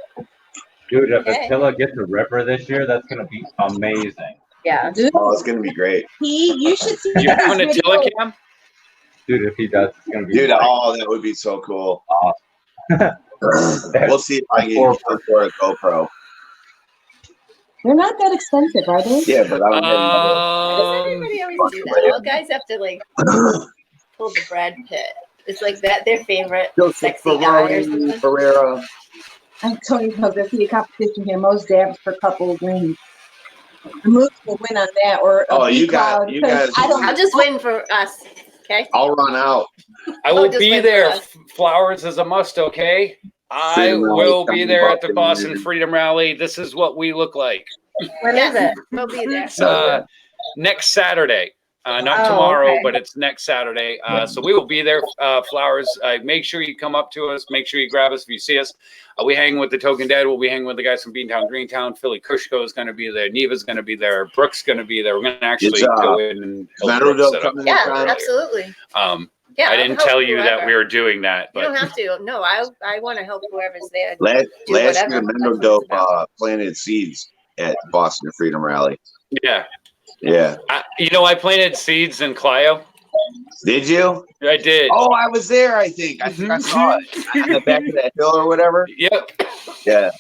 Dude, if Okay. Attila gets a ripper this year, that's gonna be amazing. Yeah. Oh, it's gonna be great, You should see Do you have an this Attila video. cam? Dude, if he does, it's gonna be dude. great. Oh, that would be so cool. Awesome. We'll see if I can get for a GoPro. They're not that expensive, are they? Yeah, but I don't Why does everybody always do that? All guys have to like pull the Brad Pitt. It's like that their favorite sexy guy or something. Ferreira. I'm telling you, there'll be a competition here. Most dabs per couple wins. The Mooks will win on that, or Oh, you Cloud, you because guys. I don't. I'll just win for us. Okay. I'll run out. I will just be wait there. for us. Flowers is a must, okay? I Freedom Rally will be coming there up at the in Boston June. Freedom Rally. This is what we look like. When is Yes, it? we'll be there. It's next Saturday. Not Oh, tomorrow, okay. but it's next Saturday. So we will be there. Flowers, make sure you come up to us. Make sure you grab us if you see us. We hang with the Token Dead. We'll be hanging with the guys from Beantown, Greentown. Philly Kushko is going to be there. Neva's going to be there. Brooke's going to be there. We're going to actually go in and help Brooke Meadow set up. coming in Yeah, time. absolutely. Yeah, I I'll didn't help tell you that whoever. we were doing that, You don't but have to. No, I want to help whoever's there. Last Do year, whatever. Mendo That's what it's Dope about. planted seeds at Boston Freedom Rally. yeah. Yeah. I planted seeds in Clio. Did you? I did. Oh, I was there. I think I saw it on the back of that hill or whatever. Yep. Yeah.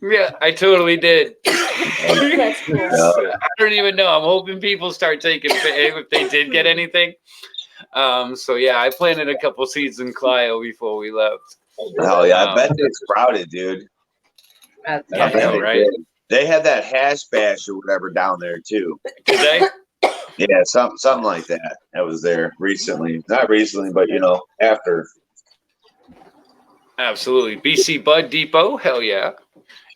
Yeah, I totally did. That's cool. I don't even know. I'm hoping people start taking if they did get anything. So yeah, I planted a couple seeds in Clio before we left. Hell yeah! I bet they sprouted, dude. That's Yeah, I I bet know, they right? did. They had that hash bash or whatever down there too. Did they? Yeah, something like that. That was there recently. Not recently, but after. Absolutely. BC Bud Depot. Hell yeah.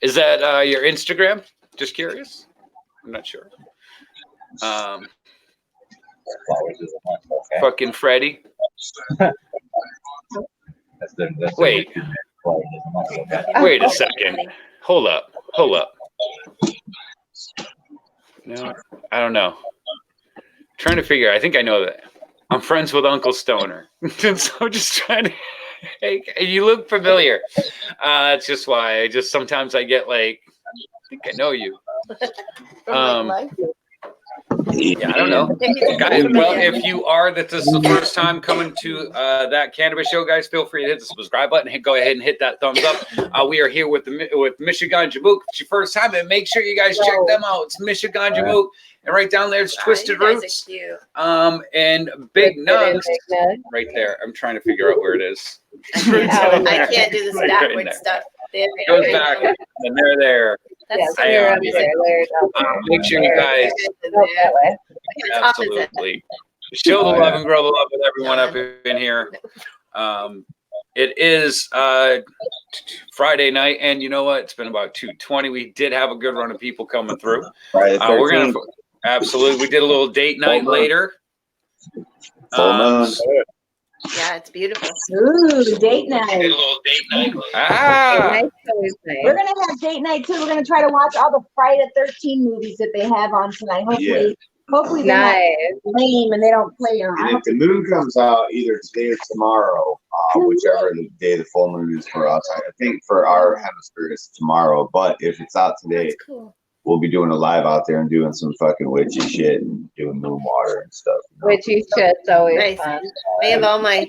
Is that your Instagram? Just curious. I'm not sure. Flowers is a must, okay? Fucking Freddie. That's Wait. Flowers is a must, okay? Wait a second. Hold up. No, I don't know. Trying to figure. I think I know that. I'm friends with Uncle Stoner, so I'm just trying to. Hey, you look familiar. That's just why. Sometimes I get like, I think I know you. From like life. Yeah, I don't know. Guys, well, if you are that this is the first time coming to that cannabis show, guys, feel free to hit the subscribe button. Go ahead and hit that thumbs up. We are here with Michigan Jamook. If it's your first time, and make sure you guys check them out. It's Michigan Jamook, and right down there it's Twisted You guys are Roots. cute. And Big Nugs right there. I'm trying to figure out where it is. I can't do this Right in backward there. stuff. There It goes back, and they're there. That's I, They're uh, up there. They're up there. Make sure you guys Go that way. absolutely show the love and grow the love with everyone up in here. It is Friday night, and you know what? It's been about 2:20. We did have a good run of people coming through. Friday the We're 13th. gonna absolutely. We did a little date night Full moon. later. Full moon. Yeah, it's beautiful. Ooh, date Did night. a little date night. Nice, always nice. We're gonna have date night too. We're gonna try to watch all the Friday the 13 movies that they have on tonight. Hopefully they're not Nice. lame and they don't play around. And if the moon comes out either today or tomorrow, whichever the day the full moon is for us, I think for our hemisphere it's tomorrow. But if it's out today, That's cool. we'll be doing a live out there and doing some fucking witchy shit and doing moon water and stuff. Witchy shit's always Nice. fun. I have all my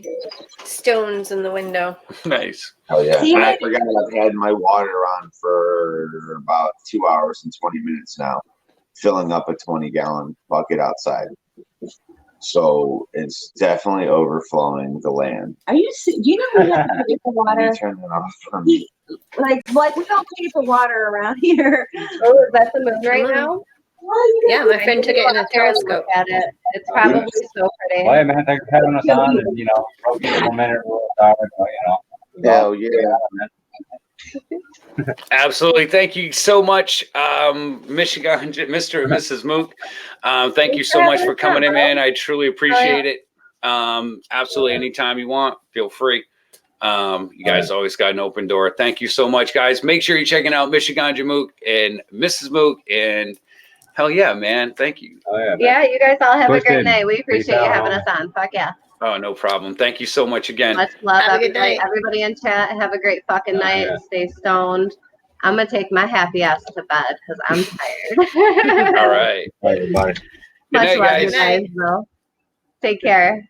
stones in the window. Nice. Hell yeah. See, I forgot I've had my water on for about 2 hours and 20 minutes now, filling up a 20-gallon bucket outside. So it's definitely overflowing the land. Do you know we have to pay for Let me water? turn that off for me. Like we don't pay for water around here. Oh, is that the moon right now? Yeah, my friend took it in a telescope. Look at it. It's probably so pretty. Well, hey, man, thanks for having us on, and broke it a minute, Hell yeah. Absolutely. Thank you so much, Michigan, Mr. and Mrs. Mook. Thank you so much for coming in, man. I truly appreciate it. Absolutely. Anytime you want, feel free. You guys always got an open door. Thank you so much, guys. Make sure you're checking out Michigan Jamook and Mrs. Mook and Hell yeah, man. Thank you. Oh, yeah. man. Yeah, you guys all have a great Pushing. night. We Peace appreciate you out, having homie. us on. Fuck yeah. Oh, no problem. Thank you so much again. Much love, Have a good everybody. night. Everybody in chat, have a great fucking Oh, night. yeah. Stay stoned. I'm gonna take my happy ass to bed because I'm tired. All right. Bye, everybody. Good Much night, love, guys. you guys. Though. Take care.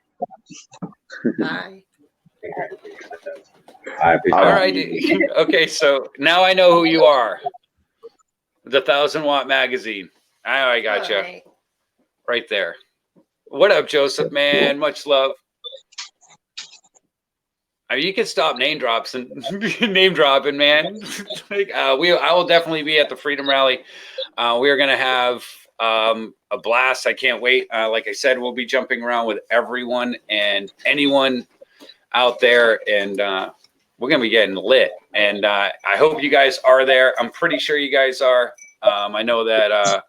Bye. All right, peace All out. right. Okay, so now I know who you are. The 1000-Watt Magazine. I gotcha. All right. Right there. What up, Joseph, man? Much love. I mean, you can stop name drops and name dropping, man. Like, I will definitely be at the Freedom Rally. We are going to have a blast. I can't wait. Like I said, we'll be jumping around with everyone and anyone out there, and we're going to be getting lit. And I hope you guys are there. I'm pretty sure you guys are. I know that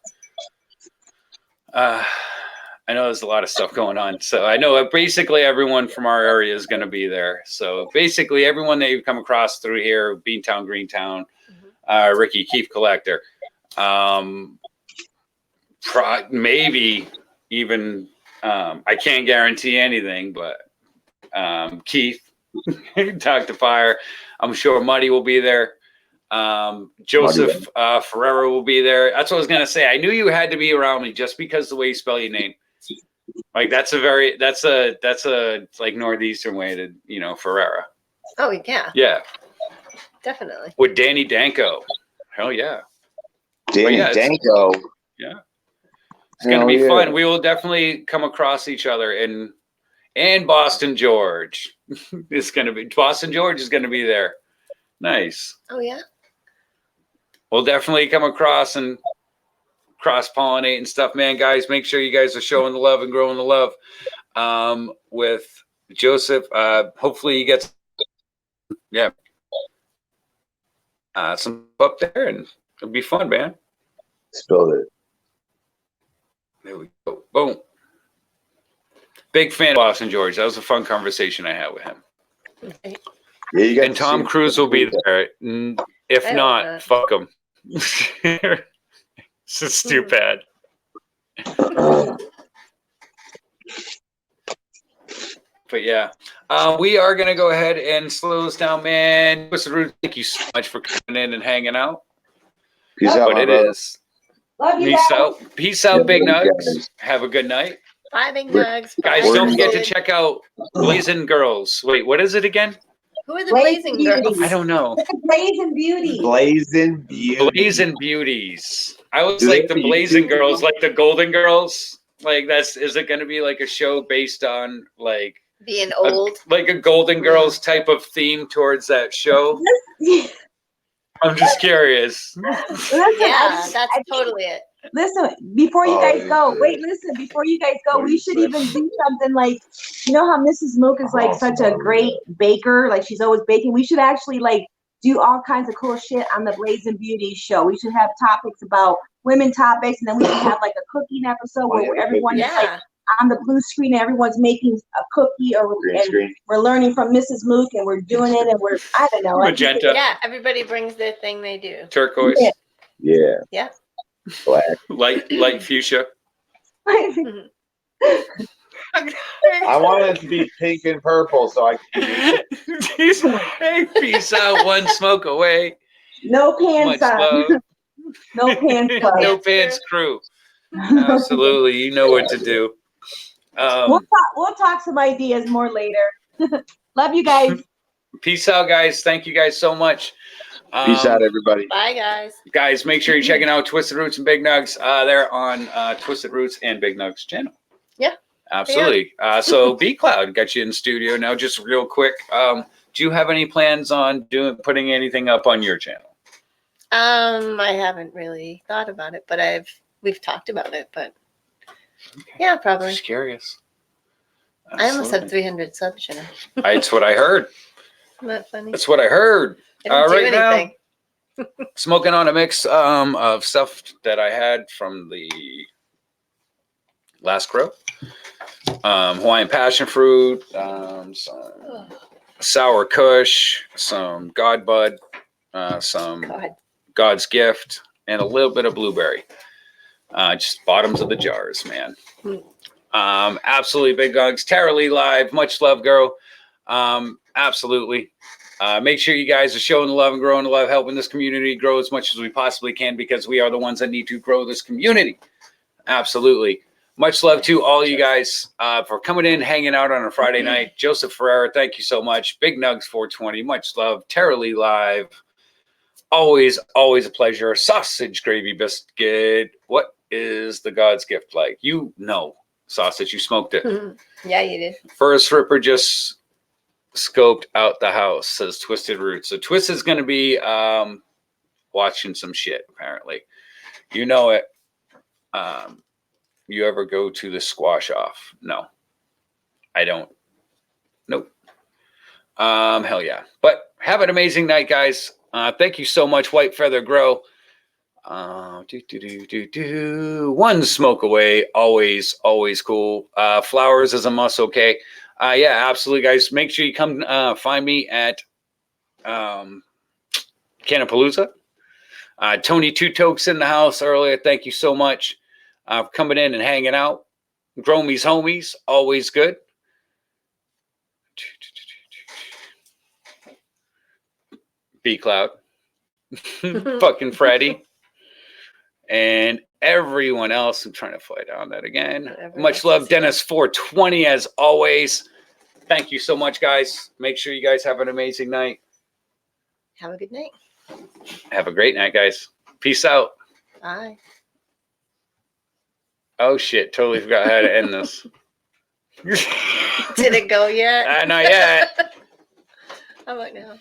I know there's a lot of stuff going on. So I know basically everyone from our area is going to be there. So basically everyone that you've come across through here, Beantown, Greentown, Ricky Keith Collector, maybe even, I can't guarantee anything, but Keith, Dr. Fire, I'm sure Muddy will be there. Joseph Ferrero will be there. That's what I was going to say. I knew you had to be around me just because the way you spell your name. Like that's a like Northeastern way to, Ferrera. Oh yeah, Yeah. definitely. With Danny Danko. Hell yeah. Danny yeah, Danko. Yeah. It's going to be fun. We will definitely come across each other and Boston George. Boston George is going to be there. Nice. Oh yeah. We'll definitely come across and cross-pollinate and stuff, man. Guys, make sure you guys are showing the love and growing the love with Joseph. Hopefully he gets some up there, and it'll be fun, man. Spilled it. There we go. Boom. Big fan of Boston George. That was a fun conversation I had with him. Okay. Yeah, you got And Tom Cruise will be there. If I not, hope fuck him. It's just too bad. But yeah, we are going to go ahead and slow this down, man. Thank you so much for coming in and hanging out. Peace out, But my it brother. is. Love you Peace guys. out. Peace out, Big Yeah, Nugs. Have a good night. Bye, Big Nugs. Guys, Bye, don't forget to David. check out Blazing Girls. Wait, what is it again? Who are the Blazing Blazing Girls? Beauties. I don't know. Blazing Beauty. Blazing Beauty. Blazing Beauties. I was Do like they the have a Blazing YouTube Girls, channel? like the Golden Girls. Like is it going to be like a show based on like Being old. like a Golden Girls type of theme towards that show? I'm just curious. Listen, Yeah, I that's think- totally it. Listen, before you Oh, guys go, yeah. wait, listen, before you guys go, What we is should that? even do something like, you know how Mrs. Mook is like such a great baker, like she's always baking. We should actually like do all kinds of cool shit on the Blazing Beauty show. We should have topics about women topics, and then we can have like a cooking episode where everyone is like Yeah. on the blue screen and everyone's making a cookie, or Green and screen. we're learning from Mrs. Mook and we're doing it, and we're, I don't know. like- Magenta, Yeah, everybody brings their thing they do. turquoise, Yeah. Yeah. Yeah. Black. light fuchsia. I want it to be pink and purple so I can Hey, peace out, one smoke away. No Much pants on. love. No pants on. No pants crew. Absolutely, you know what to do. We'll talk some ideas more later. Love you guys. Peace out, guys. Thank you guys so much. peace out, everybody. Bye, guys. Guys, make sure you're checking out Twisted Roots and Big Nugs. They're on Twisted Roots and Big Nugs channel. Yeah. Absolutely. So B Cloud got you in studio now. Just real quick, do you have any plans on putting anything up on your channel? I haven't really thought about it, but we've talked about it, but yeah, probably. Just curious. I almost had Absolutely. 300 subs, you know. That's what I heard. Isn't that funny? That's what I heard. I don't do right now, anything. Smoking on a mix of stuff that I had from the last crow. Hawaiian passion fruit, some sour kush, some God bud, some God. God's gift, and a little bit of blueberry. Just bottoms of the jars, man. Absolutely big hugs. Tara Lee live. Much love, girl. Absolutely. Make sure you guys are showing the love and growing the love, helping this community grow as much as we possibly can, because we are the ones that need to grow this community. Absolutely. Much love to all you guys for coming in, hanging out on a Friday night. Joseph Ferreira, thank you so much. Big Nugs 420. Much love. Tara Lee live. Always a pleasure. Sausage gravy biscuit. What is the God's gift like? You know, sausage. You smoked it. Yeah, you did. First Ripper just scoped out the house, says Twisted Roots. So Twisted's going to be watching some shit, apparently. You know it. You ever go to the squash off? No, I don't. Nope. Hell yeah. But have an amazing night, guys. Thank you so much, White Feather Grow. One smoke away. Always cool. Flowers is a must. Okay. Yeah, absolutely, guys. Make sure you come find me at Canapalooza. Tony Two Tokes in the house earlier. Thank you so much for coming in and hanging out. Gromy's homies, always good. B Cloud, fucking Freddie, and everyone else. I'm trying to fly down that again. Much love, Dennis 420, as always. Thank you so much, guys. Make sure you guys have an amazing night. Have a good night. Have a great night, guys. Peace out. Bye. Oh shit! Totally forgot how to end this. Did it go yet? Not yet. How about now?